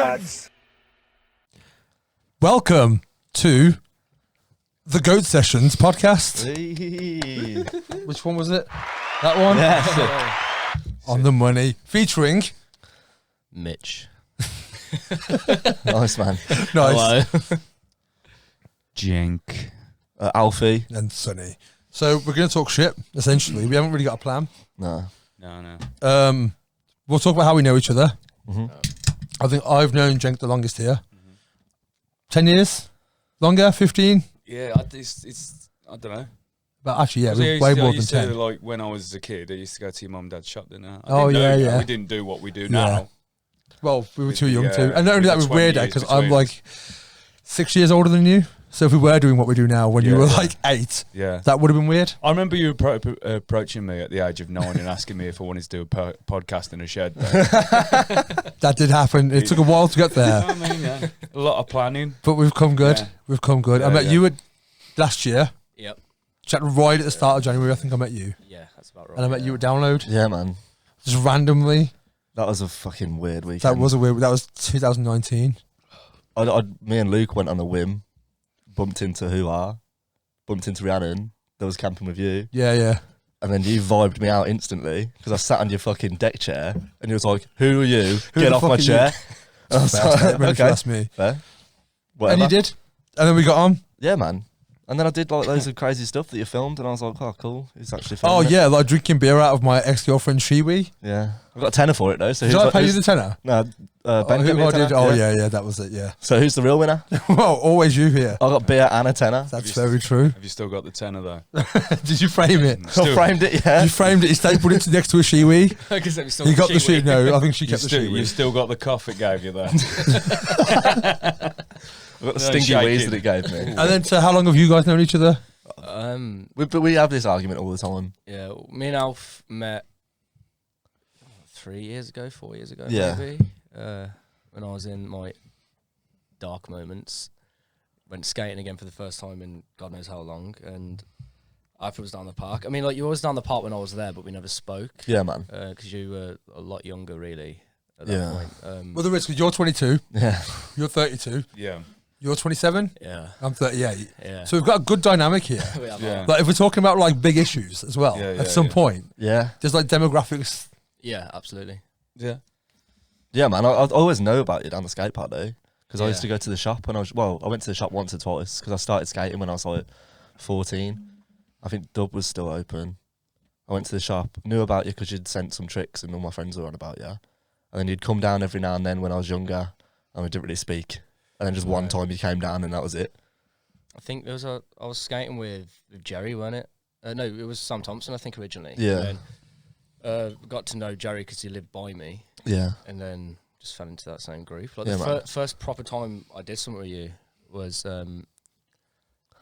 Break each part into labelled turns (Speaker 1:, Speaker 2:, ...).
Speaker 1: lads.
Speaker 2: Welcome to the Goat Sessions podcast.
Speaker 3: Hey.
Speaker 2: Which one was it? That one?
Speaker 3: Yeah.
Speaker 2: On the money. Featuring
Speaker 4: Mitch.
Speaker 3: Nice, man.
Speaker 2: Nice.
Speaker 4: Hello.
Speaker 1: Jenk.
Speaker 3: Alfie.
Speaker 2: And Sonny. So we're going to talk shit, essentially. We haven't really got a plan.
Speaker 3: No.
Speaker 1: No.
Speaker 2: We'll talk about how we know each other.
Speaker 3: Mm-hmm.
Speaker 2: I think I've known Jenk the longest here. 10 years? Longer? 15?
Speaker 1: Yeah, it's I don't know.
Speaker 2: But actually, yeah,
Speaker 1: I
Speaker 2: way more than
Speaker 1: used
Speaker 2: 10.
Speaker 1: To, like when I was a kid, I used to go to your mum and dad's shop, didn't I?
Speaker 2: Oh,
Speaker 1: didn't know
Speaker 2: yeah,
Speaker 1: that.
Speaker 2: yeah.
Speaker 1: We didn't do what we do
Speaker 2: Yeah.
Speaker 1: now.
Speaker 2: Well, we were
Speaker 1: With
Speaker 2: too
Speaker 1: the,
Speaker 2: young too. And not only that,
Speaker 1: with
Speaker 2: it was
Speaker 1: the
Speaker 2: weird
Speaker 1: 20
Speaker 2: because
Speaker 1: years
Speaker 2: I'm
Speaker 1: between.
Speaker 2: like 6 years older than you. So if we were doing what we do now when you
Speaker 1: Yeah,
Speaker 2: were
Speaker 1: yeah.
Speaker 2: like 8,
Speaker 1: Yeah.
Speaker 2: that would have been weird.
Speaker 1: I remember you approaching me at the age of 9 and asking me if I wanted to do a podcast in a shed.
Speaker 2: That did happen. It took a while to get there.
Speaker 1: I mean, yeah. A lot of planning.
Speaker 2: But we've come good.
Speaker 1: Yeah.
Speaker 2: We've come good. I
Speaker 1: Yeah,
Speaker 2: met
Speaker 1: yeah.
Speaker 2: you last year.
Speaker 4: Yep.
Speaker 2: Chat right at the start of January, I think I met you.
Speaker 4: Yeah, that's about right.
Speaker 2: And I met you at Download.
Speaker 3: Yeah, man.
Speaker 2: Just randomly.
Speaker 3: That was a fucking weird weekend.
Speaker 2: That was a weird. That was 2019.
Speaker 3: Me and Luke went on a whim, bumped into bumped into Rhiannon that was camping with you,
Speaker 2: Yeah, yeah.
Speaker 3: and then you vibed me out instantly because I sat on your fucking deck chair and you was like, "Who are you?
Speaker 2: Who
Speaker 3: Get
Speaker 2: the
Speaker 3: off
Speaker 2: fuck
Speaker 3: my
Speaker 2: are you?"
Speaker 3: chair." And I was
Speaker 2: Fair,
Speaker 3: like,
Speaker 2: maybe if you
Speaker 3: okay,
Speaker 2: ask me.
Speaker 3: fair. Whatever.
Speaker 2: And you did. And then we got on.
Speaker 3: Yeah, man. And then I did like loads of crazy stuff that you filmed, and I was like, "Oh, cool. He's actually filming
Speaker 2: Oh,
Speaker 3: it."
Speaker 2: yeah. Like drinking beer out of my ex-girlfriend, Shiwi.
Speaker 3: Yeah. I got a tenner for it though. So
Speaker 2: Did I pay you the tenner?
Speaker 3: No, Ben
Speaker 2: who
Speaker 3: gave me a
Speaker 2: I
Speaker 3: tenner.
Speaker 2: did? Oh, yeah, that was it, yeah.
Speaker 3: So who's the real winner?
Speaker 2: Well, always you here.
Speaker 3: I got beer and a tenner.
Speaker 2: That's very true.
Speaker 1: Have you still got the tenner though?
Speaker 2: Did you frame it?
Speaker 3: I framed it, yeah.
Speaker 2: You framed it. You stapled it next to a Shiwi. You got the
Speaker 4: Shiwi.
Speaker 2: Shiwi. No, I think she
Speaker 1: You
Speaker 2: kept the
Speaker 1: still,
Speaker 2: Shiwi.
Speaker 1: you still got the cough it gave you there.
Speaker 3: I got the stinky
Speaker 1: shaking.
Speaker 3: wheeze that it gave me.
Speaker 2: And then, so how long have you guys known each other?
Speaker 3: But we have this argument all the time.
Speaker 4: Yeah, me and Alf met 4 years ago,
Speaker 3: Yeah.
Speaker 4: maybe. When I was in my dark moments, went skating again for the first time in God knows how long, and Alfie was down the park. I mean, like you was down the park when I was there, but we never spoke.
Speaker 3: Yeah, man.
Speaker 4: Because you were a lot younger, really. At that
Speaker 3: Yeah.
Speaker 4: point.
Speaker 2: Well, the risk is you're 22,
Speaker 3: Yeah.
Speaker 2: you're 32,
Speaker 1: Yeah.
Speaker 2: you're 27,
Speaker 4: Yeah.
Speaker 2: I'm 38.
Speaker 4: Yeah.
Speaker 2: So we've got a good dynamic here.
Speaker 4: We have
Speaker 1: Yeah.
Speaker 2: Like if we're talking about like big issues as well,
Speaker 1: Yeah,
Speaker 2: at some
Speaker 1: yeah.
Speaker 2: point,
Speaker 3: Yeah.
Speaker 2: there's like demographics.
Speaker 4: Yeah, absolutely.
Speaker 1: Yeah.
Speaker 3: Yeah, man. I always know about you down the skate park though. Because I used
Speaker 4: Yeah.
Speaker 3: to go to the shop when I went to the shop once or twice because I started skating when I was like 14. I think Dub was still open. I went to the shop, knew about you because you'd sent some tricks and all my friends were on about you. And then you'd come down every now and then when I was younger and we didn't really speak. And then just one
Speaker 1: Right.
Speaker 3: time you came down and that was it.
Speaker 4: I think I was skating with Jerry, weren't it? No, it was Sam Thompson, I think, originally.
Speaker 3: Yeah.
Speaker 4: And then, got to know Jerry because he lived by me,
Speaker 3: Yeah.
Speaker 4: and then just fell into that same group. Like
Speaker 3: Yeah,
Speaker 4: the
Speaker 3: man.
Speaker 4: first proper time I did something with you was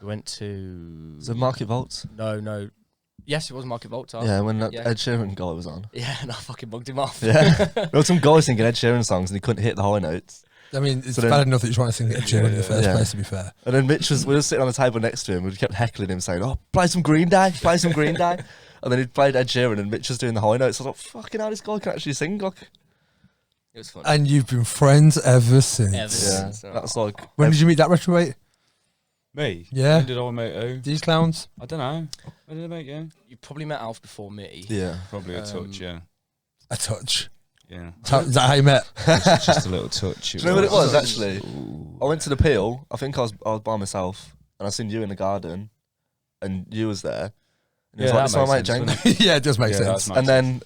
Speaker 4: we went to
Speaker 3: Was it Market Vaults?
Speaker 4: No. Yes, it was Market Vault.
Speaker 3: Yeah, when that
Speaker 4: Yeah.
Speaker 3: Ed Sheeran guy was on.
Speaker 4: Yeah, and I fucking mugged him off.
Speaker 3: Yeah. There were some guys singing Ed Sheeran songs and he couldn't hit the high notes.
Speaker 2: I mean, it's
Speaker 3: So then-
Speaker 2: bad enough that you're trying to sing Ed Sheeran in the first
Speaker 3: Yeah.
Speaker 2: place, to be fair.
Speaker 3: And then we were sitting on the table next to him. We kept heckling him, saying, "Oh, play some Green Day, play some Green Day." And then he played Ed Sheeran, and Mitch was doing the high notes. I was like, "Fucking hell, this guy can actually sing!" Like,
Speaker 4: It was fun.
Speaker 2: And you've been friends ever since.
Speaker 4: Ever
Speaker 3: yeah,
Speaker 4: since.
Speaker 3: that's like.
Speaker 2: When did you meet that retroweight?
Speaker 1: Me?
Speaker 2: Yeah.
Speaker 1: When did I meet who?
Speaker 2: These clowns?
Speaker 1: I don't know. When did I meet you?
Speaker 4: You probably met Alf before me.
Speaker 3: Yeah,
Speaker 1: Probably a touch, yeah.
Speaker 2: A touch.
Speaker 1: Yeah.
Speaker 2: Is that how you met?
Speaker 1: Just a little touch.
Speaker 3: do you know what it was actually? I went to the Peel. I think I was by myself, and I seen you in the garden, and you was there. And he was
Speaker 1: Yeah,
Speaker 3: like, "This is my
Speaker 1: that
Speaker 3: mate
Speaker 1: makes sense,
Speaker 3: James."
Speaker 1: doesn't
Speaker 2: Yeah, it does make
Speaker 1: Yeah,
Speaker 2: sense.
Speaker 1: that's
Speaker 3: And then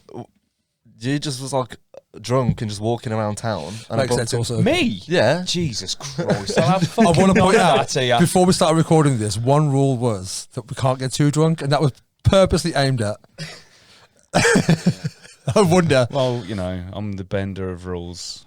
Speaker 3: you just was like drunk and just walking around town. And
Speaker 2: Makes
Speaker 3: I
Speaker 2: sense
Speaker 3: bumped
Speaker 2: also.
Speaker 1: Me?
Speaker 3: Yeah.
Speaker 1: Jesus Christ. I
Speaker 2: I want to point out,
Speaker 1: to you.
Speaker 2: before we started recording this, one rule was that we can't get too drunk, and that was purposely aimed at. I wonder.
Speaker 1: Well, you know, I'm the bender of rules.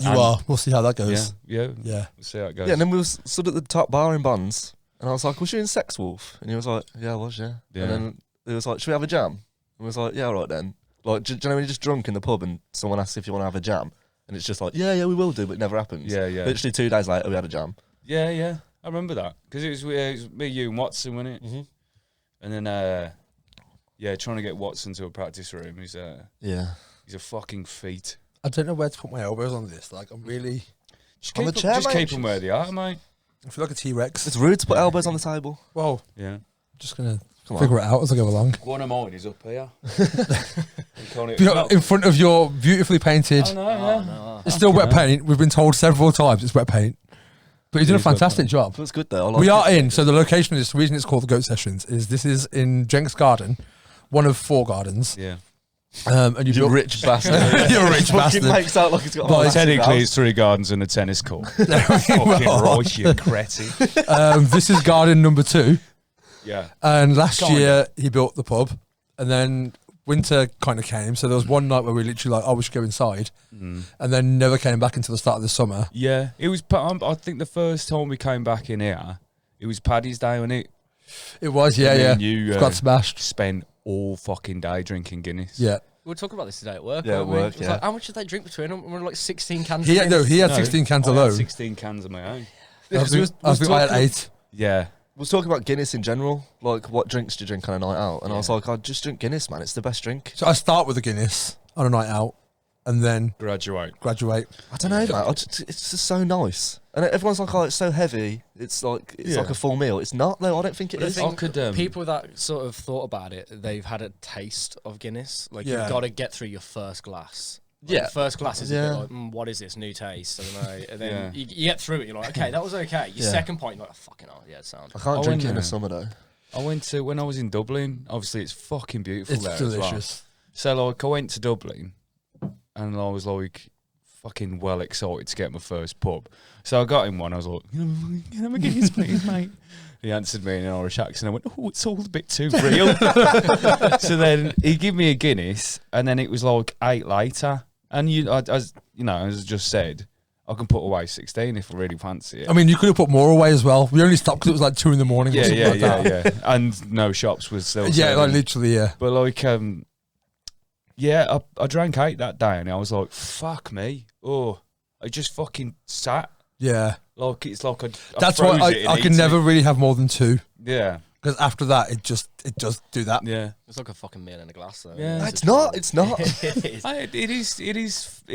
Speaker 2: You
Speaker 1: And-
Speaker 2: are. We'll see how that
Speaker 1: Yeah,
Speaker 2: goes.
Speaker 1: yeah.
Speaker 2: Yeah.
Speaker 1: We'll see how it goes.
Speaker 3: Yeah, and then we was stood at the top bar in Bonds, and I was like, "Was you in Sex Wolf?" And he was like, "Yeah, I was, yeah."
Speaker 1: Yeah.
Speaker 3: And then he was like, "Should we have a jam?" And I was like, "Yeah, all right then." Like, do you know when you're just drunk in the pub and someone asks if you want to have a jam, and it's just like, "Yeah, we will do," but it never happens.
Speaker 1: Yeah, yeah.
Speaker 3: Literally 2 days later, we had a jam.
Speaker 1: Yeah, yeah. I remember that. Because it was me, you, and Watson, wasn't it?
Speaker 3: Mm-hmm.
Speaker 1: And then, yeah, trying to get Watson to a practice room. He's
Speaker 3: Yeah.
Speaker 1: a fucking feat.
Speaker 2: I don't know where to put my elbows on this. Like, I'm really.
Speaker 3: On the chair,
Speaker 1: just
Speaker 3: mate.
Speaker 1: keep them where they are, mate.
Speaker 2: I feel like a T-Rex.
Speaker 3: It's rude to put elbows on the table.
Speaker 2: Well,
Speaker 1: Yeah.
Speaker 2: just gonna
Speaker 3: Come on.
Speaker 2: figure it out as I go along.
Speaker 1: One of mine is up here.
Speaker 2: In front of your beautifully painted.
Speaker 1: I know,
Speaker 4: Oh,
Speaker 1: yeah.
Speaker 4: no.
Speaker 2: It's still wet paint. We've been told several times it's wet paint, but you're doing a
Speaker 1: It is wet
Speaker 2: fantastic job.
Speaker 3: That's good though. I like
Speaker 2: We
Speaker 3: it.
Speaker 2: are in. So the location is the reason it's called the Goat Sessions is this is in Jenk's garden, one of 4 gardens.
Speaker 1: Yeah.
Speaker 2: And you
Speaker 3: You
Speaker 2: built.
Speaker 3: rich bastard.
Speaker 2: You're a rich
Speaker 3: Fucking
Speaker 2: bastard.
Speaker 3: makes out like it's got. a
Speaker 2: Well,
Speaker 3: massive
Speaker 1: Technically,
Speaker 3: house.
Speaker 1: it's 3 gardens and a tennis court. Fucking right, you cretin.
Speaker 2: This is garden number 2.
Speaker 1: Yeah.
Speaker 2: And last
Speaker 1: Kinda.
Speaker 2: year he built the pub, and then winter kind of came. So there was one night where we literally like, oh, we should go inside, and then never came back until the start of the summer.
Speaker 1: Yeah. It was, I think the first time we came back in here, it was Paddy's Day, wasn't it?
Speaker 2: It was,
Speaker 1: Me
Speaker 2: yeah.
Speaker 1: and you
Speaker 2: Got smashed.
Speaker 1: spent all fucking day drinking Guinness.
Speaker 2: Yeah.
Speaker 4: We were talking about this today at work.
Speaker 3: Yeah,
Speaker 4: weren't
Speaker 3: at
Speaker 4: we?
Speaker 3: work,
Speaker 4: It was
Speaker 3: yeah.
Speaker 4: like, how much did they drink between them? We were like 16 cans.
Speaker 2: He
Speaker 4: of
Speaker 2: had, no,
Speaker 4: Guinness.
Speaker 2: he had
Speaker 1: No,
Speaker 2: 16 cans
Speaker 1: I had
Speaker 2: alone.
Speaker 1: 16 cans of my own.
Speaker 3: Yeah, 'cause we was
Speaker 2: I think I had
Speaker 3: talking-
Speaker 2: 8.
Speaker 1: Yeah.
Speaker 3: We was talking about Guinness in general, like what drinks do you drink on a night out? And I was like, I just drink Guinness, man. It's the best drink.
Speaker 2: So I start with a Guinness on a night out, and then
Speaker 1: Graduate.
Speaker 2: graduate.
Speaker 3: I don't know, man. It's just so nice. And everyone's like, oh, it's so heavy. It's like
Speaker 1: Yeah.
Speaker 3: a full meal. It's not though. I don't think it
Speaker 4: But I
Speaker 3: is.
Speaker 4: think
Speaker 1: I could,
Speaker 4: people that sort of thought about it, they've had a taste of Guinness. Like
Speaker 2: Yeah.
Speaker 4: you've got to get through your first glass. Like,
Speaker 3: Yeah.
Speaker 4: the first glass is a
Speaker 3: Yeah.
Speaker 4: bit like, what is this new taste? I don't know. And then
Speaker 1: Yeah.
Speaker 4: you get through it. You're like, okay, that was okay. Your
Speaker 3: Yeah.
Speaker 4: second point, you're like, oh, fucking hell, yeah, it sounds.
Speaker 3: I can't
Speaker 1: I
Speaker 3: drink
Speaker 1: went
Speaker 3: it in the
Speaker 1: there.
Speaker 3: summer though.
Speaker 1: I went to, when I was in Dublin, obviously it's fucking beautiful
Speaker 2: It's
Speaker 1: there as well.
Speaker 2: delicious.
Speaker 1: So like I went to Dublin and I was like fucking well excited to get my first pub. So I got him one, I was like, can I have a Guinness please, mate? He answered me in an Irish accent. I went, oh, it's all a bit too real. So then he gave me a Guinness and then it was like 8 later. And as I just said, I can put away 16 if I really fancy it.
Speaker 2: I mean, you could have put more away as well. We only stopped because it was like 2 in the morning. or
Speaker 1: yeah,
Speaker 2: something
Speaker 1: yeah,
Speaker 2: like
Speaker 1: yeah,
Speaker 2: that.
Speaker 1: yeah. And no shops was still
Speaker 2: Yeah, like
Speaker 1: serving.
Speaker 2: literally, yeah.
Speaker 1: But like, yeah, I drank 8 that day, and I was like, "Fuck me!" Oh, I just fucking sat
Speaker 2: Yeah.
Speaker 1: like it's like I
Speaker 2: That's why
Speaker 1: froze it and
Speaker 2: I can
Speaker 1: ate
Speaker 2: never
Speaker 1: it.
Speaker 2: really have more than 2.
Speaker 1: Yeah,
Speaker 2: Because after that, it does do that.
Speaker 1: yeah.
Speaker 4: It's like a fucking meal in a glass, though.
Speaker 1: Yeah.
Speaker 3: It's not. It's not.
Speaker 4: It is.
Speaker 1: It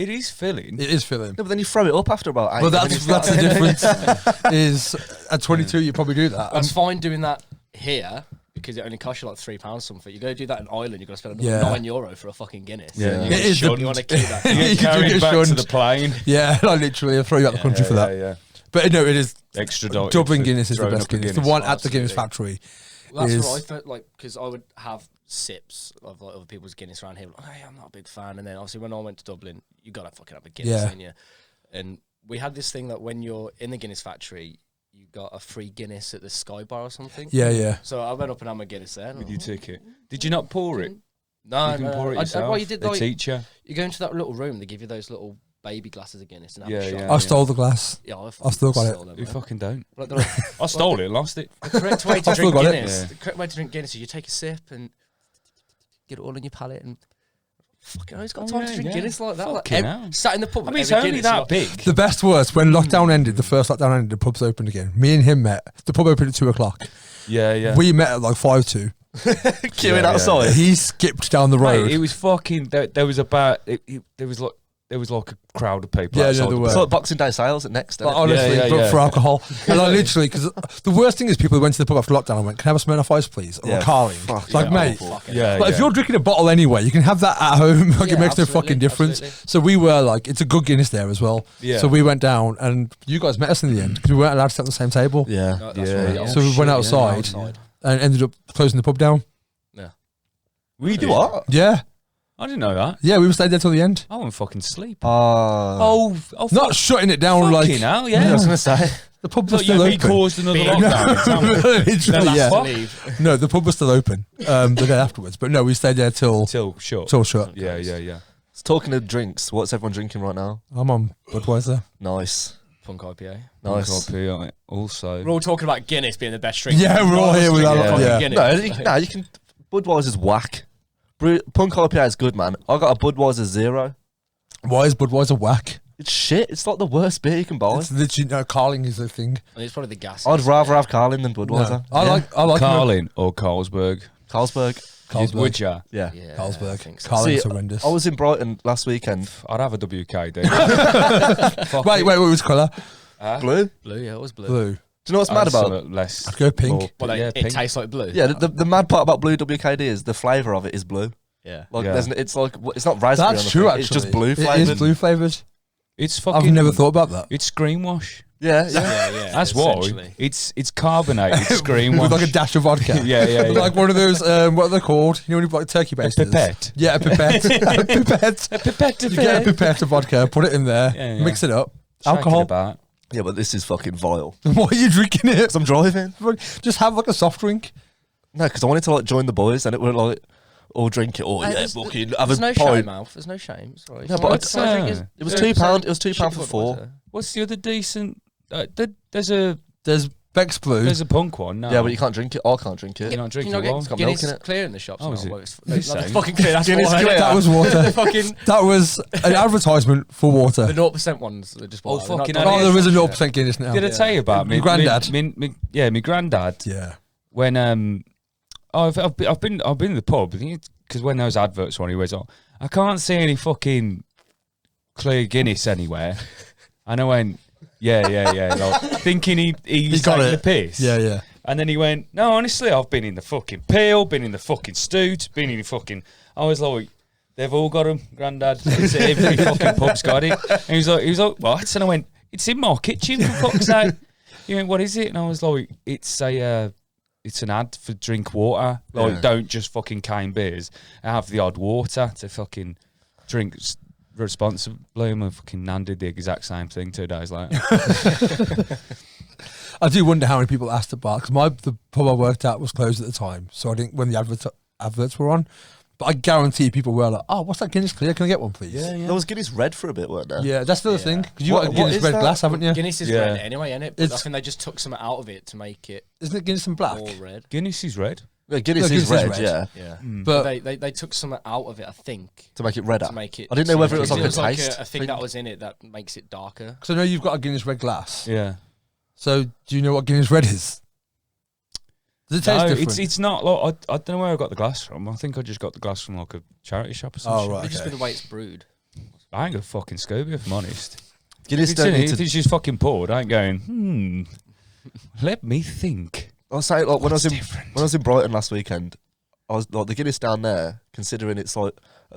Speaker 1: is filling.
Speaker 2: It is filling.
Speaker 3: No, but then you throw it up after about 8.
Speaker 2: Well,
Speaker 3: and then you
Speaker 2: that's
Speaker 3: start-
Speaker 2: the difference. Is at 22 you probably do that.
Speaker 4: That's fine doing that here because it only costs you like £3 something. You go do that in Ireland, you're gonna spend
Speaker 2: Yeah.
Speaker 4: another €9 for a fucking Guinness.
Speaker 1: Yeah.
Speaker 4: You
Speaker 2: It
Speaker 4: get
Speaker 2: is the-
Speaker 4: shunned. You want to keep that.
Speaker 1: You
Speaker 2: You
Speaker 1: get
Speaker 2: do
Speaker 1: carried
Speaker 2: get
Speaker 1: back to
Speaker 2: shunned.
Speaker 1: the plane.
Speaker 2: Yeah, like literally, they'll throw you out the country for that.
Speaker 1: Yeah.
Speaker 2: But no, it is.
Speaker 1: Extra
Speaker 2: Dublin Guinness is the
Speaker 1: throwing
Speaker 2: best
Speaker 1: up a
Speaker 2: Guinness. The one at the
Speaker 4: absolutely.
Speaker 2: Guinness factory.
Speaker 4: Well, that's
Speaker 2: is-
Speaker 4: what I felt like because I would have sips of like other people's Guinness around here. Like, hey, I'm not a big fan. And then obviously when I went to Dublin, you gotta fucking have a Guinness,
Speaker 2: Yeah.
Speaker 4: ain't you? And we had this thing that when you're in the Guinness factory, you got a free Guinness at the Sky Bar or something.
Speaker 2: Yeah, yeah.
Speaker 4: So I went up and had my Guinness there.
Speaker 1: with your ticket. Did you not pour it?
Speaker 4: No,
Speaker 1: You can
Speaker 4: no,
Speaker 1: pour it
Speaker 4: I-
Speaker 1: yourself.
Speaker 4: well, you did
Speaker 1: They
Speaker 4: like
Speaker 1: teach you.
Speaker 4: you go into that little room. They give you those little baby glasses of Guinness and have
Speaker 1: Yeah,
Speaker 4: a shot.
Speaker 1: yeah.
Speaker 2: I stole the glass.
Speaker 4: Yeah, I
Speaker 2: I've still got it.
Speaker 4: stole them,
Speaker 1: You
Speaker 4: man.
Speaker 1: fucking don't.
Speaker 4: Like, they're like,
Speaker 1: I stole it and lost it.
Speaker 4: the correct way to
Speaker 2: I've still
Speaker 4: drink
Speaker 2: got it.
Speaker 4: Guinness.
Speaker 1: Yeah.
Speaker 4: The correct way to drink Guinness is you take a sip and get it all in your palate and fucking hell, who's got
Speaker 1: Oh,
Speaker 4: time
Speaker 1: yeah,
Speaker 4: to drink
Speaker 1: yeah.
Speaker 4: Guinness like that? Like,
Speaker 1: Fucking hell.
Speaker 4: sat in the pub.
Speaker 1: I
Speaker 4: with
Speaker 1: mean, it's
Speaker 4: every
Speaker 1: only
Speaker 4: Guinness,
Speaker 1: that
Speaker 4: you're like,
Speaker 1: big.
Speaker 2: The best was when lockdown ended, the first lockdown ended, the pubs opened again. Me and him met. The pub opened at 2 o'clock.
Speaker 1: Yeah, yeah.
Speaker 2: We met at like 5 to.
Speaker 3: queuing
Speaker 1: Yeah,
Speaker 3: outside.
Speaker 2: He skipped down the road.
Speaker 1: Mate, it was fucking. There was about. There was like a crowd of people.
Speaker 2: Yeah,
Speaker 1: outside
Speaker 2: there
Speaker 1: the
Speaker 2: were.
Speaker 3: It's like Boxing Day sales at Next.
Speaker 2: Like,
Speaker 3: innit?
Speaker 2: honestly,
Speaker 1: Yeah,
Speaker 2: but
Speaker 1: yeah.
Speaker 2: for alcohol. And I literally, because the worst thing is people who went to the pub after lockdown and went, can I have a Smirnoff Ice, please? Or
Speaker 3: Yeah,
Speaker 2: a Carling.
Speaker 3: fuck
Speaker 2: Like,
Speaker 3: yeah,
Speaker 2: mate,
Speaker 3: awful.
Speaker 1: Yeah,
Speaker 2: but if
Speaker 1: yeah.
Speaker 2: you're drinking a bottle anyway, you can have that at home. Like,
Speaker 4: Yeah,
Speaker 2: it makes no
Speaker 4: absolutely,
Speaker 2: fucking difference.
Speaker 4: absolutely.
Speaker 2: So we were like, it's a good Guinness there as well.
Speaker 1: Yeah.
Speaker 2: So we went down and you guys met us in the end because we weren't allowed to sit on the same table.
Speaker 3: Yeah.
Speaker 4: no, that's
Speaker 1: Yeah.
Speaker 4: right,
Speaker 1: Oh,
Speaker 2: So we went outside and ended up closing the pub down.
Speaker 1: We
Speaker 3: You
Speaker 1: did.
Speaker 3: what?
Speaker 2: Yeah.
Speaker 1: I didn't know that.
Speaker 2: Yeah, we were staying there till the end.
Speaker 1: I won't fucking sleep.
Speaker 3: Oh.
Speaker 1: Oh,
Speaker 2: Not shutting it down like
Speaker 1: fucking hell,
Speaker 3: I
Speaker 1: yeah.
Speaker 3: was going to say.
Speaker 2: the pub was
Speaker 1: Look,
Speaker 2: still
Speaker 1: we
Speaker 2: open.
Speaker 1: caused another
Speaker 4: Being-
Speaker 1: lockdown.
Speaker 2: Literally,
Speaker 1: Then
Speaker 2: yeah.
Speaker 1: that's
Speaker 4: Leave.
Speaker 2: No, the pub was still open the day afterwards. But no, we stayed there till
Speaker 1: Till shut.
Speaker 2: shut.
Speaker 1: Yeah, yeah, yeah.
Speaker 3: Talking of drinks, what's everyone drinking right now?
Speaker 2: I'm on Budweiser.
Speaker 3: Nice.
Speaker 4: Punk IPA.
Speaker 3: Nice.
Speaker 1: RP, also.
Speaker 4: We're all talking about Guinness being the best drink.
Speaker 2: Yeah, we're all here with
Speaker 1: our-
Speaker 4: Fucking
Speaker 1: yeah.
Speaker 4: Guinness.
Speaker 3: No, you can. Budweiser's whack. Punk IPA is good, man. I got a Budweiser Zero.
Speaker 2: Why is Budweiser whack?
Speaker 3: It's shit. It's like the worst beer you can buy.
Speaker 2: It's literally no Carling is the thing.
Speaker 4: And it's probably the gas.
Speaker 3: I'd rather have Carling than Budweiser.
Speaker 2: No, I like
Speaker 1: Carlin or Carlsberg.
Speaker 3: Carlsberg.
Speaker 1: Would ya?
Speaker 3: Yeah.
Speaker 4: Yeah, I
Speaker 2: Carlsberg.
Speaker 4: think so.
Speaker 2: Carling's
Speaker 3: See,
Speaker 2: horrendous.
Speaker 3: I was in Brighton last weekend.
Speaker 1: I'd have a WKD.
Speaker 2: Wait, what was colour?
Speaker 3: Blue.
Speaker 4: Blue, yeah, it was blue.
Speaker 2: Blue.
Speaker 3: Do you know what's mad about?
Speaker 1: Less.
Speaker 2: I'd go pink.
Speaker 1: more-
Speaker 4: Well, like,
Speaker 1: yeah,
Speaker 4: it
Speaker 1: pink.
Speaker 4: tastes like blue.
Speaker 3: Yeah, the mad part about blue WKD is the flavour of it is blue.
Speaker 4: Yeah.
Speaker 3: Like,
Speaker 1: Yeah.
Speaker 3: it's like it's not raspberry.
Speaker 2: That's
Speaker 3: on the
Speaker 2: true,
Speaker 3: thing,
Speaker 2: actually.
Speaker 3: It's just blue
Speaker 2: It is
Speaker 3: flavoured.
Speaker 2: blue flavoured.
Speaker 1: It's fucking.
Speaker 2: I've never thought about that.
Speaker 1: It's greenwash.
Speaker 3: Yeah, yeah.
Speaker 4: Yeah, yeah.
Speaker 1: That's why.
Speaker 4: essentially.
Speaker 1: It's carbonated greenwash.
Speaker 2: With like a dash of vodka.
Speaker 1: yeah, yeah, yeah.
Speaker 2: Like one of those, what are they called? You know when you like turkey
Speaker 1: a
Speaker 2: basters?
Speaker 1: pipette.
Speaker 2: Yeah, a pipette. a pipette.
Speaker 1: A pipette.
Speaker 2: You get a pipette of vodka, put it in there,
Speaker 1: Yeah, yeah.
Speaker 2: mix it up.
Speaker 1: Shake it
Speaker 2: Alcohol.
Speaker 1: about.
Speaker 3: Yeah, but this is fucking vile.
Speaker 2: Why are you drinking it?
Speaker 3: 'Cause I'm driving.
Speaker 2: Just have like a soft drink.
Speaker 3: No, because I wanted to like join the boys, and it would like all drink it. Oh yeah,
Speaker 4: There's-
Speaker 3: fucking have
Speaker 4: There's
Speaker 3: a
Speaker 4: no
Speaker 3: pint.
Speaker 4: shame, Alf. There's no shame. Sorry.
Speaker 3: No, but
Speaker 1: What's,
Speaker 3: It was £2. It was £2 for four.
Speaker 1: What's the other decent? There's a
Speaker 2: Beck's Blue.
Speaker 1: there's a punk one. No.
Speaker 3: Yeah, but you can't drink it. I can't drink it.
Speaker 1: You don't drink
Speaker 4: You know,
Speaker 1: it.
Speaker 3: It's got
Speaker 4: Guinness
Speaker 3: milk in it.
Speaker 4: clear in the shops.
Speaker 1: Oh,
Speaker 4: now.
Speaker 1: is it?
Speaker 4: Well, it's
Speaker 1: Who's
Speaker 4: not
Speaker 1: saying?
Speaker 4: fucking clear. That's
Speaker 3: Guinness
Speaker 4: why.
Speaker 3: clear.
Speaker 2: That was water.
Speaker 4: fucking
Speaker 2: That was an advertisement for water.
Speaker 4: the 0% ones. Are just
Speaker 1: Oh,
Speaker 4: wild. They're
Speaker 1: fucking
Speaker 4: not-
Speaker 1: hell.
Speaker 2: Oh, there is a
Speaker 4: Yeah.
Speaker 2: 0% Guinness now.
Speaker 1: Did I tell you about
Speaker 2: Your granddad?
Speaker 1: My granddad.
Speaker 2: Yeah.
Speaker 1: When I've been in the pub because when those adverts were on, he was on. I can't see any fucking clear Guinness anywhere, and I went, yeah, like, thinking he's
Speaker 2: got
Speaker 1: taking
Speaker 2: it.
Speaker 1: the piss.
Speaker 2: Yeah, yeah.
Speaker 1: And then he went, no, honestly, I've been in the fucking peel, been in the fucking stewed, been in the fucking. I was like, they've all got them, Grandad. It's every fucking pub's got it. And he was like, what? And I went, it's in my kitchen for fuck's sake. He went, what is it? And I was like, it's an ad for drink water. Like,
Speaker 3: Yeah.
Speaker 1: don't just fucking cane beers. Have the odd water to fucking drink responsibly. And my fucking nan did the exact same thing 2 days later.
Speaker 2: I do wonder how many people asked about because the pub I worked at was closed at the time, so I didn't when the adverts were on. But I guarantee people were like, "Oh, what's that Guinness Clear? Can I get one, please?"
Speaker 3: There was Guinness Red for a bit, weren't there?
Speaker 2: Yeah, that's the other
Speaker 4: Yeah.
Speaker 2: thing. Because you
Speaker 3: What-
Speaker 2: got a
Speaker 3: what
Speaker 2: Guinness
Speaker 3: is
Speaker 2: red
Speaker 3: that?
Speaker 2: glass, haven't you?
Speaker 4: Guinness is
Speaker 1: Yeah.
Speaker 4: red anyway, isn't it? But I
Speaker 2: It's-
Speaker 4: think they just took something out of it to make it
Speaker 2: Isn't it Guinness and black?
Speaker 4: more red.
Speaker 1: Guinness is red.
Speaker 3: Yeah, Guinness
Speaker 2: No,
Speaker 3: is
Speaker 2: Guinness is
Speaker 3: red,
Speaker 2: red.
Speaker 3: yeah,
Speaker 4: Yeah.
Speaker 2: But
Speaker 4: They took something out of it, I think,
Speaker 3: to make it redder.
Speaker 4: to make it.
Speaker 3: I didn't know whether it was like a
Speaker 4: It was
Speaker 3: taste
Speaker 4: a thing that was in it that makes it darker.
Speaker 2: because I know you've got a Guinness red glass.
Speaker 1: Yeah.
Speaker 2: So do you know what Guinness red is? Does it taste
Speaker 1: No,
Speaker 2: different?
Speaker 1: it's not like I don't know where I got the glass from. I think I just got the glass from like a charity shop or something.
Speaker 2: Oh, right.
Speaker 4: It just
Speaker 2: Okay.
Speaker 4: be the way it's brewed.
Speaker 1: I ain't got fucking Scooby if I'm honest.
Speaker 3: Guinness
Speaker 1: If
Speaker 3: don't need
Speaker 1: it's
Speaker 3: to.
Speaker 1: just fucking poured, I ain't going, let me think.
Speaker 3: I was saying, like, when I
Speaker 1: What's
Speaker 3: was in
Speaker 1: different?
Speaker 3: when I was in Brighton last weekend, I was like the Guinness down there. Considering it's like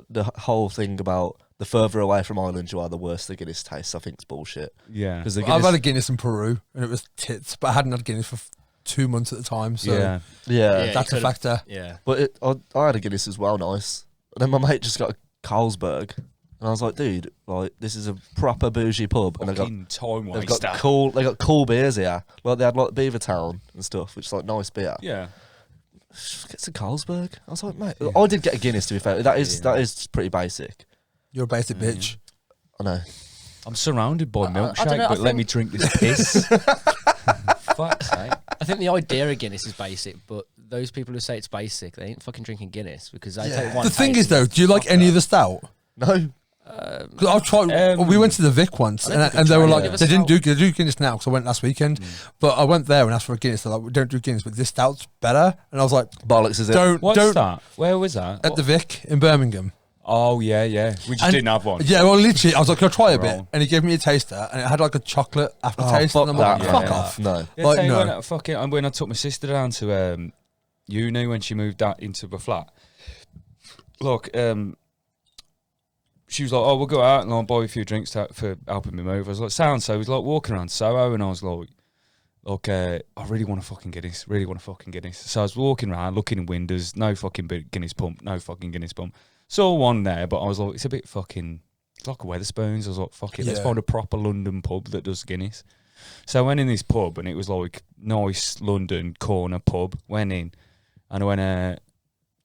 Speaker 3: the whole thing about the further away from Ireland you are, the worse the Guinness tastes. I think it's bullshit.
Speaker 1: Yeah.
Speaker 3: Because the
Speaker 2: I've
Speaker 3: Guinness,
Speaker 2: had a Guinness in Peru and it was tits, but I hadn't had Guinness for 2 months at the time. So
Speaker 1: Yeah.
Speaker 3: yeah,
Speaker 4: Yeah.
Speaker 2: that's a
Speaker 4: could've-
Speaker 2: factor.
Speaker 4: Yeah.
Speaker 3: but I had a Guinness as well, nice. And then my mate just got a Carlsberg, and I was like, dude, like this is a proper bougie pub, and
Speaker 1: Fucking time
Speaker 3: they've got
Speaker 1: waster.
Speaker 3: they got cool beers here. Like they had like Beavertown and stuff, which is like nice beer.
Speaker 1: Yeah.
Speaker 3: Get some Carlsberg. I was like, mate, I did get a Guinness to be fair. That is pretty basic.
Speaker 2: You're a basic bitch.
Speaker 3: I know.
Speaker 1: I'm surrounded by
Speaker 4: I don't
Speaker 1: milkshake,
Speaker 4: know, I
Speaker 1: but let me
Speaker 4: think-
Speaker 1: drink this piss. Fuck's sake.
Speaker 4: I think the idea of Guinness is basic, but those people who say it's basic, they ain't fucking drinking Guinness because they take one.
Speaker 2: The thing
Speaker 4: taste
Speaker 2: is, though,
Speaker 4: and
Speaker 2: do you like
Speaker 4: fuck
Speaker 2: any
Speaker 4: that.
Speaker 2: of the stout?
Speaker 3: No.
Speaker 2: Because I've tried. We went to the Vic once,
Speaker 4: I don't
Speaker 2: and
Speaker 4: think
Speaker 2: they
Speaker 4: I've
Speaker 2: were
Speaker 4: tried
Speaker 2: like,
Speaker 4: any of
Speaker 2: they
Speaker 4: the
Speaker 2: didn't do Guinness now because I went last weekend. But I went there and asked for a Guinness. They're like, we don't do Guinness, but this stout's better. And I was like,
Speaker 3: Bollocks is it?
Speaker 1: What's
Speaker 2: don't
Speaker 1: that? Where was that?
Speaker 2: at the Vic in Birmingham.
Speaker 1: Oh, yeah. We just
Speaker 2: And-
Speaker 1: didn't have one.
Speaker 2: Yeah, well, literally, I was like, can I try a bit?
Speaker 1: Wrong.
Speaker 2: And he gave me a taster, and it had like a chocolate aftertaste.
Speaker 3: fuck
Speaker 2: and I'm like,
Speaker 3: that.
Speaker 2: fuck
Speaker 1: Yeah.
Speaker 2: off.
Speaker 3: No.
Speaker 1: Yeah,
Speaker 2: Like,
Speaker 1: tell you
Speaker 2: no.
Speaker 1: when I took my sister down to uni when she moved out into the flat. Look, she was like, "Oh, we'll go out and I'll buy you a few drinks for helping me move." I was like, "Sound." So we was like walking around Soho, and I was like, "Okay, I really want to fucking Guinness. Really want to fucking Guinness." So I was walking around, looking in windows, no fucking Guinness pump, no fucking Guinness pump. Saw one there, but I was like, "It's a bit fucking." It's like a Wetherspoons. I was like, "Fuck it, let's
Speaker 2: Yeah.
Speaker 1: find a proper London pub that does Guinness." So I went in this pub, and it was like nice London corner pub. Went in, and I went,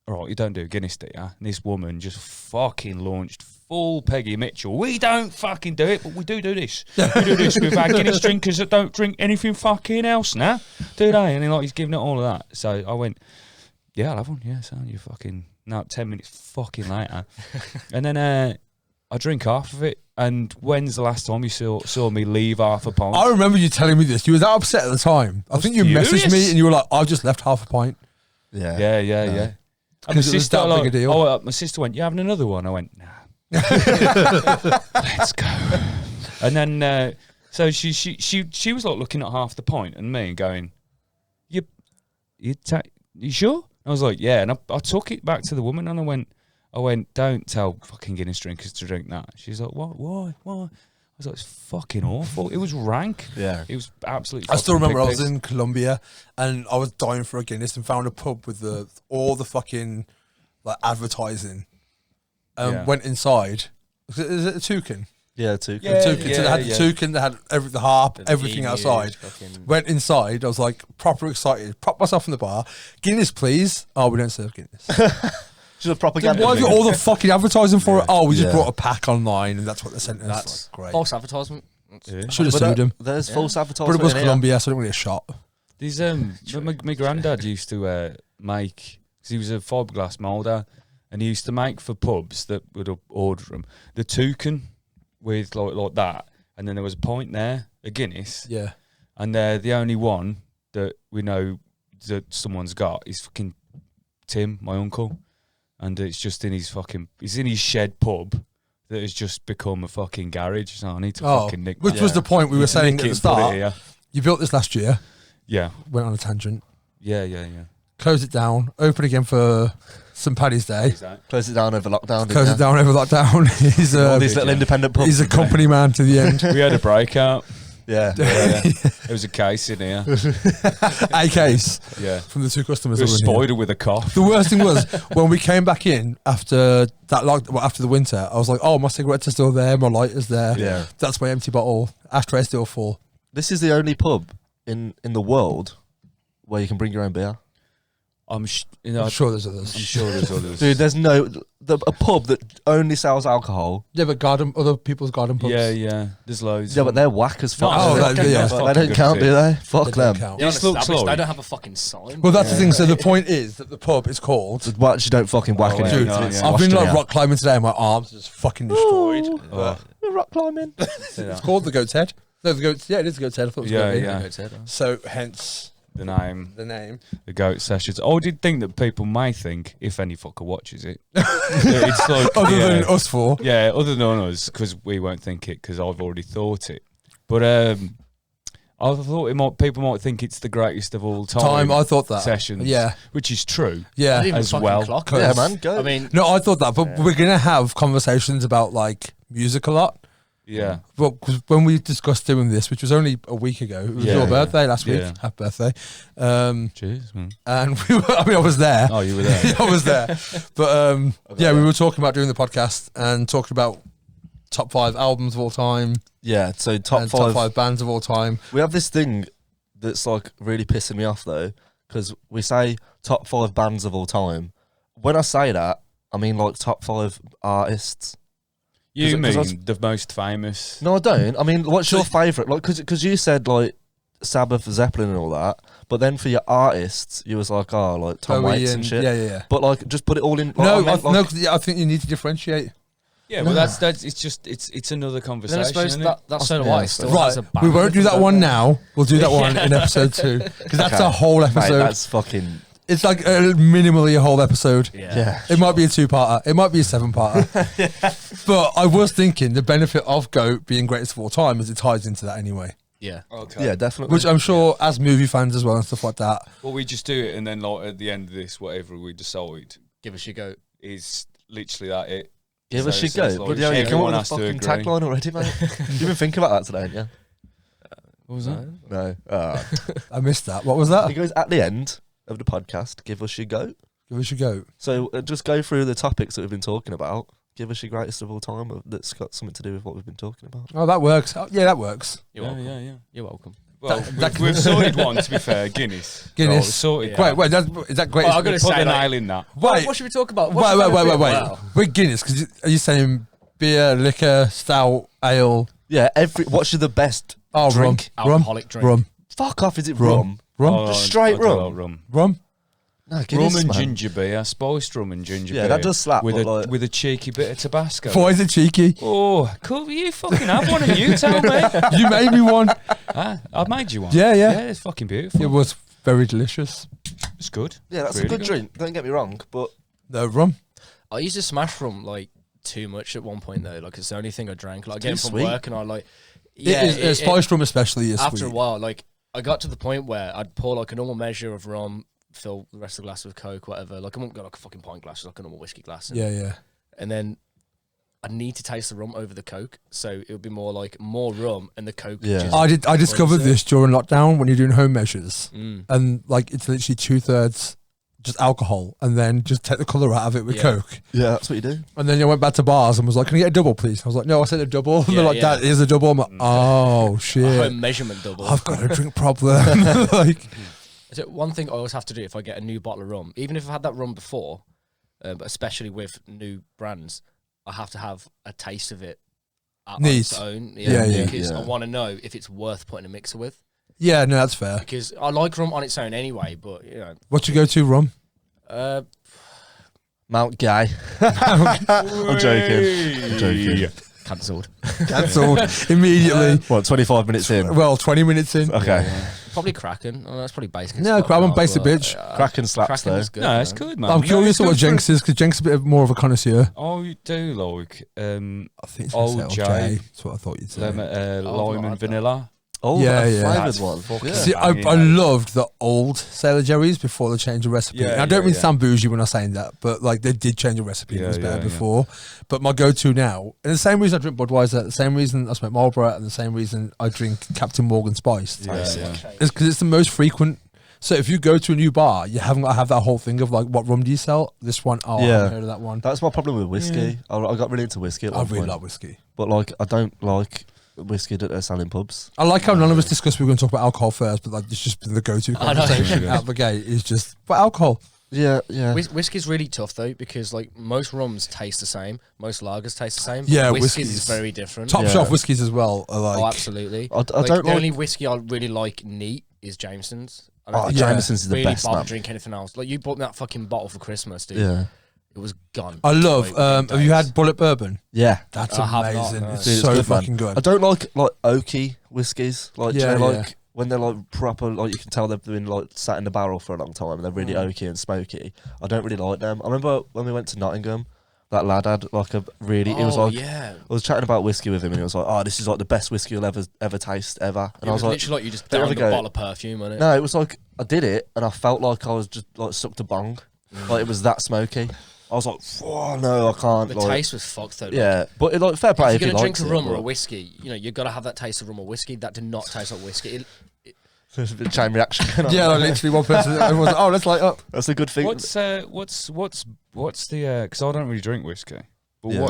Speaker 1: all right, you don't do Guinness, do you? And this woman just fucking launched full Peggy Mitchell. We don't fucking do it, but we do this. We do this with our Guinness drinkers that don't drink anything fucking else now, do they? And he's giving it all of that. So I went, yeah, I'll have one. Yeah, so you fucking, now 10 minutes fucking later. And then I drink half of it. And when's the last time you saw me leave half a pint?
Speaker 2: I remember you telling me this. You were that upset at the time. I think you messaged me
Speaker 1: furious.
Speaker 2: and you were like, I've just left half a pint.
Speaker 3: Yeah.
Speaker 1: Yeah. And my
Speaker 2: 'Cause it was
Speaker 1: sister,
Speaker 2: that big a deal.
Speaker 1: my sister went, "You having another one?" I went, "Nah." Let's go. And then so she was like looking at half the point and me and going, "You sure?" I was like, "Yeah." And I took it back to the woman and I went, "Don't tell fucking Guinness drinkers to drink that." She's like, "What? Why? Why?" I was like, "It's fucking awful. It was rank.
Speaker 3: Yeah.
Speaker 1: It was absolutely."
Speaker 2: I still
Speaker 1: fucking
Speaker 2: remember I
Speaker 1: pig
Speaker 2: was
Speaker 1: piss.
Speaker 2: in Colombia and I was dying for a Guinness and found a pub with all the fucking like advertising.
Speaker 1: Yeah.
Speaker 2: Went inside. Is it a toucan?
Speaker 3: Yeah, too.
Speaker 1: Yeah.
Speaker 2: Toucan. So they had the toucan, they had the harp,
Speaker 4: The
Speaker 2: everything
Speaker 4: emu,
Speaker 2: outside.
Speaker 4: fucking-
Speaker 2: Went inside. I was like proper excited. Propped myself in the bar. Guinness, please. Oh, we don't serve Guinness.
Speaker 3: Just a propaganda.
Speaker 2: Why is it all the fucking advertising for it? Oh, we just
Speaker 3: Yeah.
Speaker 2: brought a pack online and that's what they sent us.
Speaker 4: That's
Speaker 2: Like, great.
Speaker 4: false advertisement.
Speaker 1: Yeah.
Speaker 2: Should have sued him.
Speaker 3: There's false
Speaker 2: But
Speaker 3: advertising.
Speaker 2: it was
Speaker 3: in here.
Speaker 2: Colombia, so I didn't really a shot.
Speaker 1: These my granddad used to make, because he was a fiberglass moulder, and he used to make for pubs that would order them the toucan with like that, and then there was a pint there, a Guinness,
Speaker 2: Yeah.
Speaker 1: and they're the only one that we know that someone's got is fucking Tim, my uncle, and it's just in his shed pub that has just become a fucking garage. So I need to fucking nick.
Speaker 2: Which was the point we were saying
Speaker 1: nick
Speaker 2: at the
Speaker 1: it, put it
Speaker 2: start.
Speaker 1: here.
Speaker 2: You built this last year,
Speaker 1: Yeah,
Speaker 2: went on a tangent,
Speaker 1: yeah.
Speaker 2: closed it down, open again for St. Paddy's Day,
Speaker 3: Close it down over lockdown.
Speaker 2: close it down over lockdown. He's
Speaker 3: All
Speaker 2: a,
Speaker 3: these little
Speaker 1: yeah.
Speaker 3: independent pubs.
Speaker 2: he's a company man to the end.
Speaker 1: We had a breakout.
Speaker 3: Yeah.
Speaker 1: Yeah. There was a case in here.
Speaker 2: A case
Speaker 1: Yeah.
Speaker 2: from the two customers.
Speaker 1: A
Speaker 2: that were in here.
Speaker 1: spider with a cough.
Speaker 2: The worst thing was when we came back in after that after the winter, I was like, "Oh, my cigarettes are still there, my lighter's there.
Speaker 3: Yeah.
Speaker 2: That's my empty bottle. Ashtray's still full."
Speaker 3: This is the only pub in the world where you can bring your own beer.
Speaker 1: I'm
Speaker 2: I'm sure there's others.
Speaker 1: sure there's others.
Speaker 3: Dude, there's a pub that only sells alcohol.
Speaker 2: Yeah, but other people's garden pubs.
Speaker 1: Yeah. There's loads.
Speaker 3: Yeah, but they're whack as fuck.
Speaker 2: Oh,
Speaker 3: They
Speaker 2: that- yeah.
Speaker 3: don't
Speaker 1: Fucking
Speaker 3: count,
Speaker 1: good
Speaker 3: do they?
Speaker 2: They
Speaker 3: Fuck
Speaker 2: don't
Speaker 3: them.
Speaker 2: count.
Speaker 4: They're
Speaker 1: This looks
Speaker 4: unestablished.
Speaker 1: like-
Speaker 4: They don't have a fucking sign.
Speaker 2: Well, that's the thing. So the point is that the pub is called.
Speaker 3: Well, actually, don't fucking whack
Speaker 1: Oh,
Speaker 3: it.
Speaker 2: Dude,
Speaker 1: no,
Speaker 3: It's
Speaker 1: yeah.
Speaker 2: I've been
Speaker 3: washed
Speaker 2: like
Speaker 3: in
Speaker 2: rock climbing today, and my arms are just fucking destroyed.
Speaker 1: Oh,
Speaker 3: here. Rock climbing.
Speaker 2: It's called the Goat's Head. No, the Goat's. Yeah, it is the Goat's Head. I thought it was
Speaker 1: Yeah,
Speaker 2: Goat Head.
Speaker 1: yeah.
Speaker 2: So hence
Speaker 1: the name,
Speaker 2: the name.
Speaker 1: the goat sessions. I did think that people may think, if any fucker watches it, that it's like
Speaker 2: Other than us four.
Speaker 1: Yeah, other than us, because we won't think it, because I've already thought it. But I thought people might think it's the greatest of all time.
Speaker 2: I thought that.
Speaker 1: Sessions.
Speaker 2: Yeah.
Speaker 1: Which is true.
Speaker 4: I
Speaker 2: Yeah.
Speaker 4: didn't even
Speaker 1: as
Speaker 4: fucking
Speaker 1: well.
Speaker 4: clock
Speaker 3: Yeah,
Speaker 4: it.
Speaker 3: man, go.
Speaker 4: I mean,
Speaker 2: No, I thought that, but we're gonna have conversations about like music a lot.
Speaker 1: Yeah.
Speaker 2: Well, because when we discussed doing this, which was only a week ago, it was
Speaker 1: Yeah,
Speaker 2: your
Speaker 1: yeah.
Speaker 2: birthday last week.
Speaker 1: Yeah.
Speaker 2: Happy birthday!
Speaker 1: Cheers, man.
Speaker 2: And we were, I was there.
Speaker 1: Oh, you were there.
Speaker 2: I was there. But yeah, we were talking about doing the podcast and talking about top 5 albums of all time,
Speaker 3: Yeah, so top
Speaker 2: and
Speaker 3: five.
Speaker 2: top 5 bands of all time.
Speaker 3: We have this thing that's like really pissing me off though, because we say top 5 bands of all time. When I say that, I mean like top 5 artists.
Speaker 1: You
Speaker 3: 'Cause I
Speaker 1: mean
Speaker 3: was-
Speaker 1: the most famous?
Speaker 3: No, I don't. I mean, what's your favourite? Like, because you said like Sabbath, Zeppelin, and all that, but then for your artists, you was like, oh, like Tom
Speaker 2: Bowie
Speaker 3: Waits and shit.
Speaker 2: Yeah.
Speaker 3: But like, just put it all in. Like,
Speaker 2: No,
Speaker 3: I meant, like,
Speaker 2: no, 'cause, yeah, I think you need to differentiate.
Speaker 1: Yeah, well, that's it's another
Speaker 4: then
Speaker 1: conversation.
Speaker 4: I suppose
Speaker 1: isn't
Speaker 4: that,
Speaker 1: it?
Speaker 4: that's so
Speaker 3: Yeah,
Speaker 4: why
Speaker 3: I
Speaker 4: it still
Speaker 2: Right,
Speaker 4: has a band.
Speaker 2: we won't do that one now. We'll do that one in episode 2 because that's
Speaker 3: Okay.
Speaker 2: a whole
Speaker 3: mate,
Speaker 2: episode.
Speaker 3: that's fucking
Speaker 2: It's like minimally a whole episode.
Speaker 3: yeah.
Speaker 2: It might be a 2-parter. It might be a 7-parter. But I was thinking the benefit of GOAT being greatest of all time is it ties into that anyway.
Speaker 4: Yeah.
Speaker 1: Okay.
Speaker 3: Yeah, definitely.
Speaker 2: Which I'm sure as movie fans as well and stuff like that.
Speaker 1: Well, we just do it, and then like at the end of this, whatever we decide
Speaker 4: Give us your go.
Speaker 1: is literally that it.
Speaker 3: Give
Speaker 1: So
Speaker 3: us
Speaker 1: it
Speaker 3: your
Speaker 1: says,
Speaker 3: go.
Speaker 1: like,
Speaker 3: But yeah, you come
Speaker 1: everyone
Speaker 3: up
Speaker 1: has
Speaker 3: with a
Speaker 1: to
Speaker 3: fucking
Speaker 1: agree.
Speaker 3: tagline already, mate. Did you even think about that today? Yeah.
Speaker 1: What was that?
Speaker 3: No.
Speaker 2: I missed that. What was that?
Speaker 3: He goes at the end of the podcast. Give us your go.
Speaker 2: Give us your GOAT.
Speaker 3: So just go through the topics that we've been talking about. Give us your greatest of all time that's got something to do with what we've been talking about.
Speaker 2: Oh, that works. Oh, yeah, that works.
Speaker 4: You're
Speaker 1: Yeah,
Speaker 4: welcome.
Speaker 1: yeah.
Speaker 4: You're welcome.
Speaker 1: Well,
Speaker 2: That-
Speaker 1: we've sorted one, to be fair. Guinness.
Speaker 2: Guinness.
Speaker 1: Oh, sorted.
Speaker 4: Yeah.
Speaker 2: Wait, is that great?
Speaker 4: Well, I'm gonna
Speaker 1: Put
Speaker 4: say
Speaker 1: the
Speaker 4: like-
Speaker 1: nail in that.
Speaker 2: Wait,
Speaker 4: What should we talk about?
Speaker 2: wait. With Guinness, because are you saying beer, liquor, stout, ale?
Speaker 3: Yeah, what should the best
Speaker 2: Oh,
Speaker 3: drink?
Speaker 2: rum.
Speaker 4: Alcoholic drink.
Speaker 2: Rum.
Speaker 3: Fuck off, is it
Speaker 2: Rum.
Speaker 3: rum?
Speaker 2: Rum.
Speaker 1: Oh,
Speaker 3: Just straight
Speaker 1: I do
Speaker 3: rum.
Speaker 1: like rum.
Speaker 2: Rum.
Speaker 3: No, Guinness,
Speaker 1: Rum and
Speaker 3: man.
Speaker 1: ginger beer, spiced rum and ginger
Speaker 3: Yeah,
Speaker 1: beer.
Speaker 3: that does slap,
Speaker 1: with
Speaker 3: but
Speaker 1: a
Speaker 3: like-
Speaker 1: with a cheeky bit of Tabasco.
Speaker 2: Why is it cheeky?
Speaker 1: Oh, cool! You fucking have one, and you tell me.
Speaker 2: You made me one.
Speaker 1: I made you one.
Speaker 2: Yeah.
Speaker 1: It's fucking beautiful.
Speaker 2: It was very delicious.
Speaker 1: It's good.
Speaker 3: Yeah, that's
Speaker 1: Really
Speaker 3: a good
Speaker 1: good.
Speaker 3: drink. Don't get me wrong, but
Speaker 2: No rum.
Speaker 4: I used to smash rum like too much at one point though. Like it's the only thing I drank. Like
Speaker 3: Too
Speaker 4: getting from
Speaker 3: sweet.
Speaker 4: work, and I like.
Speaker 2: Spiced rum especially is
Speaker 4: after
Speaker 2: sweet.
Speaker 4: a while, like I got to the point where I'd pour like a normal measure of rum, fill the rest of the glass with Coke, whatever. Like I wouldn't go like a fucking pint glass, like a normal whiskey glass.
Speaker 2: Yeah.
Speaker 4: And then I need to taste the rum over the Coke, so it would be more like more rum and the Coke.
Speaker 3: Yeah.
Speaker 4: just
Speaker 2: I discovered
Speaker 4: closer.
Speaker 2: this during lockdown when you're doing home measures,
Speaker 4: Mm.
Speaker 2: and like it's literally 2/3 just alcohol, and then just take the colour out of it with
Speaker 4: Yeah.
Speaker 2: Coke.
Speaker 3: yeah, that's what you do.
Speaker 2: And then I went back to bars and was like, "Can I get a double, please?" I was like, "No, I said a double." And they're
Speaker 4: Yeah,
Speaker 2: like,
Speaker 4: yeah.
Speaker 2: "That is a double." I'm like, "Oh
Speaker 4: A
Speaker 2: shit,
Speaker 4: home measurement double.
Speaker 2: I've got a drink problem." Like,
Speaker 4: So one thing I always have to do if I get a new bottle of rum, even if I've had that rum before, but especially with new brands, I have to have a taste of it on its
Speaker 2: Neat.
Speaker 4: own.
Speaker 2: Yeah, yeah.
Speaker 4: Because
Speaker 3: Yeah.
Speaker 4: I want to know if it's worth putting a mixer with.
Speaker 2: yeah, no, that's fair.
Speaker 4: Because I like rum on its own anyway, but you know,
Speaker 2: What's your go-to rum?
Speaker 3: Mount Gay. I'm joking.
Speaker 4: cancelled.
Speaker 2: Cancelled immediately.
Speaker 3: What, 25 minutes in?
Speaker 2: Well, 20 minutes in.
Speaker 3: Okay.
Speaker 4: Probably Kraken. Oh, that's probably basic. as
Speaker 2: No,
Speaker 4: fuck
Speaker 2: Kraken,
Speaker 4: now,
Speaker 2: basic
Speaker 4: but,
Speaker 2: bitch.
Speaker 3: Kraken slaps,
Speaker 4: Kraken
Speaker 3: though.
Speaker 4: is good.
Speaker 1: No, it's
Speaker 4: man.
Speaker 1: good, man.
Speaker 2: I'm
Speaker 1: No,
Speaker 2: curious
Speaker 1: it's
Speaker 2: what
Speaker 1: good for-
Speaker 2: Jenks is, because Jenks is a bit more of a connoisseur.
Speaker 1: Oh, you do like
Speaker 2: I think it's
Speaker 1: Old
Speaker 2: Old
Speaker 1: J.
Speaker 2: J. That's what I thought you'd say.
Speaker 1: lime
Speaker 4: Oh,
Speaker 1: and
Speaker 4: right,
Speaker 1: vanilla.
Speaker 3: Oh,
Speaker 2: Yeah,
Speaker 3: yeah,
Speaker 2: yeah.
Speaker 3: flavoured
Speaker 1: That's
Speaker 3: one.
Speaker 1: fucking
Speaker 3: Yeah.
Speaker 2: See, I
Speaker 1: banging.
Speaker 2: loved the old Sailor Jerry's before they changed the recipe.
Speaker 1: Yeah,
Speaker 2: And I don't
Speaker 1: yeah,
Speaker 2: mean
Speaker 1: yeah.
Speaker 2: sound bougie when I'm saying that, but like they did change the recipe. It was
Speaker 1: Yeah,
Speaker 2: better
Speaker 1: yeah,
Speaker 2: before. But my go-to now, and the same reason I drink Budweiser, the same reason I smoke Marlboro, and the same reason I drink Captain Morgan Spiced,
Speaker 1: Yeah,
Speaker 3: Basic.
Speaker 1: yeah.
Speaker 2: is because it's the most frequent. So if you go to a new bar, you haven't got to have that whole thing of like, what rum do you sell? This one, oh, I
Speaker 3: Yeah.
Speaker 2: haven't heard of that one.
Speaker 3: That's my problem with whiskey. I got really into whiskey at
Speaker 2: I
Speaker 3: one
Speaker 2: really
Speaker 3: point.
Speaker 2: like whiskey.
Speaker 3: But, like, I don't like whiskey that they're selling pubs.
Speaker 2: I like how none of us discussed we were going to talk about alcohol first, but like it's just been the go-to
Speaker 4: I know.
Speaker 2: conversation out the gate is just, but alcohol.
Speaker 3: Yeah, yeah.
Speaker 4: Whiskey's really tough though, because like most rums taste the same, most lagers taste the same.
Speaker 2: Yeah,
Speaker 4: whiskey's
Speaker 2: whiskies.
Speaker 4: is very different.
Speaker 2: Top
Speaker 3: Yeah.
Speaker 2: shelf whiskies as well are like,
Speaker 4: Oh, absolutely.
Speaker 3: I
Speaker 4: Like,
Speaker 3: don't
Speaker 4: the
Speaker 3: like...
Speaker 4: only whiskey I really like neat is Jameson's. I don't
Speaker 3: Oh,
Speaker 4: think
Speaker 2: yeah.
Speaker 3: Jameson's is the
Speaker 4: really
Speaker 3: best,
Speaker 4: bother
Speaker 3: man.
Speaker 4: drink anything else. Like you bought me that fucking bottle for Christmas, dude.
Speaker 3: Yeah.
Speaker 4: It was gone.
Speaker 2: I love.
Speaker 4: Like,
Speaker 2: Have you
Speaker 4: days.
Speaker 2: had Bullet Bourbon?
Speaker 3: Yeah.
Speaker 2: That's
Speaker 4: I have not,
Speaker 2: amazing.
Speaker 4: no.
Speaker 2: It's
Speaker 3: Dude, it's
Speaker 2: so
Speaker 3: good, man.
Speaker 2: fucking good.
Speaker 3: I don't like oaky whiskies. Like,
Speaker 2: Yeah,
Speaker 3: you know,
Speaker 2: yeah.
Speaker 3: like when they're like proper, like you can tell they've been like sat in the barrel for a long time and they're really oaky and smoky. I don't really like them. I remember when we went to Nottingham, that lad had like a really. It was
Speaker 4: Oh,
Speaker 3: like
Speaker 4: yeah.
Speaker 3: I was chatting about whiskey with him and he was like, "Oh, this is like the best whiskey you'll ever taste ever." And
Speaker 4: It
Speaker 3: I
Speaker 4: was
Speaker 3: was like,
Speaker 4: literally like you just
Speaker 3: "Don't
Speaker 4: downed
Speaker 3: have
Speaker 4: a
Speaker 3: a go."
Speaker 4: bottle of perfume, wasn't it?
Speaker 3: "No, it was like I did it and I felt like I was just like sucked a bong. Like it was that smoky. I was like, "Oh no, I can't."
Speaker 4: The
Speaker 3: like,
Speaker 4: taste was fucked though. Like,
Speaker 3: yeah, but it, like fair play
Speaker 4: if
Speaker 3: if
Speaker 4: you're
Speaker 3: you
Speaker 4: gonna
Speaker 3: like
Speaker 4: drink a rum or a whiskey, you know you got to have that taste of rum or whiskey. That did not taste like whiskey.
Speaker 3: There's a bit of chain reaction. going on.
Speaker 2: Yeah, like literally one person. Everyone's like, oh, let's light up.
Speaker 3: That's a good thing.
Speaker 1: What's the because I don't really drink whiskey, but
Speaker 3: Yeah.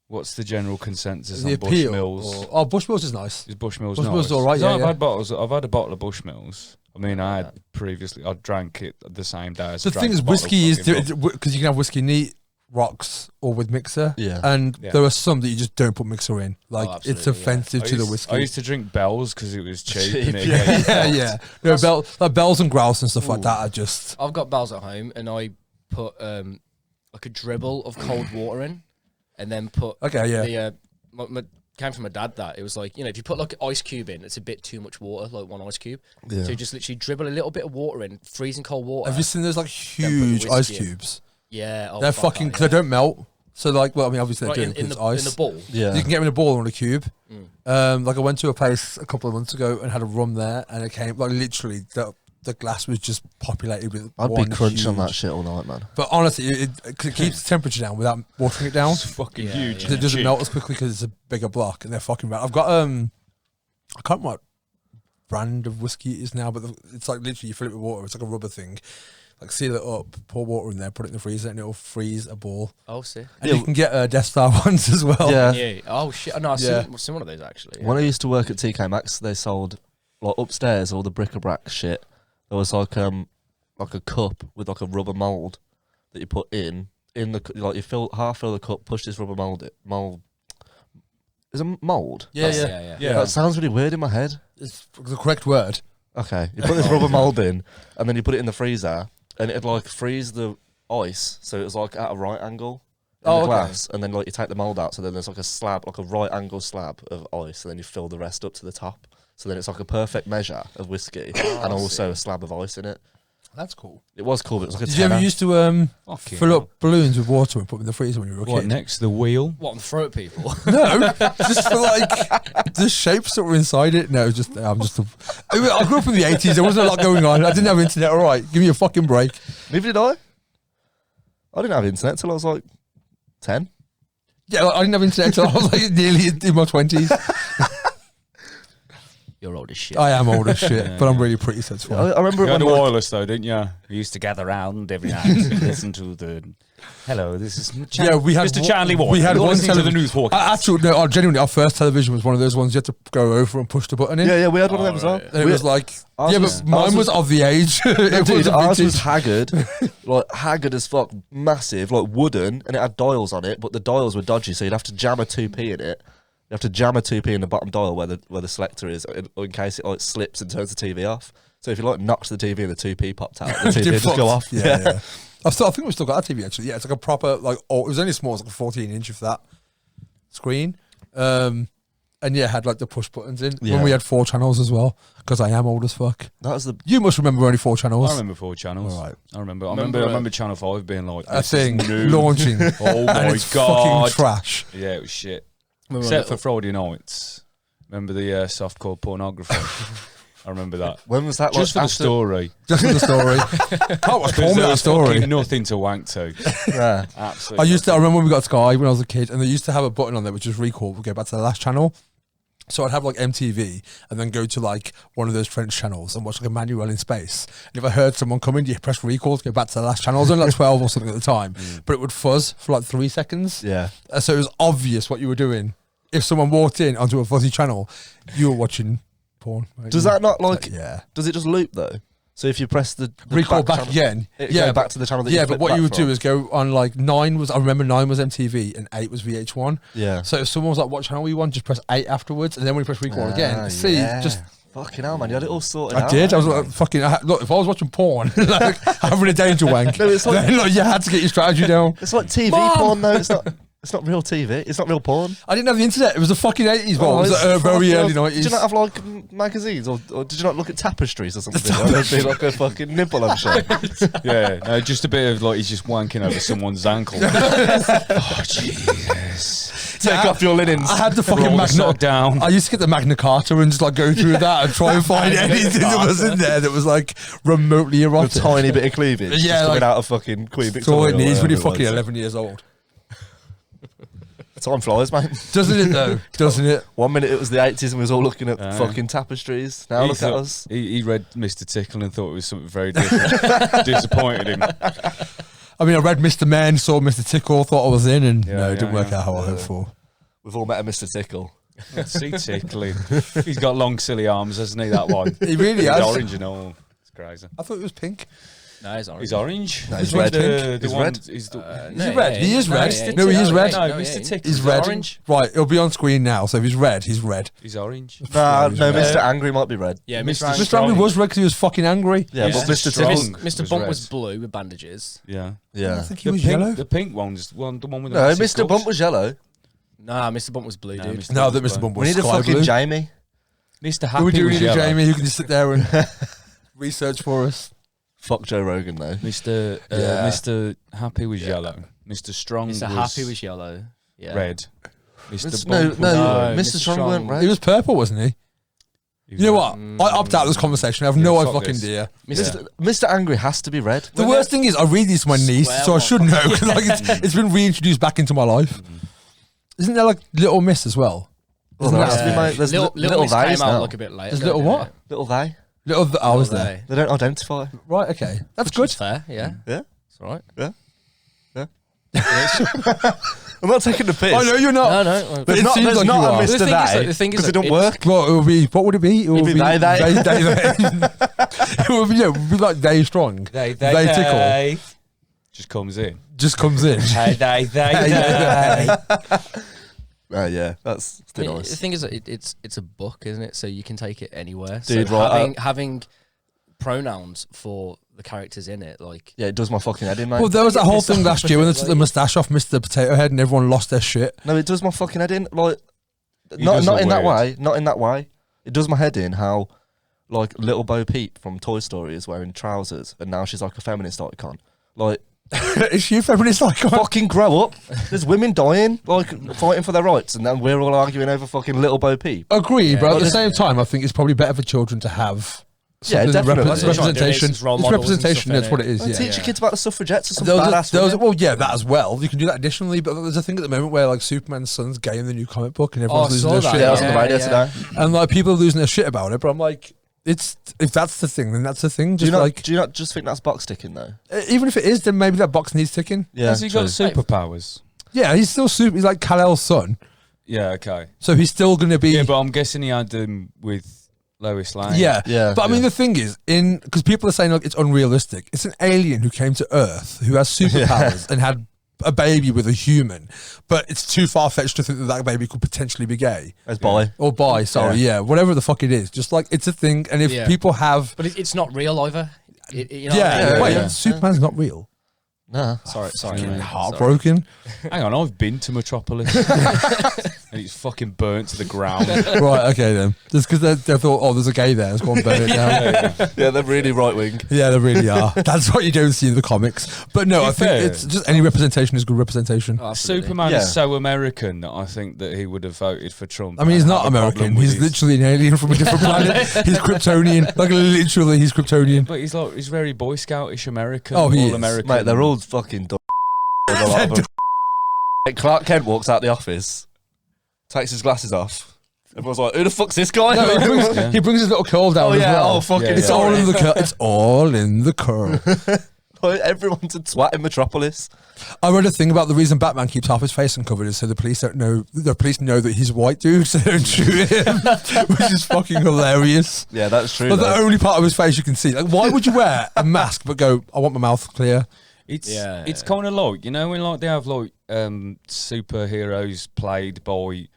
Speaker 1: what's the general consensus
Speaker 2: The
Speaker 1: on
Speaker 2: appeal.
Speaker 1: Bushmills?
Speaker 2: Oh, Bushmills is nice.
Speaker 1: Is Bushmills
Speaker 2: Bushmills
Speaker 1: nice?
Speaker 2: is all right,
Speaker 1: 'Cause
Speaker 2: yeah,
Speaker 1: I've
Speaker 2: yeah.
Speaker 1: had bottles. I've had a bottle of Bushmills. I mean, I had previously. I drank it the same day as I
Speaker 2: The
Speaker 1: drank
Speaker 2: thing is,
Speaker 1: a bottle of
Speaker 2: whiskey is
Speaker 1: fucking
Speaker 2: because you can have whiskey neat, rocks, or with mixer.
Speaker 3: Yeah.
Speaker 2: And
Speaker 1: Yeah.
Speaker 2: there are some that you just don't put mixer in. Like it's
Speaker 4: absolutely, yeah.
Speaker 2: offensive
Speaker 1: I
Speaker 2: to the
Speaker 1: used-
Speaker 2: whiskey.
Speaker 1: I used to drink Bells because it was cheap.
Speaker 3: Cheap,
Speaker 1: and it
Speaker 3: yeah.
Speaker 1: gave you
Speaker 2: yeah,
Speaker 1: fucked.
Speaker 2: yeah. No, like bells and grouse and stuff like that are just.
Speaker 4: I've got bells at home, and I put like a dribble of cold water in, and then put
Speaker 2: Okay, yeah.
Speaker 4: the came from my dad that it was like, you know, if you put like an ice cube in, it's a bit too much water, like one ice cube.
Speaker 3: Yeah.
Speaker 4: So you just literally dribble a little bit of water in, freezing cold water.
Speaker 2: Have you seen those like
Speaker 4: Then put the
Speaker 2: huge ice
Speaker 4: whiskey in.
Speaker 2: cubes?
Speaker 4: Yeah, oh,
Speaker 2: They're
Speaker 4: fuck
Speaker 2: fucking
Speaker 4: that,
Speaker 2: because they don't melt. So like, well, I mean, obviously
Speaker 4: Right,
Speaker 2: they do
Speaker 4: in
Speaker 2: because
Speaker 4: the
Speaker 2: it's ice.
Speaker 4: in the bowl.
Speaker 3: Yeah.
Speaker 2: You can get them in a ball or in a cube.
Speaker 4: Mm.
Speaker 2: Like I went to a place a couple of months ago and had a rum there, and it came like literally the glass was just populated with.
Speaker 3: I'd be
Speaker 2: one
Speaker 3: crunching on
Speaker 2: huge-
Speaker 3: that shit all night, man.
Speaker 2: But honestly, it keeps the temperature down without watering it down.
Speaker 1: It's fucking
Speaker 4: Yeah,
Speaker 1: huge.
Speaker 4: yeah.
Speaker 2: 'Cause it doesn't melt as quickly because it's a bigger block, and they're fucking bad. I've got I can't remember what brand of whiskey it is now, but it's like literally you fill it with water. It's like a rubber thing. Like seal it up, pour water in there, put it in the freezer, and it'll freeze a ball.
Speaker 4: Oh, sick.
Speaker 2: And
Speaker 3: Yeah.
Speaker 2: you can get Death Star ones as well.
Speaker 3: Yeah.
Speaker 4: Yeah. Oh shit. No, I've
Speaker 2: Yeah.
Speaker 4: seen one of those actually. Yeah.
Speaker 3: When I used to work at TK Maxx, they sold like upstairs all the bric-a-brac shit. There was like a cup with like a rubber mold that you put in like you half fill the cup, push this rubber mold. Is a mold?
Speaker 2: Yeah,
Speaker 4: That's-
Speaker 2: yeah.
Speaker 1: Yeah.
Speaker 3: That sounds really weird in my head.
Speaker 2: It's the correct word.
Speaker 3: Okay, you put this rubber mold in, and then you put it in the freezer, and it'd like freeze the ice, so it was like at a right angle in
Speaker 2: Oh,
Speaker 3: the
Speaker 2: okay.
Speaker 3: glass, and then like you take the mold out, so then there's like a slab, like a right angle slab of ice, and then you fill the rest up to the top. So then it's like a perfect measure of whiskey and also a slab of ice in it.
Speaker 2: That's cool.
Speaker 3: It was cool, but it was like a
Speaker 2: Did you ever
Speaker 3: tenner.
Speaker 2: used to
Speaker 1: Fucking
Speaker 2: fill
Speaker 1: hell.
Speaker 2: up balloons with water and put them in the freezer when you were a
Speaker 1: What,
Speaker 2: kid?
Speaker 1: next to the wheel?
Speaker 4: What, and throw at people?
Speaker 2: No, just for like the shapes that were inside it. No, just I grew up in the 80s. There wasn't a lot going on. I didn't have internet. All right, give me a fucking break.
Speaker 3: Neither did I. I didn't have internet till I was like 10.
Speaker 2: Yeah, like, I didn't have internet until I was like nearly in my 20s.
Speaker 4: You're old as shit.
Speaker 2: I am old as shit,
Speaker 1: Yeah,
Speaker 2: but I'm
Speaker 1: yeah.
Speaker 2: really pretty, so it's fine.
Speaker 3: I remember
Speaker 1: You
Speaker 3: it
Speaker 1: had
Speaker 3: when
Speaker 1: a
Speaker 3: like,
Speaker 1: wireless though, didn't you? We used to gather round every night and listen to the. Hello, this is
Speaker 2: Yeah, we had
Speaker 1: Mr. Charlie Ward.
Speaker 2: we had
Speaker 1: You're
Speaker 2: one
Speaker 1: listening to the
Speaker 2: television.
Speaker 1: news forecast.
Speaker 2: Actually, no, genuinely, our first television was one of those ones you had to go over and push the button in.
Speaker 3: yeah, we had one of them as well.
Speaker 1: right.
Speaker 2: And it
Speaker 3: We-
Speaker 2: was like,
Speaker 3: ours
Speaker 2: yeah,
Speaker 3: was-
Speaker 2: but mine
Speaker 3: ours
Speaker 2: was of the age. It
Speaker 3: Dude,
Speaker 2: was
Speaker 3: ours was
Speaker 2: vintage.
Speaker 3: haggard, like haggard as fuck, massive, like wooden, and it had dials on it, but the dials were dodgy, so you'd have to jam a 2p in it. You have to jam a 2p in the bottom dial where the selector is, in case it like slips and turns the TV off. So if you like knocks the TV and the 2p popped out, the TV would just go off.
Speaker 2: Yeah. I think we still got a TV actually. Yeah, it's like a proper like. Oh, it was only small. It's like a 14-inch of that screen. And yeah, it had like the push buttons in.
Speaker 3: Yeah.
Speaker 2: When we had 4 channels as well, because I am old as fuck.
Speaker 3: That was the
Speaker 2: You must remember only 4 channels.
Speaker 1: I remember 4 channels.
Speaker 2: All right.
Speaker 1: I remember.
Speaker 4: Remember,
Speaker 1: I remember Channel 5 being like
Speaker 2: A
Speaker 1: this is
Speaker 2: thing
Speaker 1: new.
Speaker 2: launching.
Speaker 1: Oh my
Speaker 2: and it's
Speaker 1: god!
Speaker 2: fucking trash.
Speaker 1: Yeah, it was shit.
Speaker 4: Remember
Speaker 1: Except
Speaker 4: when
Speaker 1: for Friday nights. Remember the softcore pornography? I remember that.
Speaker 3: when was that?
Speaker 1: Just for
Speaker 3: like,
Speaker 1: the story.
Speaker 2: Just for the story. Can't watch porn with
Speaker 1: There
Speaker 2: that
Speaker 1: was
Speaker 2: story.
Speaker 1: fucking nothing to wank to.
Speaker 3: Yeah.
Speaker 1: Absolutely.
Speaker 2: I remember when we got Sky when I was a kid, and they used to have a button on there which was recall. We'll go back to the last channel. So I'd have like MTV and then go to like one of those French channels and watch like a manual in space. And if I heard someone coming, you press recall to go back to the last channel. It was only like 12 or something at the time, but it would fuzz for like 3 seconds.
Speaker 3: Yeah.
Speaker 2: So it was obvious what you were doing. If someone walked in onto a fuzzy channel, you were watching porn. Right?
Speaker 3: Does that not like?
Speaker 2: Yeah.
Speaker 3: Does it just loop though? So if you press the
Speaker 2: Recall back
Speaker 3: channel,
Speaker 2: again.
Speaker 3: yeah, back to the channel that you
Speaker 2: yeah, but
Speaker 3: flipped
Speaker 2: what
Speaker 3: back
Speaker 2: you would
Speaker 3: from.
Speaker 2: do is go on like 9 was, I remember 9 was MTV and 8 was VH1.
Speaker 3: Yeah.
Speaker 2: So if someone was like, what channel were you on? Just press 8 afterwards. And then when you press recall again, see,
Speaker 3: yeah.
Speaker 2: just
Speaker 3: fucking hell, man, you had it all sorted
Speaker 2: I
Speaker 3: out.
Speaker 2: did. I was
Speaker 3: man.
Speaker 2: like, fucking. Look, if I was watching porn, like having a danger wank,
Speaker 3: No, it's like-
Speaker 2: then like, you had to get your strategy down.
Speaker 3: It's like TV
Speaker 2: Mom!
Speaker 3: porn though. It's not. It's not real TV. It's not real porn.
Speaker 2: I didn't have the internet. It was the fucking 80s. Well, it was
Speaker 3: it's
Speaker 2: very
Speaker 3: fucking-
Speaker 2: early 90s.
Speaker 3: Did you not have like magazines, or did you not look at tapestries or something? There'd be like a fucking nipple and shit.
Speaker 1: Yeah, no, just a bit of like he's just wanking over someone's ankle. Oh Jesus!
Speaker 3: Take off your linens.
Speaker 2: I had the fucking
Speaker 1: Roll the
Speaker 2: Magna.
Speaker 1: sock down.
Speaker 2: I used to get the Magna Carta and just like go through that and try and find anything that was in there that was like remotely
Speaker 3: A
Speaker 2: erotic.
Speaker 3: tiny bit of cleavage.
Speaker 2: Yeah,
Speaker 3: just coming
Speaker 2: like-
Speaker 3: out of fucking Queen
Speaker 2: That's all
Speaker 3: Victoria.
Speaker 2: it needs when you're
Speaker 3: or whatever
Speaker 2: fucking
Speaker 3: it was.
Speaker 2: 11 years old.
Speaker 3: Time flies, mate.
Speaker 2: Doesn't it though? Doesn't it?
Speaker 3: 1 minute it was the 80s and we was all looking at
Speaker 1: Aye.
Speaker 3: fucking tapestries. Now
Speaker 1: He
Speaker 3: look at
Speaker 1: thought-
Speaker 3: us.
Speaker 1: He read Mr. Tickle and thought it was something very different. Disappointed him.
Speaker 2: I mean, I read Mr. Men, saw Mr. Tickle, thought I was in, and
Speaker 1: Yeah,
Speaker 2: no, it
Speaker 1: yeah,
Speaker 2: didn't work
Speaker 1: yeah.
Speaker 2: out how I hoped for.
Speaker 3: We've all met a Mr. Tickle.
Speaker 1: See Tickling. He's got long silly arms, hasn't he? That one.
Speaker 2: He really
Speaker 1: He's
Speaker 2: has.
Speaker 1: orange and all. It's crazy.
Speaker 2: I thought it was pink.
Speaker 4: No, he's orange.
Speaker 1: He's orange.
Speaker 3: No, he's
Speaker 1: He's
Speaker 3: red.
Speaker 1: The
Speaker 3: He's
Speaker 1: one-
Speaker 3: red.
Speaker 1: He's the,
Speaker 2: Is he red? He is red.
Speaker 1: Mr.
Speaker 2: No, he is red.
Speaker 1: No,
Speaker 4: No,
Speaker 1: Mr.
Speaker 4: he
Speaker 1: Tickle.
Speaker 2: He's red.
Speaker 4: Orange.
Speaker 2: Right, it'll be on screen now. So if he's red, he's red.
Speaker 1: He's orange.
Speaker 3: Nah,
Speaker 2: he's
Speaker 3: no,
Speaker 2: red.
Speaker 3: Mr. Angry might be red.
Speaker 4: Yeah,
Speaker 1: Mr.
Speaker 4: Mr.
Speaker 2: Mr. Angry was red because he was fucking angry.
Speaker 3: Yeah,
Speaker 1: Mr.
Speaker 3: but Mr.
Speaker 1: Strong.
Speaker 3: Tickle.
Speaker 4: Mr.
Speaker 1: was
Speaker 4: Bump
Speaker 1: red.
Speaker 4: was blue with bandages.
Speaker 1: Yeah.
Speaker 2: I
Speaker 3: Yeah.
Speaker 2: think he
Speaker 1: The
Speaker 2: was
Speaker 1: pink,
Speaker 2: yellow.
Speaker 1: the pink one's the one with the
Speaker 3: No,
Speaker 1: massive
Speaker 3: Mr. Bump
Speaker 1: cups.
Speaker 3: was yellow.
Speaker 4: Nah, Mr. Bump was blue,
Speaker 1: No,
Speaker 4: dude.
Speaker 1: Mr.
Speaker 2: No,
Speaker 1: Bump
Speaker 2: that
Speaker 1: was
Speaker 2: Mr.
Speaker 1: blue.
Speaker 2: Bump
Speaker 3: We
Speaker 2: was
Speaker 3: need a
Speaker 2: sky
Speaker 3: fucking
Speaker 2: blue.
Speaker 3: Jamie.
Speaker 1: Mr. Happy
Speaker 2: We do
Speaker 1: was
Speaker 2: need a
Speaker 1: yellow.
Speaker 2: Jamie who can just sit there and research for us.
Speaker 3: Fuck Joe Rogan though.
Speaker 1: Mr.
Speaker 2: Yeah.
Speaker 1: Mr. Happy was yellow. Mr. Strong
Speaker 4: Mr.
Speaker 1: was
Speaker 4: Happy was yellow. Yeah.
Speaker 1: red. Mr.
Speaker 3: No,
Speaker 1: Bump
Speaker 3: no,
Speaker 1: was
Speaker 4: No,
Speaker 3: Mr.
Speaker 4: Mr.
Speaker 3: Strong
Speaker 4: Strong.
Speaker 3: weren't red.
Speaker 2: He was purple, wasn't he?
Speaker 1: He
Speaker 2: You know
Speaker 1: was-
Speaker 2: what? I opt out of this conversation. I have
Speaker 1: Yeah,
Speaker 2: no
Speaker 1: fuck
Speaker 2: fucking
Speaker 1: this.
Speaker 2: idea.
Speaker 3: Mr. Angry has to be red.
Speaker 2: The worst thing is, I read these to my niece,
Speaker 4: Swear
Speaker 2: so I
Speaker 4: on.
Speaker 2: should know. 'Cause, like, it's been reintroduced back into my life. Isn't there like Little Miss as well?
Speaker 3: Well,
Speaker 2: Isn't
Speaker 3: there
Speaker 2: that
Speaker 3: has to be, mate. There's
Speaker 4: Little Miss
Speaker 3: V's
Speaker 4: came out
Speaker 3: now.
Speaker 4: like a bit later.
Speaker 2: There's Little
Speaker 4: didn't
Speaker 2: what?
Speaker 4: it?
Speaker 3: Little they.
Speaker 2: Little I was
Speaker 4: Little
Speaker 2: there.
Speaker 4: they.
Speaker 3: They don't identify.
Speaker 2: Right, okay. That's
Speaker 4: Which
Speaker 2: good.
Speaker 4: is fair, yeah.
Speaker 3: Yeah.
Speaker 4: It's all right.
Speaker 3: I'm not taking the piss.
Speaker 2: I know you're not.
Speaker 4: No, no.
Speaker 2: But it
Speaker 3: not-
Speaker 2: seems
Speaker 3: there's
Speaker 2: like
Speaker 3: not
Speaker 2: you
Speaker 3: a
Speaker 2: are.
Speaker 3: Mr.
Speaker 4: The thing is
Speaker 3: They,
Speaker 4: that- the thing is
Speaker 3: because it
Speaker 4: that
Speaker 3: don't
Speaker 4: it's-
Speaker 3: work.
Speaker 2: Well, it would be. What would it be? It would
Speaker 3: be they.
Speaker 2: They. It would be, yeah, it would be like They Strong.
Speaker 1: They
Speaker 2: Tickle.
Speaker 1: Just comes in.
Speaker 2: Just comes in.
Speaker 1: Hey, they.
Speaker 3: Yeah, that's
Speaker 4: I mean,
Speaker 3: nice.
Speaker 4: the thing is, that it's a book, isn't it? So you can take it anywhere.
Speaker 3: Dude,
Speaker 4: so
Speaker 3: right,
Speaker 4: having pronouns for the characters in it, like
Speaker 3: Yeah, it does my fucking head in, mate.
Speaker 2: Well, there was that whole
Speaker 4: Pissed
Speaker 2: thing
Speaker 4: off.
Speaker 2: last year when they took the moustache off Mr. Potato Head and everyone lost their shit.
Speaker 3: No, it does my fucking head in. Like,
Speaker 1: He
Speaker 3: not
Speaker 1: does
Speaker 3: not
Speaker 1: look
Speaker 3: in that
Speaker 1: weird.
Speaker 3: way. Not in that way. it does my head in how like little Bo Peep from Toy Story is wearing trousers and now she's like a feminist icon. Like,
Speaker 2: Is she a feminist icon?
Speaker 3: fucking grow up. There's women dying, like fighting for their rights, and then we're all arguing over fucking little Bo Peep.
Speaker 2: Agreed,
Speaker 4: Yeah.
Speaker 2: but at the
Speaker 3: Well,
Speaker 2: same time, I think it's probably better for children to have.
Speaker 3: Yeah,
Speaker 2: something
Speaker 3: definitely.
Speaker 2: It's
Speaker 3: That's
Speaker 4: what I'm trying to do,
Speaker 2: representation.
Speaker 4: it's role
Speaker 2: It's
Speaker 4: models and
Speaker 2: representation.
Speaker 4: stuff,
Speaker 2: That's what it is.
Speaker 3: Well,
Speaker 2: Yeah.
Speaker 3: teach your kids about the suffragettes or some
Speaker 2: There was
Speaker 3: badass
Speaker 2: there was-
Speaker 3: women.
Speaker 2: well, yeah, that as well. You can do that additionally, but there's a thing at the moment where like Superman's son's gay in the new comic book, and everyone's
Speaker 4: I
Speaker 2: losing
Speaker 4: saw
Speaker 2: their
Speaker 4: that,
Speaker 2: shit.
Speaker 3: Yeah, I was on
Speaker 2: about
Speaker 3: the
Speaker 2: it.
Speaker 3: radio
Speaker 4: yeah.
Speaker 3: today.
Speaker 2: And like people are losing their shit about it. But I'm like, it's if that's the thing, then that's the thing.
Speaker 3: Do
Speaker 2: Just
Speaker 3: you not just think that's box ticking though?
Speaker 2: even if it is, then maybe that box needs ticking.
Speaker 3: Yeah,
Speaker 1: Has he got
Speaker 3: true.
Speaker 1: superpowers?
Speaker 2: Yeah, he's still super. He's like Kal-El's son,
Speaker 1: Yeah, okay.
Speaker 2: so he's still going to be.
Speaker 1: Yeah, but I'm guessing he had them with Lois Lane.
Speaker 2: Yeah,
Speaker 3: Yeah,
Speaker 2: But I mean,
Speaker 3: yeah.
Speaker 2: the thing is, because people are saying like it's unrealistic. It's an alien who came to Earth who has superpowers and had a baby with a human, but it's too far fetched to think that that baby could potentially be gay
Speaker 3: As boy.
Speaker 2: or bi. Sorry, yeah, whatever the fuck it is. Just like it's a thing, and if
Speaker 4: Yeah.
Speaker 2: people have,
Speaker 4: But it's not real either. You know
Speaker 2: yeah,
Speaker 4: what I mean?
Speaker 2: wait,
Speaker 3: yeah.
Speaker 2: Superman's not real.
Speaker 3: Nah.
Speaker 4: Sorry,
Speaker 2: Fucking
Speaker 4: mate.
Speaker 2: heartbroken.
Speaker 1: Hang on, I've been to Metropolis. And it's fucking burnt to the ground.
Speaker 2: Right, okay then. Just because they thought, oh, there's a gay there, let's go and burn it down.
Speaker 3: Yeah, they're really right wing.
Speaker 2: Yeah, they really are. That's what you don't see in the comics. But no,
Speaker 1: To be
Speaker 2: I think
Speaker 1: fair-
Speaker 2: it's just any representation is good representation.
Speaker 4: Oh, absolutely.
Speaker 1: Superman
Speaker 3: Yeah.
Speaker 1: is so American that I think that he would have voted for Trump.
Speaker 2: I mean, he's
Speaker 1: and
Speaker 2: not
Speaker 1: have a problem
Speaker 2: American.
Speaker 1: with
Speaker 2: He's
Speaker 1: his-
Speaker 2: literally an alien from a different planet. He's Kryptonian. Like, literally, he's Kryptonian.
Speaker 1: But he's very Boy Scoutish American.
Speaker 2: Oh, he
Speaker 1: all
Speaker 2: is.
Speaker 1: American.
Speaker 3: Mate, they're all fucking dumb. A lot of them. Like, Clark Kent walks out the office, takes his glasses off. Everyone's like, who the fuck's this guy?
Speaker 2: No, he brings,
Speaker 1: Yeah.
Speaker 2: he brings his little curl down
Speaker 3: Oh,
Speaker 2: as
Speaker 3: yeah.
Speaker 2: well.
Speaker 3: Oh, fucking
Speaker 1: Yeah,
Speaker 2: It's
Speaker 1: yeah.
Speaker 2: all in the curl. It's all in the curl.
Speaker 3: Like, everyone's a twat in Metropolis.
Speaker 2: I read a thing about the reason Batman keeps half his face uncovered is so the police don't know. The police know that he's a white dude, so they don't shoot him, which is fucking hilarious.
Speaker 3: Yeah, that's true.
Speaker 2: But the
Speaker 3: though.
Speaker 2: only part of his face you can see. Like, why would you wear a mask but go, I want my mouth clear?
Speaker 1: It's
Speaker 4: Yeah.
Speaker 1: it's kind of like, you know, when like they have like superheroes played by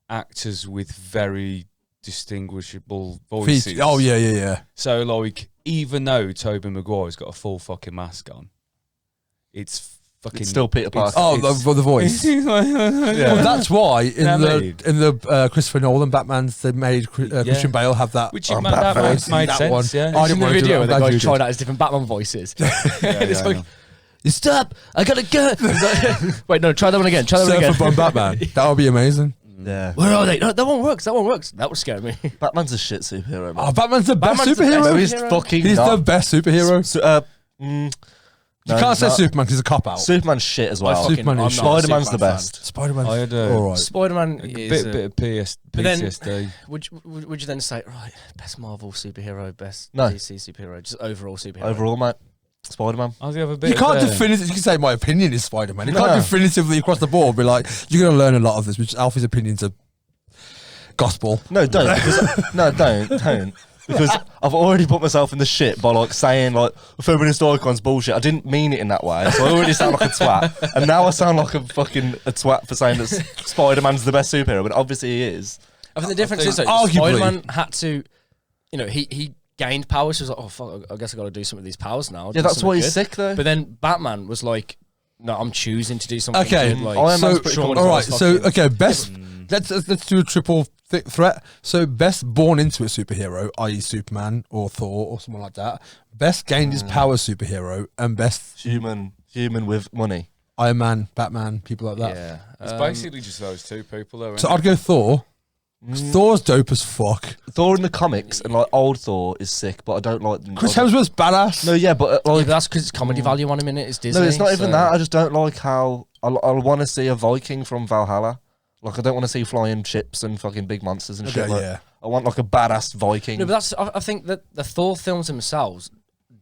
Speaker 1: actors with very distinguishable voices.
Speaker 2: Feet. Oh, yeah, yeah, yeah.
Speaker 1: So like, even though Tobey Maguire's got a full fucking mask on, it's fucking
Speaker 3: It's still Peter Parker.
Speaker 2: Oh,
Speaker 1: it's-
Speaker 2: the voice.
Speaker 1: yeah.
Speaker 2: Well, that's why in
Speaker 1: Know what I
Speaker 2: the
Speaker 1: mean?
Speaker 2: Christopher Nolan Batman's they made Christian Bale have that.
Speaker 1: Which
Speaker 2: that
Speaker 1: that
Speaker 2: voice.
Speaker 1: made
Speaker 2: That
Speaker 1: sense,
Speaker 2: one.
Speaker 1: yeah.
Speaker 2: I
Speaker 4: In
Speaker 2: didn't
Speaker 4: the
Speaker 2: want to do
Speaker 4: video,
Speaker 2: it.
Speaker 4: where the
Speaker 2: I'm glad
Speaker 4: guy
Speaker 2: you
Speaker 4: tried
Speaker 2: did.
Speaker 4: out his different Batman voices.
Speaker 1: Yeah,
Speaker 4: It's
Speaker 1: I
Speaker 4: like,
Speaker 1: know.
Speaker 4: you stop! I gotta go. Wait, no, try that one again. Try that one again.
Speaker 2: Surfer Bun Batman. That would be amazing.
Speaker 3: Yeah.
Speaker 4: Where are they? No, that one works. That one works. That would scare me.
Speaker 3: Batman's a shit superhero, man.
Speaker 2: Oh, Batman's the best
Speaker 4: Batman's the best
Speaker 2: superhero.
Speaker 3: No, he's
Speaker 4: superhero.
Speaker 3: fucking
Speaker 2: He's
Speaker 3: not.
Speaker 2: the best superhero.
Speaker 3: You
Speaker 2: You can't say Superman because he's a cop out.
Speaker 3: Superman's shit as well.
Speaker 2: Superman
Speaker 4: I'm
Speaker 2: is
Speaker 4: not a
Speaker 3: Spider-Man's the
Speaker 4: Superman
Speaker 3: best.
Speaker 2: Spider-Man's
Speaker 1: I had
Speaker 2: all right.
Speaker 4: Spider-Man
Speaker 1: A
Speaker 4: is
Speaker 1: bit of
Speaker 4: but then-
Speaker 1: PTSD.
Speaker 4: Would you then say right, best Marvel superhero, best
Speaker 3: No.
Speaker 4: DC superhero, just overall superhero?
Speaker 3: Overall, mate. Spider-Man.
Speaker 1: I have a bit
Speaker 2: You
Speaker 1: of,
Speaker 2: can't definitively. You can say my opinion is Spider-Man. You
Speaker 3: No.
Speaker 2: can't definitively across the board be like you're going to learn a lot of this, which Alfie's opinions are gospel.
Speaker 3: No, don't. Because, no, don't. Because I've already put myself in the shit by like saying like feminist icon's bullshit. I didn't mean it in that way, so I already sound like a twat. And now I sound like a fucking a twat for saying that Spider-Man's the best superhero, but obviously he is.
Speaker 4: I think the difference is that
Speaker 2: Arguably.
Speaker 4: Spider-Man had to, you know, he gained powers. He was like, oh fuck, I guess I got to do something with these powers now.
Speaker 3: Yeah,
Speaker 4: Do
Speaker 3: that's
Speaker 4: something
Speaker 3: why he's
Speaker 4: good.
Speaker 3: sick though.
Speaker 4: But then Batman was like, no, I'm choosing to do something.
Speaker 2: Okay,
Speaker 4: good. Like,
Speaker 3: Iron Man's
Speaker 2: so
Speaker 3: pretty
Speaker 4: Sean
Speaker 3: cool.
Speaker 2: all right.
Speaker 4: was
Speaker 2: So
Speaker 4: fucking-
Speaker 2: okay, best. Let's do a triple threat. So best born into a superhero, i.e. Superman or Thor or someone like that. Best gained his power superhero, and best
Speaker 3: Human with money.
Speaker 2: Iron Man, Batman, people like that.
Speaker 4: yeah,
Speaker 1: It's basically just those two people, though.
Speaker 2: So I'd go Thor. Thor's dope as fuck.
Speaker 3: Thor in the comics and like old Thor is sick, but I don't like.
Speaker 2: Chris Hemsworth's badass.
Speaker 3: No, yeah, but
Speaker 4: yeah,
Speaker 3: like
Speaker 4: but that's because it's comedy value on him in it. It's Disney.
Speaker 3: no, it's not even
Speaker 4: so-
Speaker 3: that. I just don't like how I want to see a Viking from Valhalla. Like I don't want to see flying ships and fucking big monsters and
Speaker 2: Okay,
Speaker 3: shit. Like,
Speaker 2: yeah.
Speaker 3: I want like a badass Viking.
Speaker 4: No, but that's. I think that the Thor films themselves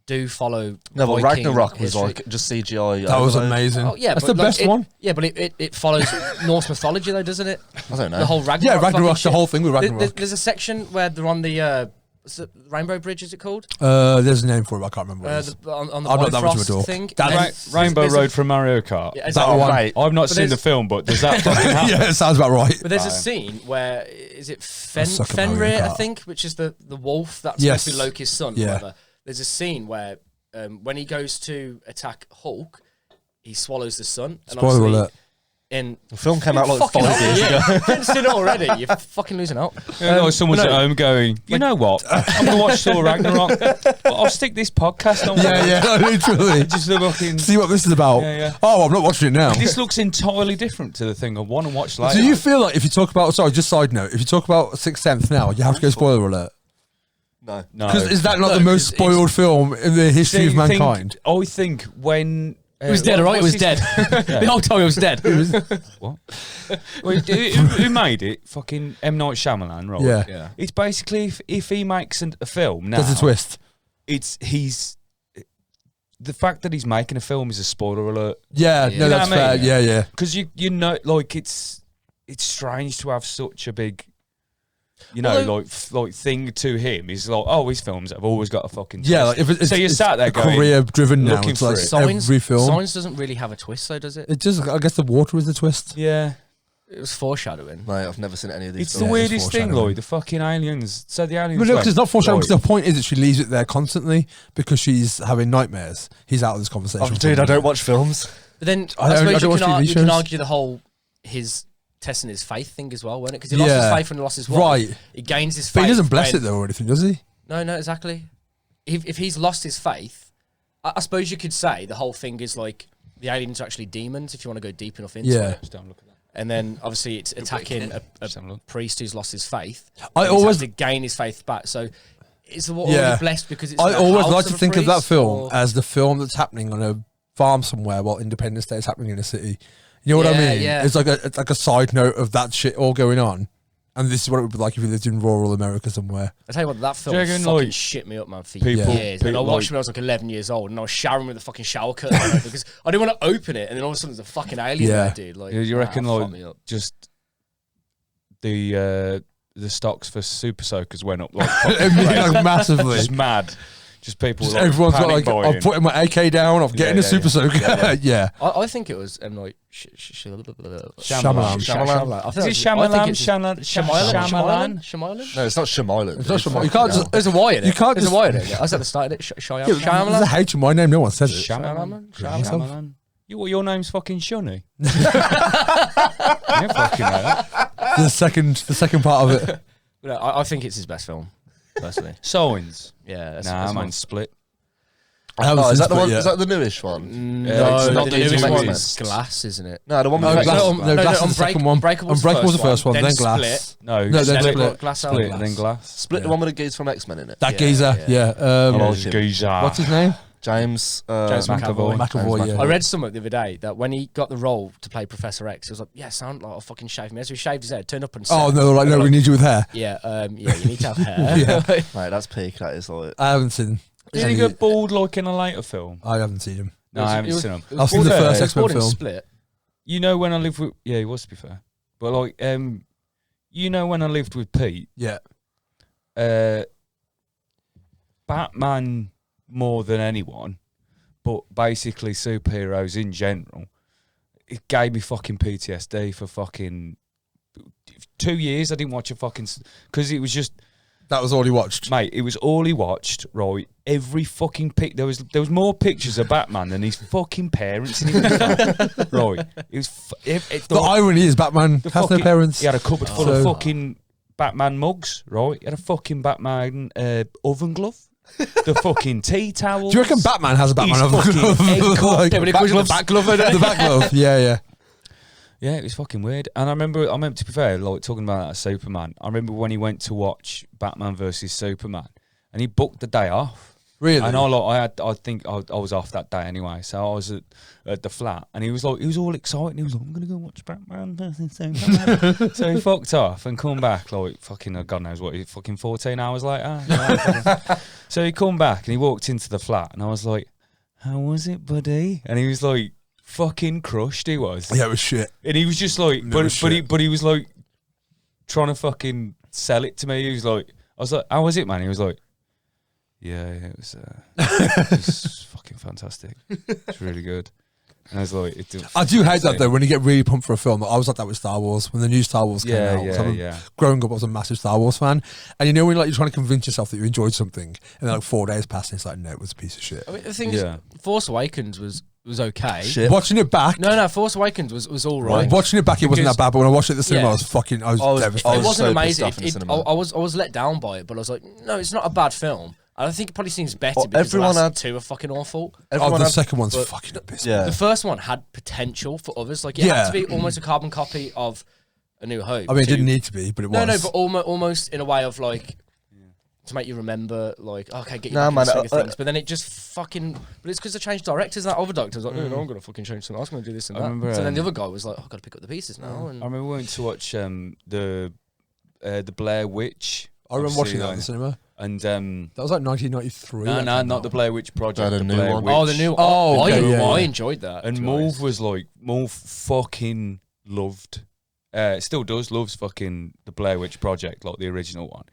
Speaker 4: do follow.
Speaker 3: No, but
Speaker 4: Viking
Speaker 3: Ragnarok was
Speaker 4: history.
Speaker 3: like just CGI.
Speaker 2: That was
Speaker 3: overload.
Speaker 2: amazing.
Speaker 4: Oh yeah,
Speaker 2: that's
Speaker 4: but
Speaker 2: the
Speaker 4: like,
Speaker 2: best
Speaker 4: it-
Speaker 2: one.
Speaker 4: Yeah, but it follows Norse mythology though, doesn't it?
Speaker 3: I don't know.
Speaker 4: The whole Ragnarok.
Speaker 2: Yeah,
Speaker 4: fucking
Speaker 2: Ragnarok. The
Speaker 4: shit.
Speaker 2: whole thing with Ragnarok.
Speaker 4: There's a section where they're on the what's it, Rainbow Bridge. Is it called?
Speaker 2: There's a name for it. But I can't remember. What it is.
Speaker 4: On the
Speaker 2: I'm not that much of a
Speaker 4: Bifrost
Speaker 2: dork.
Speaker 4: thing.
Speaker 2: That's
Speaker 4: And
Speaker 2: right.
Speaker 1: Rainbow
Speaker 4: there's a-
Speaker 1: Road from Mario Kart.
Speaker 4: Yeah,
Speaker 2: that one.
Speaker 3: mate.
Speaker 1: I've not
Speaker 4: But
Speaker 1: seen the
Speaker 4: there's-
Speaker 1: film, but does that fucking happen?
Speaker 2: Yeah, it sounds about right.
Speaker 4: But there's a scene where is it
Speaker 2: suck at Mario
Speaker 4: Fenrir, I
Speaker 2: Kart.
Speaker 4: think, which is the wolf that's
Speaker 2: Yes.
Speaker 4: supposed to be Loki's son.
Speaker 2: Yeah.
Speaker 4: Or whatever. There's a scene where when he goes to attack Hulk, he swallows the sun. And
Speaker 2: Spoiler
Speaker 4: obviously,
Speaker 2: alert.
Speaker 4: And
Speaker 3: The film came out like 5 years ago.
Speaker 4: Haven't seen it already. You're fucking losing out.
Speaker 1: Someone's at home going, you know what? I'm going to watch Thor Ragnarok, but I'll stick this podcast on.
Speaker 2: Yeah, literally.
Speaker 1: Just fucking
Speaker 2: See what this is about.
Speaker 1: Yeah.
Speaker 2: Oh, I'm not watching it now.
Speaker 1: This looks entirely different to the thing I want to watch later.
Speaker 2: Do you feel like if you talk about, sorry, just side note, if you talk about Sixth Sense now, you have to go spoiler alert?
Speaker 3: No.
Speaker 2: Because is that not the most spoiled film in the history of mankind?
Speaker 1: I think when...
Speaker 4: It was dead, alright? It was dead. The whole time it was dead.
Speaker 1: What? Well, who made it? Fucking M. Night Shyamalan, right?
Speaker 2: Yeah.
Speaker 1: It's basically if he makes a film now...
Speaker 2: There's a twist.
Speaker 1: He's... The fact that he's making a film is a spoiler alert.
Speaker 2: Yeah,
Speaker 4: Yeah.
Speaker 2: no, that's
Speaker 1: You know what I
Speaker 2: fair.
Speaker 1: mean?
Speaker 2: Yeah.
Speaker 1: Because you know, like, it's strange to have such a big... You know,
Speaker 4: Although-
Speaker 1: like thing to him is like, oh, his films have always got a fucking
Speaker 2: Yeah, like
Speaker 1: twist.
Speaker 2: if it's,
Speaker 1: So you're
Speaker 2: it's
Speaker 1: sat there going,
Speaker 2: career driven now.
Speaker 1: looking
Speaker 2: It's like
Speaker 1: for it.
Speaker 2: every film.
Speaker 4: Signs doesn't really have a twist, though, does it?
Speaker 2: It just, I guess the water is the twist.
Speaker 1: yeah.
Speaker 4: It was foreshadowing.
Speaker 3: Mate, I've never seen any of these
Speaker 1: It's the
Speaker 3: films.
Speaker 1: weirdest thing,
Speaker 2: foreshadowing.
Speaker 1: Lloyd. The fucking aliens. So the aliens.
Speaker 2: But no, because it's not foreshadowing.
Speaker 1: Lloyd,
Speaker 2: Because the point is that she leaves it there constantly because she's having nightmares. He's out of this conversation.
Speaker 3: Oh, dude, I don't watch films.
Speaker 4: But then
Speaker 2: I
Speaker 4: I,
Speaker 2: don't
Speaker 4: suppose
Speaker 2: watch TV
Speaker 4: you can
Speaker 2: shows.
Speaker 4: argue the whole his testing his faith thing as well, wasn't it? Because he lost his faith when he lost his wife.
Speaker 2: Right.
Speaker 4: He gains his faith.
Speaker 2: But he doesn't bless
Speaker 4: when-
Speaker 2: it though or anything, does he?
Speaker 4: No, exactly. If he's lost his faith, I suppose you could say the whole thing is like the aliens are actually demons. If you want to go deep enough into
Speaker 2: Yeah.
Speaker 4: it,
Speaker 1: Just don't look at that.
Speaker 4: and then obviously it's attacking a
Speaker 1: Just have a look.
Speaker 4: priest who's lost his faith.
Speaker 2: I
Speaker 4: and he's
Speaker 2: always-
Speaker 4: had to gain his faith back. So is what
Speaker 2: Yeah.
Speaker 4: already blessed because it's.
Speaker 2: I
Speaker 4: in the
Speaker 2: always
Speaker 4: house
Speaker 2: like to
Speaker 4: of a
Speaker 2: think of that
Speaker 4: priest,
Speaker 2: film
Speaker 4: or-
Speaker 2: as the film that's happening on a farm somewhere while Independence Day is happening in a city. You know what I
Speaker 4: Yeah,
Speaker 2: mean?
Speaker 4: yeah.
Speaker 2: It's like a side note of that shit all going on. And this is what it would be like if you lived in rural America somewhere.
Speaker 4: I tell you what, that film
Speaker 1: Do you reckon,
Speaker 4: fucking
Speaker 1: like,
Speaker 4: shit me up, man, for
Speaker 1: people-
Speaker 4: years. And I
Speaker 1: people,
Speaker 4: watched
Speaker 1: like-
Speaker 4: when I was like 11 years old, and I was showering with the fucking shower curtain on because I didn't want to open it, and then all of a sudden there's a fucking alien
Speaker 2: Yeah.
Speaker 4: there, dude. Like,
Speaker 1: You reckon,
Speaker 4: fuck
Speaker 1: like,
Speaker 4: me up.
Speaker 1: just the stocks for Super Soakers went up like fucking
Speaker 2: I mean,
Speaker 1: crazy.
Speaker 2: like massively.
Speaker 1: Just mad. Just people.
Speaker 2: Just
Speaker 1: like,
Speaker 2: everyone's got
Speaker 1: panic
Speaker 2: like, I'm
Speaker 1: buying.
Speaker 2: putting my AK down, I'm getting a
Speaker 1: yeah,
Speaker 2: super
Speaker 1: yeah.
Speaker 2: soaker. Yeah.
Speaker 4: I think it was like
Speaker 2: Shyamalan.
Speaker 3: Shyamalan.
Speaker 4: I
Speaker 1: Is
Speaker 4: think
Speaker 1: it
Speaker 4: I
Speaker 1: Shyamalan?
Speaker 4: think it's
Speaker 1: Shyamalan?
Speaker 4: Shyamalan?
Speaker 3: No, it's not Shyamalan.
Speaker 2: It's not Shyamalan. You can't just.
Speaker 4: There's a Y in it.
Speaker 2: You can't
Speaker 4: There's
Speaker 2: just-
Speaker 4: a Y in it. I was at the start of it.
Speaker 2: Yeah, there's a
Speaker 4: Shyamalan?
Speaker 2: H in my name, no one says it.
Speaker 1: Shyamalan.
Speaker 4: Shyamalan?
Speaker 1: Shyamalan. Your name's fucking Shunny. You fucking know that.
Speaker 2: The second part of it.
Speaker 4: No, I think it's his best film, personally.
Speaker 1: Signs.
Speaker 4: Yeah, that's
Speaker 1: Nah,
Speaker 4: that's
Speaker 1: man, Split.
Speaker 2: I haven't
Speaker 3: Oh,
Speaker 2: seen
Speaker 3: is that the
Speaker 2: Split
Speaker 3: one?
Speaker 2: yet.
Speaker 3: Is that the newish one?
Speaker 4: No,
Speaker 1: it's not
Speaker 4: the
Speaker 1: the
Speaker 4: newest one
Speaker 1: Ultimate.
Speaker 4: is Glass, isn't it?
Speaker 3: No, the one
Speaker 2: No,
Speaker 3: with
Speaker 2: Glass,
Speaker 3: Glass.
Speaker 2: no, Glass is the second one.
Speaker 4: Unbreakable's
Speaker 2: Unbreakable's the first one, then Glass.
Speaker 4: Split,
Speaker 1: No,
Speaker 2: No, then
Speaker 1: Split.
Speaker 2: Split.
Speaker 4: Glass out.
Speaker 1: Split and then Glass.
Speaker 3: Split the one with the geese from X-Men in it.
Speaker 2: That
Speaker 4: Yeah,
Speaker 2: geezer,
Speaker 4: yeah.
Speaker 2: yeah.
Speaker 3: Hello.
Speaker 1: Geezer.
Speaker 2: What's his name?
Speaker 3: James
Speaker 1: McAvoy.
Speaker 2: McAvoy, yeah.
Speaker 4: I read something the other day that when he got the role to play Professor X, it was like, yeah, sound like I'll fucking shave me. So he shaved his head, turned up and said,
Speaker 2: Oh, no, like, no, we need you with hair.
Speaker 4: yeah, you need to have hair.
Speaker 2: Yeah.
Speaker 3: Mate, that's peak. That is like.
Speaker 2: I haven't seen.
Speaker 1: Did he get bald like in a later film?
Speaker 2: I haven't seen him.
Speaker 1: No, I haven't seen him.
Speaker 2: I've seen the
Speaker 1: Well,
Speaker 2: first
Speaker 1: yeah,
Speaker 2: X-Men
Speaker 4: Born in
Speaker 2: film.
Speaker 4: Split.
Speaker 1: You know when I lived with... Yeah, he was, to be fair. But, like, you know when I lived with Pete,
Speaker 2: Yeah.
Speaker 1: Batman more than anyone, but basically superheroes in general, it gave me fucking PTSD for fucking 2 years. I didn't watch a fucking... Because it was just...
Speaker 2: That was all he watched.
Speaker 1: Mate, it was all he watched, right? Every fucking pic... There was more pictures of Batman than his fucking parents in his right. It was...
Speaker 2: The irony is Batman has no parents.
Speaker 1: He had a cupboard full of
Speaker 2: So-
Speaker 1: fucking Batman mugs, right? He had a fucking Batman oven glove. The fucking tea towels.
Speaker 2: Do you reckon Batman has a Batman
Speaker 1: He's
Speaker 2: oven
Speaker 1: fucking egg
Speaker 2: glove?
Speaker 1: cup.
Speaker 2: Like,
Speaker 4: Yeah, but it calls you the back glove,
Speaker 2: the back glove, yeah.
Speaker 1: Yeah, it was fucking weird. And I remember, to be fair, like talking about that Superman, I remember when he went to watch Batman versus Superman and he booked the day off.
Speaker 2: Really?
Speaker 1: And I think I was off that day anyway. So I was at the flat and he was all excited. And he was like, I'm going to go watch Batman versus Superman. So he fucked off and come back like fucking, God knows what, fucking 14 hours later. So he come back and he walked into the flat and I was like, how was it, buddy? And he was like, fucking crushed he was.
Speaker 2: Yeah, it was shit.
Speaker 1: And he was just like,
Speaker 2: No shit.
Speaker 1: but he was like trying to fucking sell it to me. He was like, I was like, how was it, man? He was like, yeah, it was fucking fantastic. It's really good. And I was like,
Speaker 2: I do hate that though when you get really pumped for a film. I was like that with Star Wars when the new Star Wars came out. Growing up, I was a massive Star Wars fan, and you know when like you're trying to convince yourself that you enjoyed something, and then like 4 days pass, and it's like, no, it was a piece of shit.
Speaker 4: I mean, the thing is, Force Awakens was was okay.
Speaker 3: Shit.
Speaker 2: Watching it back.
Speaker 4: No, Force Awakens was all right.
Speaker 2: Watching it back, it wasn't that bad. But when I watched it at the cinema,
Speaker 4: Yeah.
Speaker 2: I was devastated.
Speaker 4: It wasn't
Speaker 3: so
Speaker 4: amazing.
Speaker 3: pissed off in the cinema.
Speaker 4: I was let down by it, but I was like, no, it's not a bad film. I think it probably seems better
Speaker 3: Well,
Speaker 4: because
Speaker 3: everyone
Speaker 4: the last
Speaker 3: had-
Speaker 4: two are fucking awful.
Speaker 3: Everyone
Speaker 2: the
Speaker 3: had-
Speaker 2: second one's
Speaker 3: but-
Speaker 2: fucking abysmal.
Speaker 3: Yeah.
Speaker 4: The first one had potential for others. Like it had to be almost a carbon copy of A New Hope.
Speaker 2: I mean, it didn't need to be, but it was.
Speaker 4: No, but almost in a way of like to make you remember, like, okay, get you
Speaker 3: Nah,
Speaker 4: back in the
Speaker 3: man,
Speaker 4: swing of things. But then it just fucking. But it's because they changed directors. That other director was like, no, I'm gonna fucking change something. I was gonna do this and
Speaker 1: I
Speaker 4: that.
Speaker 1: remember,
Speaker 4: So then the other guy was like, oh, I've got to pick up the pieces now. And
Speaker 1: I remember we went to watch the Blair Witch.
Speaker 2: I remember watching that in the
Speaker 1: obviously,
Speaker 2: cinema.
Speaker 1: And
Speaker 2: that was like 1993.
Speaker 1: no,
Speaker 2: that
Speaker 1: no,
Speaker 2: came
Speaker 1: not
Speaker 2: out.
Speaker 1: the Blair Witch Project.
Speaker 3: No, the
Speaker 1: the
Speaker 3: new
Speaker 1: Blair
Speaker 3: one.
Speaker 1: Witch.
Speaker 4: oh, the new.
Speaker 2: Oh, okay, yeah,
Speaker 4: I
Speaker 2: yeah.
Speaker 4: enjoyed that.
Speaker 1: And
Speaker 4: to be honest.
Speaker 1: Mulv fucking loved. Still does loves fucking the Blair Witch Project, like the original one.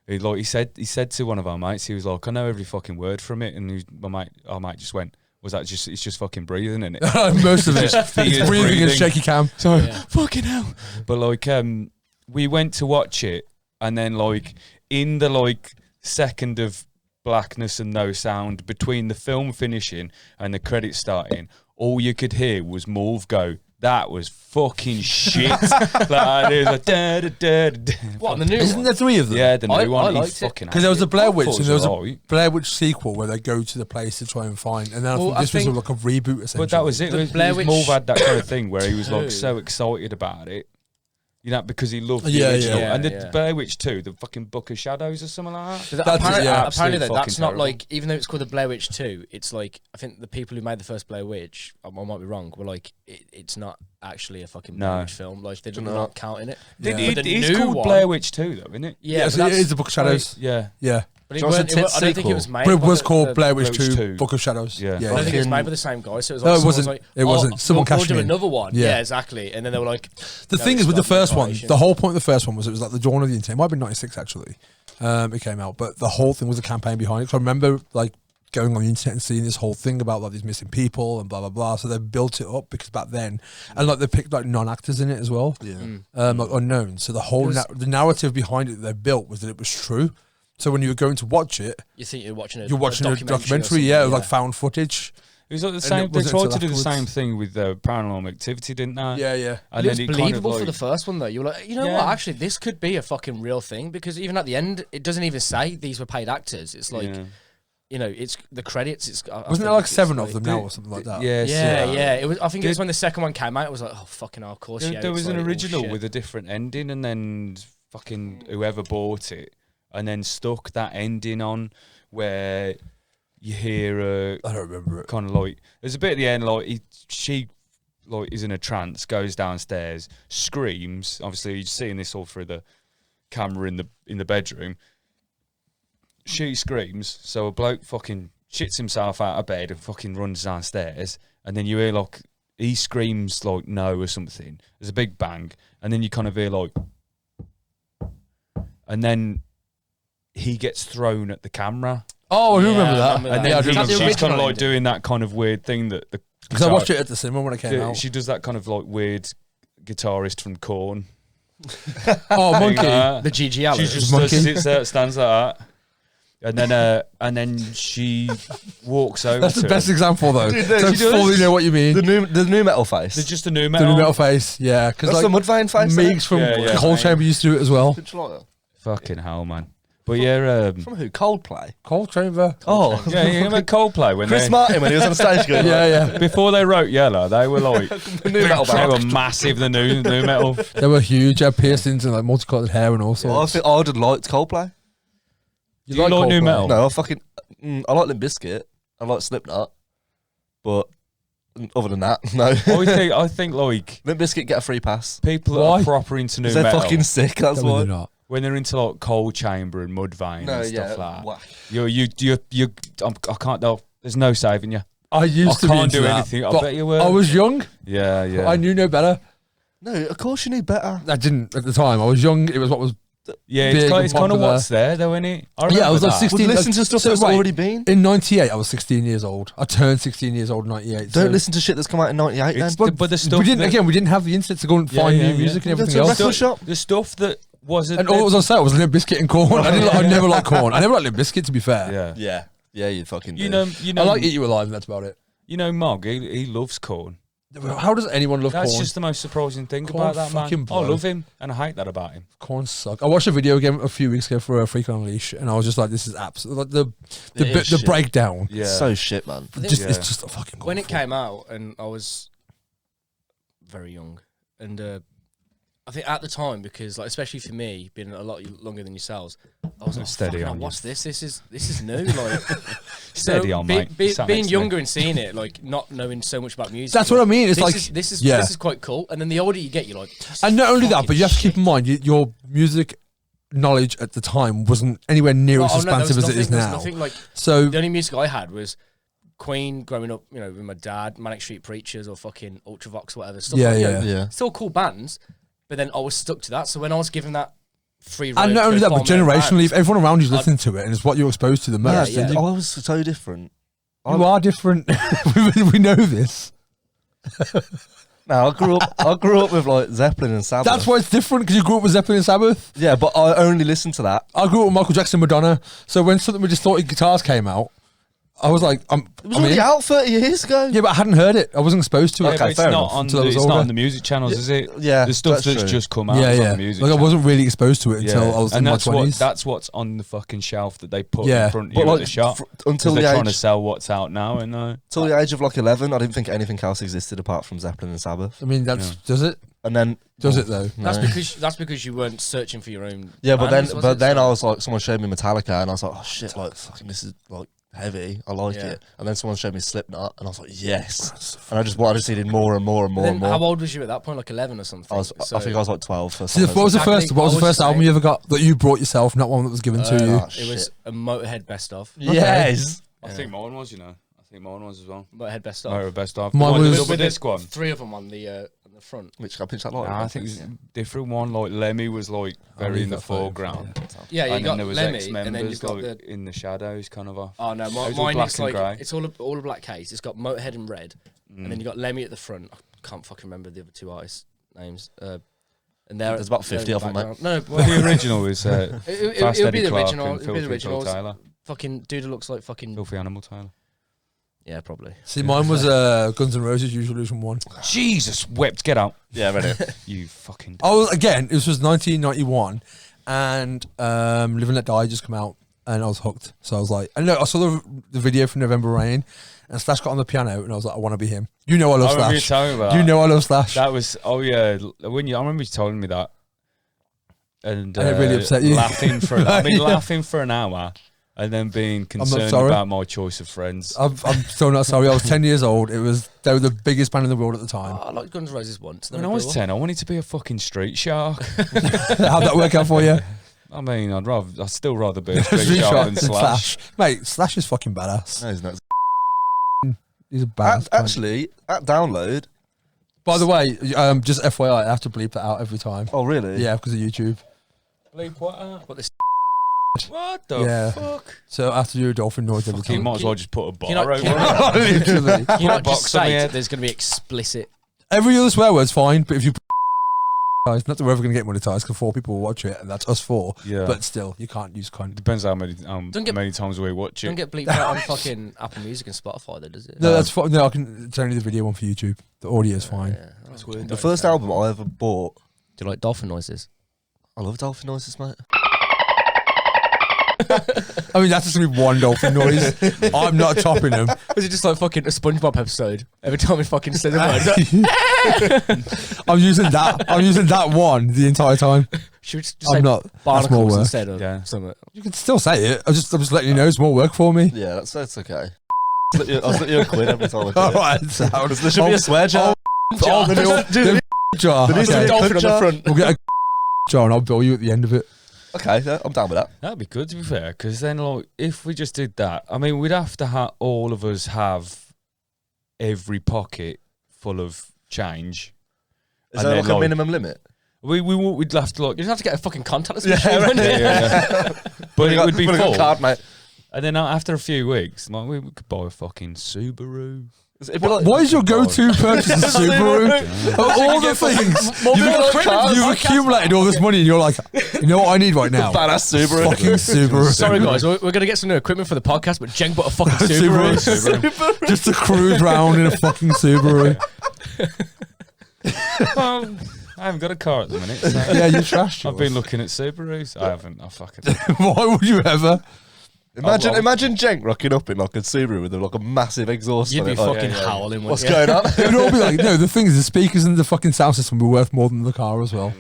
Speaker 1: He said to one of our mates, he was like, I know every fucking word from it, and our mate just went, was that just it's just fucking breathing in it?
Speaker 2: Most of it.
Speaker 1: Fingers
Speaker 2: It's breathing and shaky cam.
Speaker 1: So
Speaker 4: Yeah.
Speaker 1: fucking hell. But like we went to watch it, and then like in the like second of blackness and no sound between the film finishing and the credits starting, all you could hear was Mulv go, that was fucking shit. Like, it was like, da, da, da, da.
Speaker 4: What, the new
Speaker 2: Isn't
Speaker 4: one?
Speaker 2: there three of them?
Speaker 1: Yeah, the new
Speaker 4: I
Speaker 1: one.
Speaker 4: liked it.
Speaker 2: Because there was a Blair Witch, and there was a
Speaker 1: alright.
Speaker 2: Blair Witch sequel where they go to the place to try and find, and then
Speaker 4: Well,
Speaker 2: I think this
Speaker 4: I
Speaker 2: was like a reboot essentially.
Speaker 1: But that was it.
Speaker 4: The
Speaker 1: Blair
Speaker 4: Blair
Speaker 1: Mulv
Speaker 4: Witch
Speaker 1: had that kind of thing where he was like
Speaker 4: 2.
Speaker 1: so excited about it. You know, because he loved the
Speaker 2: Yeah,
Speaker 1: original.
Speaker 4: yeah.
Speaker 1: And the
Speaker 4: Yeah.
Speaker 1: Blair Witch 2, the fucking Book of Shadows or something like that.
Speaker 2: That's-
Speaker 4: apparently,
Speaker 2: yeah,
Speaker 4: apparently
Speaker 1: absolute
Speaker 4: that's
Speaker 1: fucking
Speaker 4: not
Speaker 1: terrible.
Speaker 4: like, even though it's called the Blair Witch 2, it's like, I think the people who made the first Blair Witch, I might be wrong, were like, it's not actually a fucking Blair
Speaker 1: No.
Speaker 4: Witch film. Like, they're
Speaker 3: Do you
Speaker 4: not
Speaker 3: know?
Speaker 4: counting it.
Speaker 2: Yeah.
Speaker 4: But the
Speaker 1: It's
Speaker 4: new
Speaker 1: called
Speaker 4: one-
Speaker 1: Blair Witch 2 though, isn't it?
Speaker 2: Yeah,
Speaker 4: but
Speaker 2: so it
Speaker 4: that's-
Speaker 2: is the Book of Shadows.
Speaker 1: Yeah.
Speaker 2: Yeah,
Speaker 4: But it
Speaker 3: Johnson
Speaker 4: wasn't, I don't think
Speaker 3: sequel.
Speaker 4: it was made
Speaker 2: but it
Speaker 4: by
Speaker 2: was
Speaker 4: the-
Speaker 2: called
Speaker 4: the-
Speaker 2: Blair Witch
Speaker 1: Blair Witch
Speaker 2: 2,
Speaker 1: 2.
Speaker 2: Book of Shadows.
Speaker 1: Yeah.
Speaker 4: I don't think it was
Speaker 3: Fucking-
Speaker 4: made by the same guy. So it was
Speaker 2: No,
Speaker 4: like,
Speaker 2: it wasn't.
Speaker 4: Like,
Speaker 2: It wasn't. Someone
Speaker 4: we'll
Speaker 2: cashed
Speaker 4: do
Speaker 2: him in.
Speaker 4: another one.
Speaker 2: Yeah.
Speaker 4: Yeah, exactly. And then they were like,
Speaker 2: The
Speaker 4: no,
Speaker 2: thing
Speaker 4: it's
Speaker 2: is with the
Speaker 4: not
Speaker 2: first one,
Speaker 4: corporation.
Speaker 2: the whole point of the first one was it was like the dawn of the internet. It might have been 96 actually. It came out, but the whole thing was a campaign behind it. So I remember like going on the internet and seeing this whole thing about like these missing people and blah blah blah. So they built it up because back then, and like they picked like non-actors in it as well, like unknown. So the whole the narrative behind it that they built was that it was true. So when you were going to watch it,
Speaker 4: You think you're watching a
Speaker 2: a
Speaker 4: or
Speaker 2: documentary, yeah,
Speaker 4: something,
Speaker 2: like found footage.
Speaker 1: It was like the
Speaker 2: And
Speaker 1: same.
Speaker 2: it
Speaker 1: They
Speaker 2: wasn't
Speaker 1: tried
Speaker 2: until
Speaker 1: to do the same
Speaker 2: afterwards.
Speaker 1: thing with Paranormal Activity, didn't they?
Speaker 2: Yeah, yeah.
Speaker 1: And
Speaker 4: It was
Speaker 1: then it kind of
Speaker 4: believable for
Speaker 1: like,
Speaker 4: the first one though. You were like, you know
Speaker 1: Yeah.
Speaker 4: what? Actually, this could be a fucking real thing because even at the end, it doesn't even say these were paid actors. It's like,
Speaker 1: yeah.
Speaker 4: you know, it's the credits. It's I
Speaker 2: Wasn't
Speaker 4: think
Speaker 2: there like
Speaker 4: it's
Speaker 2: 7
Speaker 4: like-
Speaker 2: of them now or something like that?
Speaker 1: Yeah,
Speaker 4: Yeah. It was. I think it was when the second one came out. It was like, oh fucking hell, of course.
Speaker 1: There,
Speaker 4: yeah,
Speaker 1: there
Speaker 4: it's
Speaker 1: was an
Speaker 4: like, oh,
Speaker 1: original
Speaker 4: shit.
Speaker 1: with a different ending, and then fucking whoever bought it, and then stuck that ending on where you hear
Speaker 2: I don't remember it.
Speaker 1: kind of like there's a bit at the end like she like is in a trance, goes downstairs, screams. Obviously, you're seeing this all through the camera in the bedroom. She screams, so a bloke fucking shits himself out of bed and fucking runs downstairs, and then you hear like he screams like no or something. There's a big bang, and then you kind of hear like, and then he gets thrown at the camera.
Speaker 2: Oh, I do
Speaker 4: Yeah,
Speaker 2: remember
Speaker 4: I
Speaker 2: that.
Speaker 4: remember
Speaker 1: And
Speaker 4: that.
Speaker 1: then
Speaker 4: Is that the
Speaker 1: she's kind
Speaker 4: original
Speaker 1: of like
Speaker 4: ending?
Speaker 1: doing that kind of weird thing that the
Speaker 2: Because I watched it at the cinema when it came out.
Speaker 1: she does that kind of like weird guitarist from Korn.
Speaker 2: Oh, Monkey.
Speaker 4: The GG Allen.
Speaker 1: She just
Speaker 2: Monkey.
Speaker 1: sits there, stands like that, and then she walks over.
Speaker 2: That's
Speaker 1: to
Speaker 2: the best
Speaker 1: him.
Speaker 2: example though.
Speaker 3: Dude,
Speaker 2: So I
Speaker 3: she does.
Speaker 2: fully know what you mean.
Speaker 3: The new metal face.
Speaker 1: There's just a new
Speaker 2: The
Speaker 1: metal.
Speaker 2: new metal face, yeah. Because
Speaker 3: That's
Speaker 2: like
Speaker 3: the Mudvayne face.
Speaker 2: Meeks from
Speaker 1: Yeah, yeah.
Speaker 2: Cold Chamber used to do it as well.
Speaker 3: Did you like that?
Speaker 1: Fucking hell, man. But yeah,
Speaker 3: From who? Coldplay.
Speaker 2: Cold Chamber.
Speaker 3: Oh,
Speaker 1: yeah, you remember Coldplay when
Speaker 3: Chris
Speaker 1: they
Speaker 3: Martin when he was on stage going,
Speaker 2: Yeah, yeah.
Speaker 1: before they wrote Yellow, they were like
Speaker 3: the new metal
Speaker 1: they
Speaker 3: band.
Speaker 1: were massive. The new metal.
Speaker 2: They were huge. They had piercings and like multicolored hair and all
Speaker 3: Well, I
Speaker 2: sorts.
Speaker 3: think I would have liked Coldplay.
Speaker 1: Do you like new
Speaker 2: Coldplay?
Speaker 1: metal?
Speaker 3: No, I like Limp Bizkit. I like Slipknot. But other than that, no.
Speaker 1: I think like
Speaker 3: Limp Bizkit get a free pass.
Speaker 1: people that
Speaker 2: Why?
Speaker 1: are proper into new
Speaker 3: They're
Speaker 1: metal.
Speaker 3: fucking sick, that's
Speaker 2: No,
Speaker 3: why.
Speaker 2: they're not.
Speaker 1: When they're into like Cold Chamber and Mudvayne
Speaker 3: No,
Speaker 1: and
Speaker 3: yeah.
Speaker 1: stuff like that.
Speaker 3: whack.
Speaker 1: I can't. No, there's no saving you.
Speaker 2: I used
Speaker 1: I
Speaker 2: to be
Speaker 1: can't
Speaker 2: into
Speaker 1: do
Speaker 2: that,
Speaker 1: anything. I
Speaker 2: but
Speaker 1: bet you were.
Speaker 2: I was young.
Speaker 1: Yeah, yeah.
Speaker 2: I knew no better.
Speaker 3: No, of course you knew better.
Speaker 2: I didn't at the time. I was young. It was what was.
Speaker 1: Yeah,
Speaker 2: big
Speaker 1: it's
Speaker 2: and
Speaker 1: kind of
Speaker 2: popular.
Speaker 1: what's there, though, isn't it?
Speaker 2: Yeah, I was like
Speaker 1: that.
Speaker 2: 16.
Speaker 3: Would listen to stuff
Speaker 2: so
Speaker 3: that's
Speaker 2: right,
Speaker 3: already been.
Speaker 2: In '98, I was 16 years old. I turned 16 years old in '98.
Speaker 3: Don't listen to shit that's come out in '98 then.
Speaker 1: It's but the stuff
Speaker 2: We didn't.
Speaker 1: that,
Speaker 2: Again, we didn't have the internet to go and
Speaker 1: Yeah,
Speaker 2: find
Speaker 1: yeah,
Speaker 2: new
Speaker 1: yeah.
Speaker 2: music and
Speaker 3: That's
Speaker 2: everything
Speaker 3: a
Speaker 2: else.
Speaker 3: record shop.
Speaker 1: the stuff that wasn't.
Speaker 2: And all that was on sale was Limp Bizkit and Corn. I never liked Corn. I never liked Limp Bizkit, to be fair.
Speaker 1: Yeah.
Speaker 3: Yeah, yeah, you fucking.
Speaker 1: You
Speaker 3: do.
Speaker 1: know.
Speaker 2: I like Eat You Alive, and that's about it.
Speaker 1: You know, Mog, he loves Korn.
Speaker 2: How does anyone love
Speaker 1: That's
Speaker 2: Korn?
Speaker 1: just the most surprising thing
Speaker 2: Korn
Speaker 1: about that man.
Speaker 2: fucking
Speaker 1: I
Speaker 2: blow.
Speaker 1: love him, and I hate that about him.
Speaker 2: Korn suck. I watched a video game a few weeks ago for a Freak on a Leash, and I was just like, "This is absolutely like the breakdown.
Speaker 1: Yeah,
Speaker 3: It's so shit, man.
Speaker 2: Just
Speaker 1: Yeah.
Speaker 2: it's just a fucking.
Speaker 4: When it
Speaker 2: awful.
Speaker 4: came out, and I was very young, and I think at the time, because like especially for me, being a lot longer than yourselves, I was like,
Speaker 1: Steady on you.
Speaker 4: what's this? This is new. Like
Speaker 1: Steady on, mate. Sat
Speaker 4: being
Speaker 1: next to me.
Speaker 4: younger and seeing it, like not knowing so much about music.
Speaker 2: That's what I mean. It's
Speaker 4: this
Speaker 2: like
Speaker 4: is, this is
Speaker 2: yeah.
Speaker 4: this is quite cool. And then the older you get, you're like, this
Speaker 2: And
Speaker 4: is
Speaker 2: not only that,
Speaker 4: fucking
Speaker 2: but you have to keep
Speaker 4: shit.
Speaker 2: in mind your music knowledge at the time wasn't anywhere near as
Speaker 4: Oh, no, there was
Speaker 2: expansive as it is
Speaker 4: nothing- there was
Speaker 2: now.
Speaker 4: Nothing like
Speaker 2: So
Speaker 4: the only music I had was Queen growing up, you know, with my dad, Manic Street Preachers or fucking Ultravox, whatever. Stuff
Speaker 2: Yeah,
Speaker 4: like, you
Speaker 2: yeah.
Speaker 4: know,
Speaker 3: Yeah.
Speaker 4: still cool bands, but then I was stuck to that. So when I was given that free road
Speaker 2: and not
Speaker 4: to
Speaker 2: only that, but
Speaker 4: form my own
Speaker 2: generationally,
Speaker 4: band,
Speaker 2: if everyone around you's listening to it, and it's what you're exposed to the
Speaker 3: Yeah,
Speaker 2: most.
Speaker 4: yeah.
Speaker 2: then
Speaker 3: I was so different.
Speaker 2: you are different. we know this.
Speaker 3: No, I grew up with like Zeppelin and Sabbath.
Speaker 2: That's why it's different because you grew up with Zeppelin and Sabbath.
Speaker 3: Yeah, but I only listened to that.
Speaker 2: I grew up with Michael Jackson, Madonna. So when Something with Distorted Guitars came out, I was like,
Speaker 3: It was already out 30 years ago.
Speaker 2: Yeah, but I hadn't heard it. I wasn't exposed to
Speaker 1: Yeah,
Speaker 2: it.
Speaker 3: Okay,
Speaker 1: but it's
Speaker 3: fair
Speaker 1: not
Speaker 3: enough.
Speaker 1: on
Speaker 2: Until I
Speaker 1: the,
Speaker 2: was
Speaker 1: it's not
Speaker 2: older.
Speaker 1: on the music channels, is it?
Speaker 3: Yeah,
Speaker 1: the stuff
Speaker 3: that's
Speaker 1: that's
Speaker 3: true.
Speaker 1: just come out
Speaker 2: Yeah,
Speaker 1: is on
Speaker 2: yeah.
Speaker 1: the music
Speaker 2: Like I
Speaker 1: channel.
Speaker 2: wasn't really exposed to it until
Speaker 1: Yeah.
Speaker 2: I was in
Speaker 1: and
Speaker 2: my
Speaker 1: that's what
Speaker 2: 20s.
Speaker 1: that's what's on the fucking shelf that they put
Speaker 2: Yeah.
Speaker 1: in front of
Speaker 3: But
Speaker 1: you at
Speaker 3: like
Speaker 1: the shop.
Speaker 3: until
Speaker 1: They're
Speaker 3: the
Speaker 1: trying to
Speaker 3: age,
Speaker 1: sell what's out now, and
Speaker 3: till the age of like 11, I didn't think anything else existed apart from Zeppelin and Sabbath.
Speaker 2: I mean, that's
Speaker 1: Yeah.
Speaker 2: does it?
Speaker 3: And then
Speaker 2: Does it though?
Speaker 3: no.
Speaker 4: that's because you weren't searching for your own.
Speaker 3: Yeah, but
Speaker 4: bands,
Speaker 3: then
Speaker 4: was
Speaker 3: but
Speaker 4: it?
Speaker 3: then
Speaker 4: So-
Speaker 3: I was like, someone showed me Metallica, and I was like, oh shit, like fucking this is like heavy. I like
Speaker 4: Yeah.
Speaker 3: it. And then someone showed me Slipknot, and I was like, yes. And I just needed more and more and more
Speaker 4: Then
Speaker 3: and more.
Speaker 4: how old was you at that point? Like 11 or something.
Speaker 3: I think I was like 12. For
Speaker 2: See, what was the
Speaker 4: Exactly.
Speaker 2: first? What was the
Speaker 4: I was
Speaker 2: first
Speaker 4: the
Speaker 2: album
Speaker 4: same.
Speaker 2: you ever got that you brought yourself, not one that was given to you?
Speaker 3: Oh,
Speaker 4: It
Speaker 3: shit.
Speaker 4: was a Motorhead best of.
Speaker 3: Yes.
Speaker 1: I think mine was, I think mine was as well.
Speaker 4: Motorhead best of.
Speaker 1: Oh, best of.
Speaker 2: Mine
Speaker 1: Mine was
Speaker 2: was-
Speaker 1: the double disc one.
Speaker 4: 3 of them on the front.
Speaker 3: Which I pinched that light.
Speaker 1: Nah, I think it's a different one. Like Lemmy was like very
Speaker 2: leave
Speaker 1: in the
Speaker 2: that photo.
Speaker 1: foreground,
Speaker 4: Yeah, you
Speaker 1: and
Speaker 4: got
Speaker 1: then there was
Speaker 4: Lemmy,
Speaker 1: ex-members
Speaker 4: and then you've got
Speaker 1: like
Speaker 4: the.
Speaker 1: in the shadows, kind of off.
Speaker 4: Oh no,
Speaker 1: It was all
Speaker 4: mine
Speaker 1: black
Speaker 4: is
Speaker 1: and
Speaker 4: like
Speaker 1: grey.
Speaker 4: it's all a black case. It's got Motorhead in red, and then you got Lemmy at the front. I can't fucking remember the other 2 artists' names. And
Speaker 3: There's about 50
Speaker 4: they're
Speaker 3: of
Speaker 4: in
Speaker 3: them,
Speaker 4: the
Speaker 3: mate.
Speaker 4: background. No,
Speaker 1: Well, the original is Fast
Speaker 4: it'll be
Speaker 1: Eddie
Speaker 4: the
Speaker 1: Clark
Speaker 4: original.
Speaker 1: and
Speaker 4: It'll be the
Speaker 1: Filthy Phil
Speaker 4: original.
Speaker 1: Taylor.
Speaker 4: Fucking dude who looks like fucking
Speaker 1: Filthy Animal Taylor.
Speaker 4: yeah, probably.
Speaker 2: See, mine was Guns N' Roses, Use Your Illusion 1.
Speaker 1: Jesus wept, get out.
Speaker 3: Yeah, ready.
Speaker 1: You fucking.
Speaker 2: I was again. This was 1991, and Live and Let Die just come out, and I was hooked. So I was like, I know I saw the video from November Rain, and Slash got on the piano, and I was like, I want to be him. You know I love
Speaker 1: I remember you
Speaker 2: Slash.
Speaker 1: telling me about
Speaker 2: You
Speaker 1: that.
Speaker 2: know I love Slash.
Speaker 1: That was I remember you telling me that, and
Speaker 2: And it really upset you.
Speaker 1: Laughing for laughing for an hour, and then being concerned
Speaker 2: sorry.
Speaker 1: about my choice of friends.
Speaker 2: I'm still not sorry. I was 10 years old. They were the biggest band in the world at the time.
Speaker 4: I liked Guns N' Roses once.
Speaker 1: When I was 10, I wanted to be a fucking street shark.
Speaker 2: How'd that work out for you?
Speaker 1: I mean, I'd still rather be a street shark than Slash.
Speaker 2: Mate, Slash is fucking badass.
Speaker 3: No, he's not.
Speaker 2: He's a badass. man.
Speaker 3: Actually, at download.
Speaker 2: By the way, just FYI, I have to bleep that out every time.
Speaker 3: Oh, really?
Speaker 2: Yeah, because of YouTube.
Speaker 1: Bleep what out?
Speaker 4: What this?
Speaker 1: What the
Speaker 2: Yeah.
Speaker 1: fuck?
Speaker 2: So I have to do a dolphin noise every
Speaker 1: You
Speaker 2: time.
Speaker 1: might as well just put a bar
Speaker 4: you not-
Speaker 1: over
Speaker 4: can you
Speaker 1: it.
Speaker 4: not-
Speaker 2: Literally.
Speaker 4: Can you not
Speaker 1: box
Speaker 4: just
Speaker 1: on the
Speaker 4: say
Speaker 1: head.
Speaker 4: there's going to be explicit?
Speaker 2: Every other swear word's fine, but if you not that we're ever going to get monetized because 4 people will watch it, and that's us 4.
Speaker 1: Yeah.
Speaker 2: But still, you can't use cunt.
Speaker 1: Depends how many
Speaker 4: get-
Speaker 1: many times we watch
Speaker 4: Don't
Speaker 1: it.
Speaker 4: get bleeped out on fucking Apple Music and Spotify, though, does it?
Speaker 2: No, that's fine. No, I can. It's only the video one for YouTube. The audio is fine.
Speaker 4: Yeah.
Speaker 1: That's weird.
Speaker 3: The first album I ever bought.
Speaker 4: Do you like dolphin noises?
Speaker 3: I love dolphin noises, mate.
Speaker 2: I mean, that's just gonna be one dolphin noise. I'm not topping them.
Speaker 4: Was it just like fucking a SpongeBob episode? Every time we fucking said the
Speaker 2: I'm using that. I'm using that one the entire time.
Speaker 4: should we just
Speaker 2: I'm
Speaker 4: say
Speaker 2: not. That's more
Speaker 4: barnacles
Speaker 2: work.
Speaker 4: instead of
Speaker 1: Yeah.
Speaker 4: something?
Speaker 2: You can still say it. I'm just letting you know it's more work for me.
Speaker 3: Yeah, that's okay. I'll split you a quid every time I do
Speaker 2: All
Speaker 3: it.
Speaker 2: right, sound.
Speaker 3: There should be a swear jar.
Speaker 2: Oh, the jar.
Speaker 3: There needs to
Speaker 2: Okay.
Speaker 3: be a
Speaker 4: Dolphin
Speaker 3: cook
Speaker 4: on the
Speaker 3: jar.
Speaker 4: front.
Speaker 2: We'll get a jar and I'll bill you at the end of it.
Speaker 3: Okay, yeah, I'm down with that.
Speaker 1: That'd be good, to be fair, because then, like, if we just did that, I mean, we'd have to all of us have every pocket full of change.
Speaker 3: Is
Speaker 1: And
Speaker 3: there
Speaker 1: then,
Speaker 3: like a
Speaker 1: like-
Speaker 3: minimum limit?
Speaker 1: We'd have to,
Speaker 4: You
Speaker 1: like,
Speaker 4: just have to get a fucking contactless
Speaker 3: Yeah,
Speaker 4: machine.
Speaker 3: right.
Speaker 4: wouldn't you?
Speaker 1: but it would be
Speaker 3: Put a
Speaker 1: full.
Speaker 3: card, mate.
Speaker 1: And then after a few weeks, like, we could buy a fucking Subaru.
Speaker 3: It'd be like,
Speaker 2: What is your go-to purchase of Subaru? Of all the things, you've accumulated all this money and you're like, you know what I need right now?
Speaker 3: badass Subaru.
Speaker 2: Fucking Subaru.
Speaker 4: Sorry guys, we're gonna get some new equipment for the podcast, but Jenk bought a fucking Subaru.
Speaker 2: Just to cruise round in a fucking Subaru.
Speaker 1: Well, I haven't got a car at the minute. So
Speaker 2: Yeah, you trashed
Speaker 1: I've been looking at Subarus. I haven't. I fucking.
Speaker 2: Why would you ever?
Speaker 3: Imagine Jenk rocking up in like a Subaru with like a massive exhaust.
Speaker 4: You'd
Speaker 3: on
Speaker 4: be
Speaker 3: it, like,
Speaker 4: fucking howling.
Speaker 3: What's
Speaker 4: wouldn't you?
Speaker 3: going on?
Speaker 2: It would all be like, no, the thing is, the speakers and the fucking sound system will be worth more than the car as well.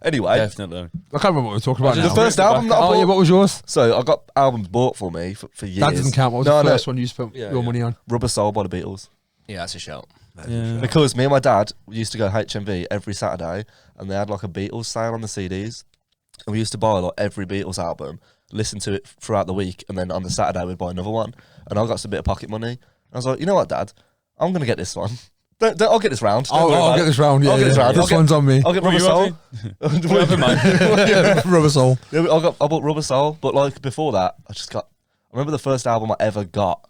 Speaker 3: Anyway,
Speaker 1: Definitely.
Speaker 2: I can't remember what we were talking about
Speaker 3: the
Speaker 2: now.
Speaker 3: first album that I
Speaker 2: Oh, yeah,
Speaker 3: bought.
Speaker 2: what was yours?
Speaker 3: So I got albums bought for me for years.
Speaker 2: That doesn't count. What was
Speaker 3: No,
Speaker 2: the
Speaker 3: no.
Speaker 2: first one you spent your money on?
Speaker 3: Rubber Soul by the Beatles.
Speaker 4: Yeah, that's a shout.
Speaker 1: Yeah.
Speaker 3: Because me and my dad used to go HMV every Saturday, and they had like a Beatles sale on the CDs, and we used to buy like every Beatles album, listen to it throughout the week, and then on the Saturday we'd buy another one. And I got some bit of pocket money. I was like, you know what, Dad, I'm gonna get this one. I'll get this round.
Speaker 2: I'll get this round. Yeah,
Speaker 3: I'll get this round.
Speaker 2: This one's on me.
Speaker 3: I'll get
Speaker 1: What
Speaker 3: Rubber
Speaker 1: are you
Speaker 3: Soul.
Speaker 1: Whatever, mate.
Speaker 2: Rubber Soul.
Speaker 3: Yeah, I bought Rubber Soul, but like before that, I remember the first album I ever got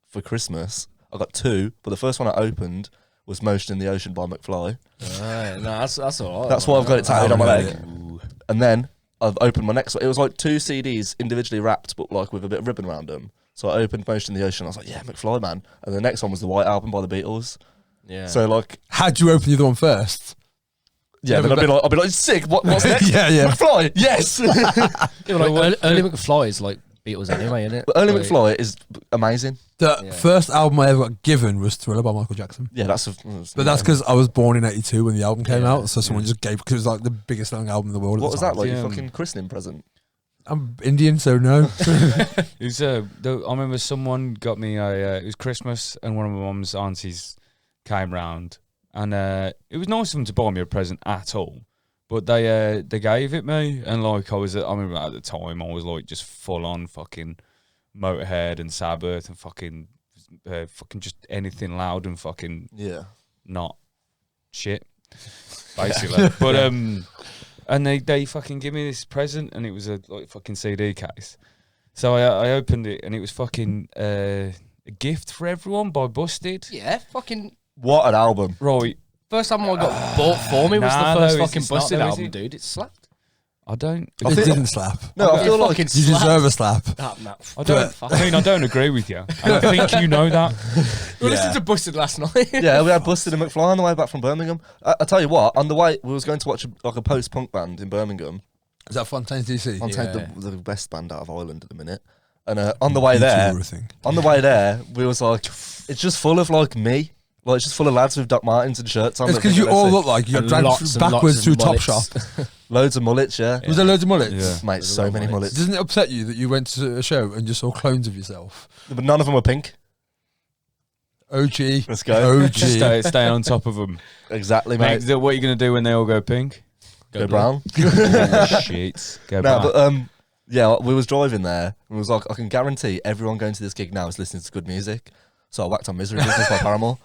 Speaker 3: for Christmas. I got two, but the first one I opened was Motion in the Ocean by McFly.
Speaker 4: No, that's alright.
Speaker 3: That's why I've got it tattooed on my leg.
Speaker 1: Ooh.
Speaker 3: And then I've opened my next one. It was like two CDs individually wrapped, but like with a bit of ribbon around them. So I opened Motion in the Ocean. I was like, yeah, McFly, man. And the next one was the White Album by the Beatles.
Speaker 4: Yeah.
Speaker 3: So like,
Speaker 2: Had you opened the other one first?
Speaker 3: yeah, then I'll be like, sick. What's next?
Speaker 2: Yeah, yeah.
Speaker 3: McFly, yes.
Speaker 4: Yeah, like, early McFly is like Beatles anyway, isn't it?
Speaker 3: But Early
Speaker 4: Like,
Speaker 3: McFly is amazing.
Speaker 2: The first album I ever got given was Thriller by Michael Jackson.
Speaker 3: Yeah, that's
Speaker 2: But that's because I was born in '82 when the album came
Speaker 4: Yeah.
Speaker 2: out, so someone just gave, because it was like the biggest selling album in the world.
Speaker 3: What
Speaker 2: at
Speaker 3: was
Speaker 2: the
Speaker 3: that
Speaker 2: time.
Speaker 3: like?
Speaker 1: Yeah.
Speaker 3: Your fucking christening present?
Speaker 2: I'm Indian, so no.
Speaker 1: It was, I remember someone got me it was Christmas, and one of my mum's aunties came round, and it was nice of them to buy me a present at all, but they gave it me, and like I remember at the time I was like just full on fucking Motorhead and Sabbath and fucking just anything loud and fucking
Speaker 3: Yeah.
Speaker 1: not shit, basically. But and they fucking give me this present, and it was a like fucking CD case. So I opened it, and it was fucking a gift for everyone by Busted.
Speaker 4: Yeah, fucking
Speaker 3: What an album.
Speaker 1: Right,
Speaker 4: first album I got bought for me was
Speaker 1: Nah,
Speaker 4: the first
Speaker 1: no,
Speaker 4: fucking
Speaker 1: it's not
Speaker 4: Busted
Speaker 1: though, is
Speaker 4: album,
Speaker 1: it?
Speaker 4: dude. It slapped.
Speaker 1: I don't.
Speaker 2: It didn't slap.
Speaker 3: No, I feel like
Speaker 4: fucking
Speaker 2: You deserve a slap.
Speaker 1: I don't. I mean, I don't agree with you. And I think you know that.
Speaker 4: We listened to Busted last night.
Speaker 3: yeah, we had Busted and McFly on the way back from Birmingham. I tell you what, on the way we was going to watch a post-punk band in Birmingham.
Speaker 2: Is that Fontaine's DC?
Speaker 3: The best band out of Ireland at the minute. And on the way there, we was like, it's just full of like me. Like, it's just full of lads with Doc Martens and shirts on.
Speaker 2: It's because you all look like you're dragged backwards through Topshop.
Speaker 3: Loads of mullets, yeah.
Speaker 2: Was there loads of mullets?
Speaker 1: Yeah.
Speaker 3: Mate, so many mullets.
Speaker 2: Doesn't it upset you that you went to a show and just saw clones of yourself?
Speaker 3: But none of them were pink.
Speaker 2: OG.
Speaker 3: Let's go.
Speaker 2: OG.
Speaker 1: Stay on top of them.
Speaker 3: Exactly, mate.
Speaker 1: Mate, what are you going to do when they all go pink?
Speaker 3: Go brown.
Speaker 1: Shit. Go
Speaker 3: No,
Speaker 1: back.
Speaker 3: but yeah, we was driving there and we was like, I can guarantee everyone going to this gig now is listening to good music. So I whacked on Misery Business by Paramore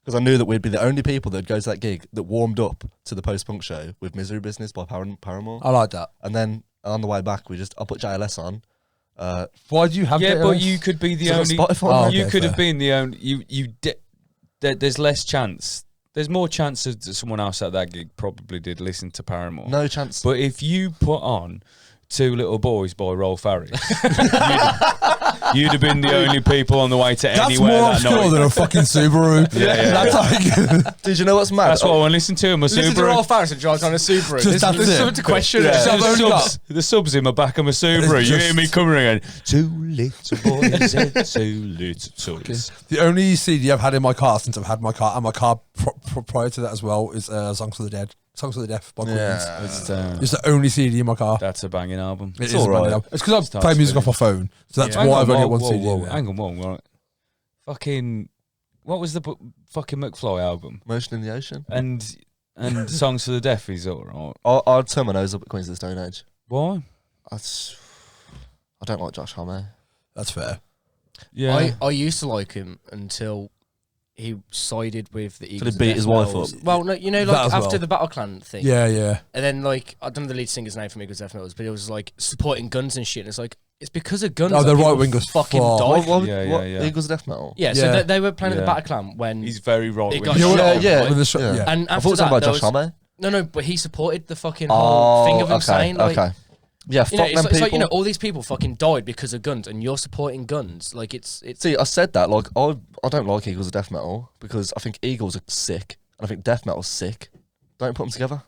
Speaker 3: because I knew that we'd be the only people that'd go to that gig that warmed up to the post-punk show with Misery Business by Paramore.
Speaker 2: I like that.
Speaker 3: And then on the way back, I put JLS on.
Speaker 2: Why do you have
Speaker 1: Yeah,
Speaker 2: that?
Speaker 1: but you could be the
Speaker 3: So
Speaker 1: only.
Speaker 3: Spotify,
Speaker 2: Oh,
Speaker 1: You
Speaker 2: okay,
Speaker 1: could
Speaker 2: fair.
Speaker 1: have been the only. There's less chance. There's more chance that someone else at that gig probably did listen to Paramore.
Speaker 3: No chance.
Speaker 1: But if you put on Two Little Boys by Rolf Harris, you'd have been the only people on the way to
Speaker 2: That's
Speaker 1: anywhere
Speaker 2: more
Speaker 1: that
Speaker 2: obscure
Speaker 1: night.
Speaker 2: than a fucking Subaru.
Speaker 1: Yeah.
Speaker 2: That's like
Speaker 3: Did you know what's mad?
Speaker 1: That's what I want to listen to. My
Speaker 4: Listen to
Speaker 1: Subaru.
Speaker 4: Rolf Harris and drive on a Subaru.
Speaker 2: Just that's
Speaker 4: There's
Speaker 2: it.
Speaker 4: something to question.
Speaker 3: Yeah.
Speaker 2: So I've only
Speaker 1: The subs in my back of my Subaru.
Speaker 2: It's
Speaker 1: You
Speaker 2: just-
Speaker 1: hear me coming again. Two little boys and two little toys.
Speaker 2: the only CD I've had in my car since I've had my car, and my car prior to that as well, is Songs for the Dead. Songs for the Deaf by Queens.
Speaker 3: Yeah.
Speaker 2: It's the only CD in my car.
Speaker 1: That's a banging album.
Speaker 2: It is
Speaker 3: all
Speaker 2: a banging
Speaker 3: right.
Speaker 2: album. It's because I
Speaker 1: Starts
Speaker 2: play music
Speaker 1: with
Speaker 2: off my phone, so that's
Speaker 4: Yeah.
Speaker 2: why I've only got
Speaker 1: Whoa,
Speaker 2: one CD.
Speaker 1: whoa,
Speaker 2: in
Speaker 1: whoa.
Speaker 2: there.
Speaker 1: Hang on, right. Fucking, what was the fucking McFly album?
Speaker 3: Motion in the Ocean.
Speaker 1: And Songs for the Deaf is alright.
Speaker 3: I'd turn my nose up at Queens of the Stone Age.
Speaker 1: Why?
Speaker 3: I don't like Josh Homme.
Speaker 2: That's fair.
Speaker 1: Yeah.
Speaker 4: I used to like him until he sided with the
Speaker 3: he
Speaker 4: Eagles. of
Speaker 3: beat
Speaker 4: Death
Speaker 3: his wife
Speaker 4: Metals.
Speaker 3: up.
Speaker 4: Well, no, you know,
Speaker 2: That
Speaker 4: like
Speaker 2: as
Speaker 4: after
Speaker 2: well.
Speaker 4: the Battle Clan thing.
Speaker 2: Yeah, yeah.
Speaker 4: And then, like, I don't know the lead singer's name from Eagles of Death Metals, but it was like supporting guns and shit. And it's like, It's because of guns.
Speaker 2: Oh, the
Speaker 4: that people
Speaker 2: right wingers
Speaker 4: fucking
Speaker 2: fuck.
Speaker 4: died.
Speaker 1: Yeah.
Speaker 3: Eagles of Death Metal.
Speaker 4: Yeah, so
Speaker 2: Yeah.
Speaker 4: they were playing at the
Speaker 1: Yeah.
Speaker 4: Bataclan when
Speaker 1: He's very right.
Speaker 4: It
Speaker 1: wing.
Speaker 4: got shot.
Speaker 3: Yeah.
Speaker 2: With the
Speaker 3: Yeah.
Speaker 4: and
Speaker 3: I
Speaker 4: after
Speaker 3: thought it was
Speaker 4: that,
Speaker 3: about
Speaker 4: there
Speaker 3: Josh
Speaker 4: was,
Speaker 3: Homme.
Speaker 4: no, but he supported the fucking whole thing of him saying like,
Speaker 3: Yeah,
Speaker 4: you know,
Speaker 3: fuck
Speaker 4: it's
Speaker 3: them
Speaker 4: like,
Speaker 3: people.
Speaker 4: all these people fucking died because of guns, and you're supporting guns. Like it's
Speaker 3: See, I said that, like, I don't like Eagles of Death Metal because I think Eagles are sick, and I think Death Metal's sick. Don't put them together.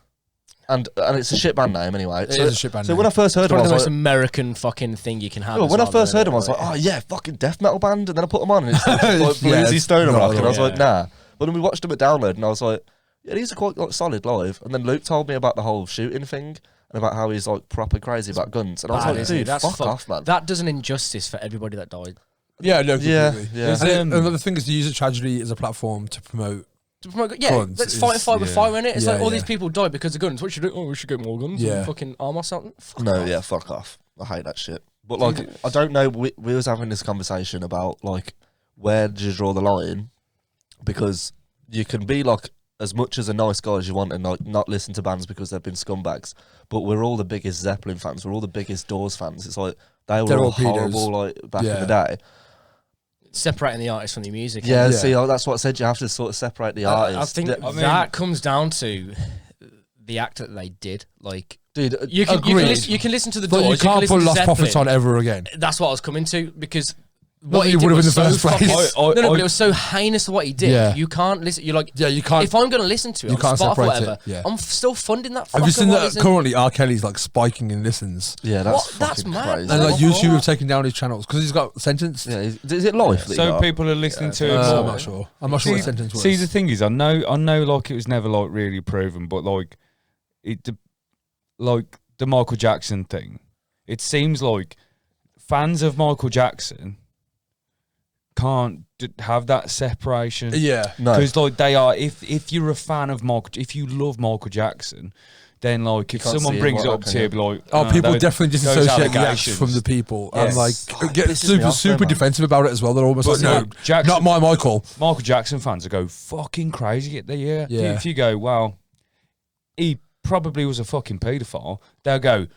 Speaker 3: And it's a shit band name anyway.
Speaker 2: It is a shit band
Speaker 3: So
Speaker 2: name.
Speaker 3: when I first heard
Speaker 4: It's
Speaker 3: them,
Speaker 4: one
Speaker 3: I
Speaker 4: of the
Speaker 3: was
Speaker 4: most
Speaker 3: like,
Speaker 4: American fucking thing you can have.
Speaker 3: well,
Speaker 4: as
Speaker 3: when I
Speaker 4: well,
Speaker 3: first
Speaker 4: though,
Speaker 3: heard them, I was like,
Speaker 4: like-
Speaker 3: oh yeah, fucking death metal band, and then I put them on, and it's like bluesy
Speaker 2: Yeah, it's
Speaker 3: stoner
Speaker 2: not
Speaker 3: rock,
Speaker 2: at
Speaker 3: and I was
Speaker 2: all.
Speaker 3: like, nah. But then we watched them at Download, and I was like, yeah, these are quite like solid live. And then Luke told me about the whole shooting thing and about how he's like proper crazy about guns, and I was
Speaker 4: bad,
Speaker 3: like,
Speaker 4: isn't it?
Speaker 3: dude,
Speaker 4: That's
Speaker 3: fuck off, man.
Speaker 4: That does an injustice for everybody that died.
Speaker 2: Yeah, no,
Speaker 3: Yeah,
Speaker 2: completely.
Speaker 3: yeah.
Speaker 2: And another thing is to use a tragedy as a platform to promote.
Speaker 4: Yeah,
Speaker 2: Guns
Speaker 4: let's
Speaker 2: is-
Speaker 4: fight with
Speaker 1: yeah.
Speaker 4: fire in it. It's
Speaker 2: Yeah,
Speaker 4: like all
Speaker 2: yeah.
Speaker 4: these people died because of guns. What should we do? Oh, we should get more guns.
Speaker 2: Yeah.
Speaker 4: And fucking arm or something. Fuck
Speaker 3: No,
Speaker 4: off.
Speaker 3: yeah, fuck off. I hate that shit. But like, I don't know. We was having this conversation about like, where do you draw the line? Because you can be like as much as a nice guy as you want and like not listen to bands because they've been scumbags. But we're all the biggest Zeppelin fans. We're all the biggest Doors fans. It's like they were
Speaker 2: They're
Speaker 3: all
Speaker 2: all pedos.
Speaker 3: horrible like back in
Speaker 2: Yeah.
Speaker 3: the day.
Speaker 4: Separating the artist from the music.
Speaker 3: Yeah,
Speaker 2: Yeah.
Speaker 3: see, that's what I said. You have to sort of separate the
Speaker 4: I
Speaker 3: artists.
Speaker 4: think that comes down to the act that they did. Like
Speaker 3: dude,
Speaker 4: you can
Speaker 2: Agreed.
Speaker 4: listen to the
Speaker 2: But
Speaker 4: Doors.
Speaker 2: you can't
Speaker 4: listen
Speaker 2: put
Speaker 4: to
Speaker 2: Lost Prophets
Speaker 4: Zeppelin.
Speaker 2: on ever again.
Speaker 4: That's what I was coming to because
Speaker 2: Not
Speaker 4: what
Speaker 2: that
Speaker 4: he
Speaker 2: you
Speaker 4: did
Speaker 2: would have
Speaker 4: was
Speaker 2: in the
Speaker 4: so
Speaker 2: first place.
Speaker 4: fucking. But it was so heinous what he did.
Speaker 2: Yeah.
Speaker 4: You can't listen. You're like,
Speaker 2: Yeah, you can't.
Speaker 4: if I'm going to listen to it
Speaker 2: you
Speaker 4: on
Speaker 2: can't
Speaker 4: Spotify or
Speaker 2: separate
Speaker 4: whatever,
Speaker 2: it, yeah.
Speaker 4: I'm still funding that.
Speaker 2: Have you seen
Speaker 4: fucker,
Speaker 2: that currently R. Kelly's like spiking in listens?
Speaker 3: yeah, that's
Speaker 4: What? That's
Speaker 3: fucking
Speaker 4: mad.
Speaker 3: crazy.
Speaker 2: And like
Speaker 4: What?
Speaker 2: YouTube have taken down his channels because he's got sentenced.
Speaker 3: Yeah, is it life? that you
Speaker 1: So
Speaker 3: got?
Speaker 1: people are listening to it
Speaker 2: I'm
Speaker 1: more.
Speaker 2: not sure. I'm not sure what the sentence was.
Speaker 1: See, the thing is, I know, like it was never like really proven, but like like the Michael Jackson thing. It seems like fans of Michael Jackson can't have that separation.
Speaker 2: Yeah.
Speaker 3: No.
Speaker 1: Because like they are, if you're a fan of Michael, if you love Michael Jackson, then like if
Speaker 3: can't
Speaker 1: someone
Speaker 3: see him,
Speaker 1: brings it
Speaker 3: what
Speaker 1: up
Speaker 3: can
Speaker 1: to you,
Speaker 3: you?
Speaker 1: be like,
Speaker 2: Oh, people
Speaker 1: those-
Speaker 2: definitely
Speaker 1: those
Speaker 2: disassociate the acts
Speaker 1: allegations.
Speaker 2: from the people
Speaker 1: Yes.
Speaker 2: and like
Speaker 3: Oh, it
Speaker 2: get
Speaker 3: pisses me off,
Speaker 2: super
Speaker 3: man.
Speaker 2: defensive about it as well. They're almost
Speaker 1: But
Speaker 2: like, no,
Speaker 1: Jackson,
Speaker 2: not my Michael.
Speaker 1: Michael Jackson fans will go fucking crazy at the year.
Speaker 2: Yeah.
Speaker 1: If you go, well, he probably was a fucking paedophile, they'll go,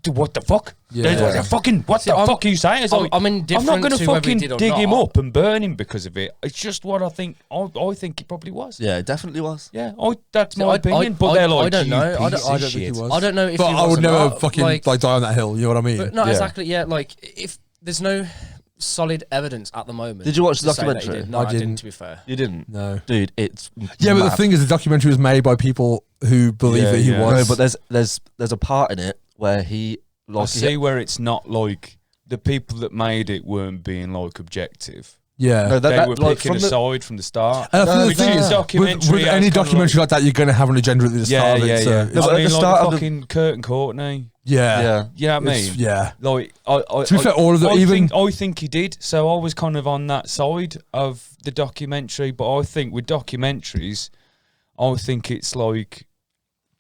Speaker 1: what the fuck?
Speaker 2: Yeah.
Speaker 1: What the fucking, what the fuck are you saying? It's like,
Speaker 4: I'm
Speaker 1: I'm
Speaker 4: indifferent
Speaker 1: not going
Speaker 4: to
Speaker 1: to
Speaker 4: whether he
Speaker 1: fucking
Speaker 4: did or
Speaker 1: dig him
Speaker 4: not.
Speaker 1: up and burn him because of it. It's just what I think. I think it probably was.
Speaker 3: Yeah, it definitely was.
Speaker 1: Yeah, that's
Speaker 4: See,
Speaker 1: my opinion. But they're like,
Speaker 4: I don't
Speaker 1: "You
Speaker 4: know. I
Speaker 1: piece
Speaker 4: don't
Speaker 1: of
Speaker 2: think
Speaker 1: shit."
Speaker 2: he was.
Speaker 4: I don't know if
Speaker 2: But
Speaker 4: he
Speaker 2: I
Speaker 4: was
Speaker 2: would
Speaker 4: or
Speaker 2: never
Speaker 4: not,
Speaker 2: fucking like die on that hill. You know what I mean?
Speaker 4: But no,
Speaker 1: Yeah.
Speaker 4: exactly. Yeah, like if there's no solid evidence at the moment.
Speaker 3: Did you watch the
Speaker 4: to say that he
Speaker 3: documentary?
Speaker 4: did. No,
Speaker 2: I
Speaker 4: I didn't.
Speaker 2: didn't.
Speaker 4: To be fair,
Speaker 3: You didn't,
Speaker 2: No.
Speaker 3: dude. It's
Speaker 2: Yeah, but the
Speaker 3: mad.
Speaker 2: thing is, the documentary was made by people who believe
Speaker 1: Yeah,
Speaker 2: that he
Speaker 1: yeah.
Speaker 2: was.
Speaker 3: No, but there's a part in it where he
Speaker 1: I
Speaker 3: like
Speaker 1: see where it's not like the people that made it weren't being like objective.
Speaker 2: yeah.
Speaker 3: No,
Speaker 1: They
Speaker 3: that
Speaker 1: were
Speaker 3: like,
Speaker 1: picking a
Speaker 3: from the,
Speaker 1: side from the start.
Speaker 2: And I
Speaker 3: No,
Speaker 2: think
Speaker 1: Which
Speaker 2: the thing
Speaker 1: is
Speaker 2: is,
Speaker 1: documentary
Speaker 2: with
Speaker 1: has
Speaker 2: any
Speaker 1: kind of
Speaker 2: documentary like that, you're going to have an agenda at the start of it. So
Speaker 1: No,
Speaker 3: but
Speaker 1: but
Speaker 3: at
Speaker 1: I mean,
Speaker 3: the
Speaker 1: like
Speaker 3: start
Speaker 1: the
Speaker 3: of the-
Speaker 1: fucking Kurt and Courtney.
Speaker 2: yeah.
Speaker 3: yeah.
Speaker 1: You know what I
Speaker 2: It's-
Speaker 1: mean?
Speaker 2: yeah.
Speaker 1: Like,
Speaker 2: To be fair, all of the
Speaker 1: I think he did. So I was kind of on that side of the documentary. But I think with documentaries, I think it's like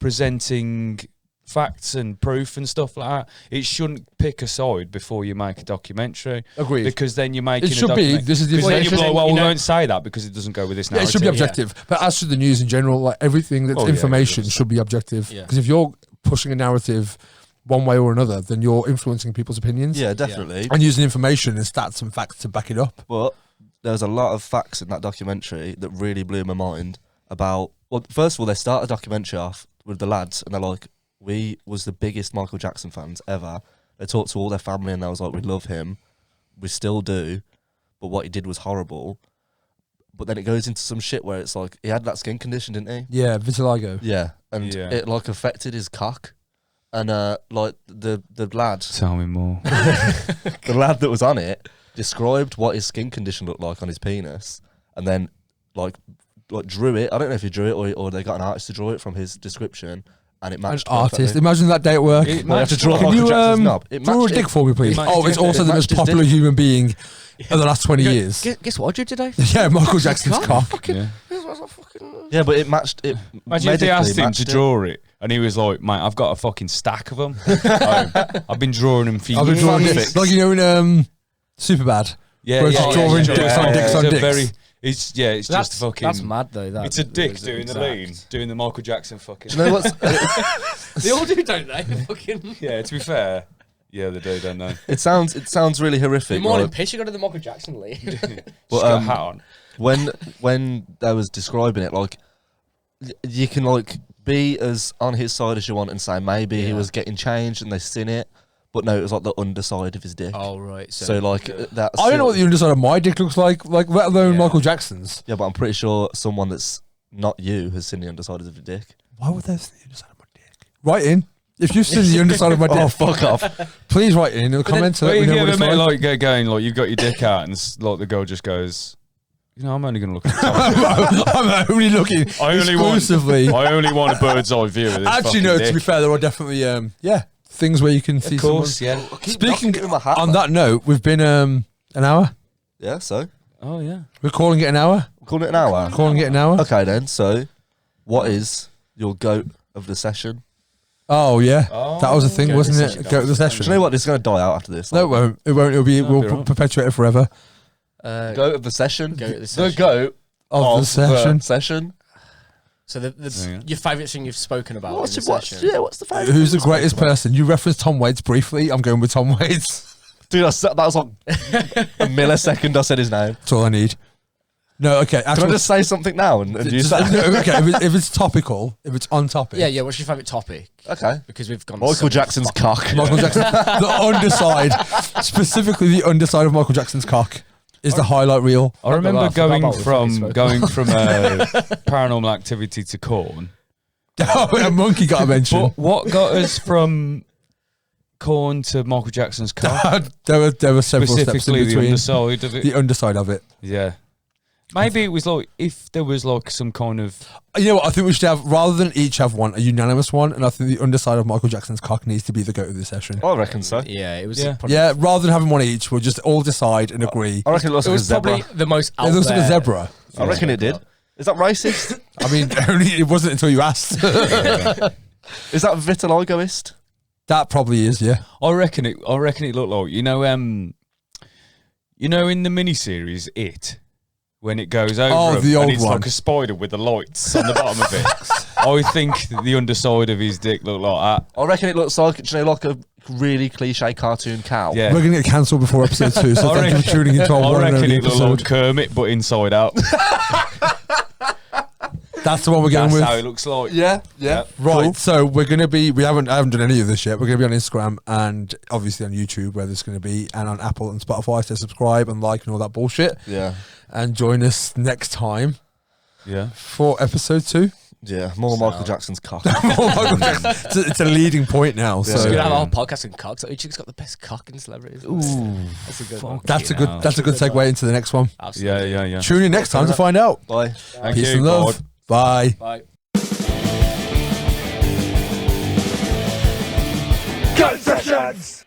Speaker 1: presenting facts and proof and stuff like that. It shouldn't pick a side before you make a documentary,
Speaker 2: Agreed.
Speaker 1: because then you're making
Speaker 2: It should be. This is the
Speaker 1: because then
Speaker 2: information.
Speaker 1: you're like, well,
Speaker 4: You
Speaker 1: we
Speaker 4: know-
Speaker 1: won't say that because it doesn't go with this
Speaker 2: Yeah, it
Speaker 1: narrative.
Speaker 2: should be objective. But as to the news in general, like everything that's
Speaker 1: Oh, yeah,
Speaker 2: information
Speaker 1: yeah.
Speaker 2: should be objective.
Speaker 4: Yeah.
Speaker 2: Because if you're pushing a narrative one way or another, then you're influencing people's opinions.
Speaker 3: Yeah, definitely.
Speaker 2: And using information and stats and facts to back it up.
Speaker 3: But there's a lot of facts in that documentary that really blew my mind about. Well, first of all, they start a documentary off with the lads, and they're like, "We was the biggest Michael Jackson fans ever." They talked to all their family, and they was like, "We love him, we still do, but what he did was horrible." But then it goes into some shit where it's like he had that skin condition, didn't he?
Speaker 2: Yeah, vitiligo.
Speaker 3: Yeah, and
Speaker 1: Yeah.
Speaker 3: it like affected his cock, and like the lad,
Speaker 1: Tell me more.
Speaker 3: the lad that was on it described what his skin condition looked like on his penis, and then like drew it. I don't know if he drew it or they got an artist to draw it from his description, and it
Speaker 2: An
Speaker 3: matched.
Speaker 2: artist.
Speaker 3: perfectly.
Speaker 2: Imagine that day at work.
Speaker 1: It
Speaker 3: Well, you have to
Speaker 1: matched
Speaker 3: draw
Speaker 1: what-
Speaker 2: Can
Speaker 3: Michael
Speaker 2: you
Speaker 3: Jackson's knob. It
Speaker 2: draw a
Speaker 3: matched
Speaker 2: dick
Speaker 3: it.
Speaker 2: for me, please?
Speaker 1: It matched
Speaker 2: Oh, it's
Speaker 1: it.
Speaker 2: also
Speaker 3: It
Speaker 2: the most
Speaker 3: matched his
Speaker 2: popular
Speaker 3: dick.
Speaker 2: human being in the last 20 years.
Speaker 4: Guess what I drew today?
Speaker 2: Yeah, Michael Jackson's cock.
Speaker 1: Yeah.
Speaker 3: Yeah, but it matched it.
Speaker 1: Imagine if they
Speaker 3: medically
Speaker 1: asked him to
Speaker 3: matched it.
Speaker 1: draw it, and he was like, "Mate, I've got a fucking stack of them. I've been drawing them for
Speaker 2: I've been
Speaker 1: years."
Speaker 2: drawing it. Like, you know, in Superbad.
Speaker 1: Yeah,
Speaker 2: Where it's
Speaker 1: yeah,
Speaker 2: drawing
Speaker 1: yeah,
Speaker 2: dicks
Speaker 1: yeah.
Speaker 2: on dicks on
Speaker 1: It's a
Speaker 2: dicks.
Speaker 1: It's it's
Speaker 4: That's
Speaker 1: just fucking.
Speaker 4: That's mad though. That
Speaker 1: It's a dick
Speaker 4: is
Speaker 1: doing the
Speaker 4: exact.
Speaker 1: lean, doing the Michael Jackson fucking.
Speaker 3: Do you know what's?
Speaker 4: They all do, don't they? Fucking.
Speaker 1: Yeah, to be fair, Yeah, they do, don't they?
Speaker 3: It sounds really horrific.
Speaker 4: You're morning
Speaker 3: like,
Speaker 4: piss. You go to the Michael Jackson League.
Speaker 1: Just
Speaker 3: but,
Speaker 1: got a hat on.
Speaker 3: when they was describing it, like you can like be as on his side as you want and say maybe he was getting changed and they seen it, but no, it was like the underside of his dick.
Speaker 4: Oh right.
Speaker 3: So like that's.
Speaker 2: I don't know what the underside of my dick looks like let alone Michael Jackson's.
Speaker 3: Yeah, but I'm pretty sure someone that's not you has seen the underside of your dick.
Speaker 2: Why would they see the underside of my dick? Write in. If you've seen the underside of my dick,
Speaker 3: Oh, fuck off.
Speaker 2: please write in the comments.
Speaker 1: But
Speaker 2: Let me know
Speaker 1: you
Speaker 2: what
Speaker 1: ever
Speaker 2: it's
Speaker 1: met,
Speaker 2: like.
Speaker 1: like going like you've got your dick out and like the girl just goes, you know, I'm only going to look at the top.
Speaker 2: I'm only looking exclusively.
Speaker 1: I only want a bird's eye view of this.
Speaker 2: Actually,
Speaker 1: fucking
Speaker 2: no.
Speaker 1: dick.
Speaker 2: To be fair, there are definitely things where you can see.
Speaker 1: Of course,
Speaker 2: someone.
Speaker 1: yeah.
Speaker 2: Speaking
Speaker 3: Give him a hat,
Speaker 2: on
Speaker 3: man.
Speaker 2: that note, we've been an hour.
Speaker 3: Yeah, so
Speaker 1: Oh yeah.
Speaker 2: We're calling it an hour.
Speaker 3: we're calling it an hour.
Speaker 2: Calling it an hour.
Speaker 3: Okay then. So, what is your goat of the session?
Speaker 2: Oh yeah,
Speaker 1: Oh,
Speaker 2: that was a thing,
Speaker 4: go to
Speaker 2: wasn't
Speaker 4: the
Speaker 2: it?
Speaker 4: session,
Speaker 2: Go to the
Speaker 3: Do
Speaker 2: session.
Speaker 3: you know what? This is gonna die out after this.
Speaker 2: No, it won't. It won't. It'll be.
Speaker 1: That'll
Speaker 2: We'll
Speaker 1: be right.
Speaker 2: perpetuate it forever.
Speaker 3: Goat of the session.
Speaker 4: Go to the
Speaker 3: The
Speaker 4: session.
Speaker 3: goat
Speaker 2: Of the session.
Speaker 3: session.
Speaker 4: So
Speaker 1: Yeah.
Speaker 4: your favourite thing you've spoken about
Speaker 3: What's
Speaker 4: in the session.
Speaker 3: what's the favourite?
Speaker 2: Who's the greatest person? You referenced Tom Waits briefly. I'm going with Tom Waits.
Speaker 3: Dude, that was like a millisecond. I said his name.
Speaker 2: That's all I need. No, okay.
Speaker 3: Can I just say something now and you
Speaker 2: just,
Speaker 3: say?
Speaker 2: no, okay. If it's topical, if it's on topic.
Speaker 4: Yeah. What's your favourite topic?
Speaker 3: Okay.
Speaker 4: Because we've gone.
Speaker 3: Michael
Speaker 4: so
Speaker 3: Jackson's
Speaker 4: fucking-
Speaker 3: cock.
Speaker 2: Michael Jackson, the underside, specifically the underside of Michael Jackson's cock, is the highlight reel.
Speaker 1: I remember
Speaker 4: I forgot
Speaker 1: going
Speaker 4: about what we
Speaker 1: from
Speaker 4: spoke
Speaker 1: Paranormal Activity to Corn.
Speaker 2: A monkey got a mention.
Speaker 1: But what got us from Corn to Michael Jackson's cock?
Speaker 2: there were several steps in
Speaker 1: Specifically the
Speaker 2: between.
Speaker 1: underside of it.
Speaker 2: The underside of it.
Speaker 1: Yeah. Maybe it was like if there was like some kind of
Speaker 2: You know what? I think we should have, rather than each have one, a unanimous one, and I think the underside of Michael Jackson's cock needs to be the goat of the session.
Speaker 3: I reckon so.
Speaker 4: Yeah, it was.
Speaker 1: Yeah.
Speaker 4: probably-
Speaker 2: Yeah, rather than having one each, we'll just all decide and agree.
Speaker 3: I reckon it looks
Speaker 4: It
Speaker 3: like a
Speaker 4: was
Speaker 3: zebra.
Speaker 4: probably the most.
Speaker 2: It looks like a zebra.
Speaker 3: I reckon it did. Is that racist?
Speaker 2: I mean, only it wasn't until you asked.
Speaker 3: Is that vitiligoist?
Speaker 2: That probably is, yeah.
Speaker 1: I reckon it looked like in the miniseries It, when it goes over
Speaker 2: Oh,
Speaker 1: him
Speaker 2: the old
Speaker 1: and it's
Speaker 2: one.
Speaker 1: like a spider with the lights on the bottom of it. I think the underside of his dick looked like
Speaker 3: I reckon it looks like, do you know, like a really cliche cartoon cow.
Speaker 1: that. Yeah.
Speaker 2: We're going to get cancelled before episode 2, so
Speaker 1: I
Speaker 2: thank you for
Speaker 1: reckon-
Speaker 2: tuning into our
Speaker 1: I
Speaker 2: one and
Speaker 1: reckon
Speaker 2: only
Speaker 1: it looked like
Speaker 2: episode.
Speaker 1: Kermit but inside out.
Speaker 2: That's the one we're going
Speaker 1: That's
Speaker 2: with.
Speaker 1: how it looks like.
Speaker 3: Yeah.
Speaker 2: Right,
Speaker 3: Cool.
Speaker 2: so we're going to be, I haven't done any of this yet. We're going to be on Instagram and obviously on YouTube where there's going to be, and on Apple and Spotify, so subscribe and like and all that bullshit.
Speaker 3: Yeah.
Speaker 2: And join us next time
Speaker 1: Yeah.
Speaker 2: for episode 2.
Speaker 3: Yeah. More Michael Jackson's cock.
Speaker 2: It's a leading point now.
Speaker 3: Yeah.
Speaker 2: So
Speaker 4: We're gonna have
Speaker 1: Yeah.
Speaker 4: a whole podcast in cocks. Like, has got the best cock in celebrities. That's a good one.
Speaker 2: that's a good segue into the next one.
Speaker 4: Absolutely.
Speaker 1: Yeah.
Speaker 2: Tune in next time to find out.
Speaker 3: Bye.
Speaker 1: Thank
Speaker 2: Peace
Speaker 1: you,
Speaker 2: and love.
Speaker 1: God.
Speaker 2: Bye.
Speaker 4: Bye.
Speaker 5: Cut sessions!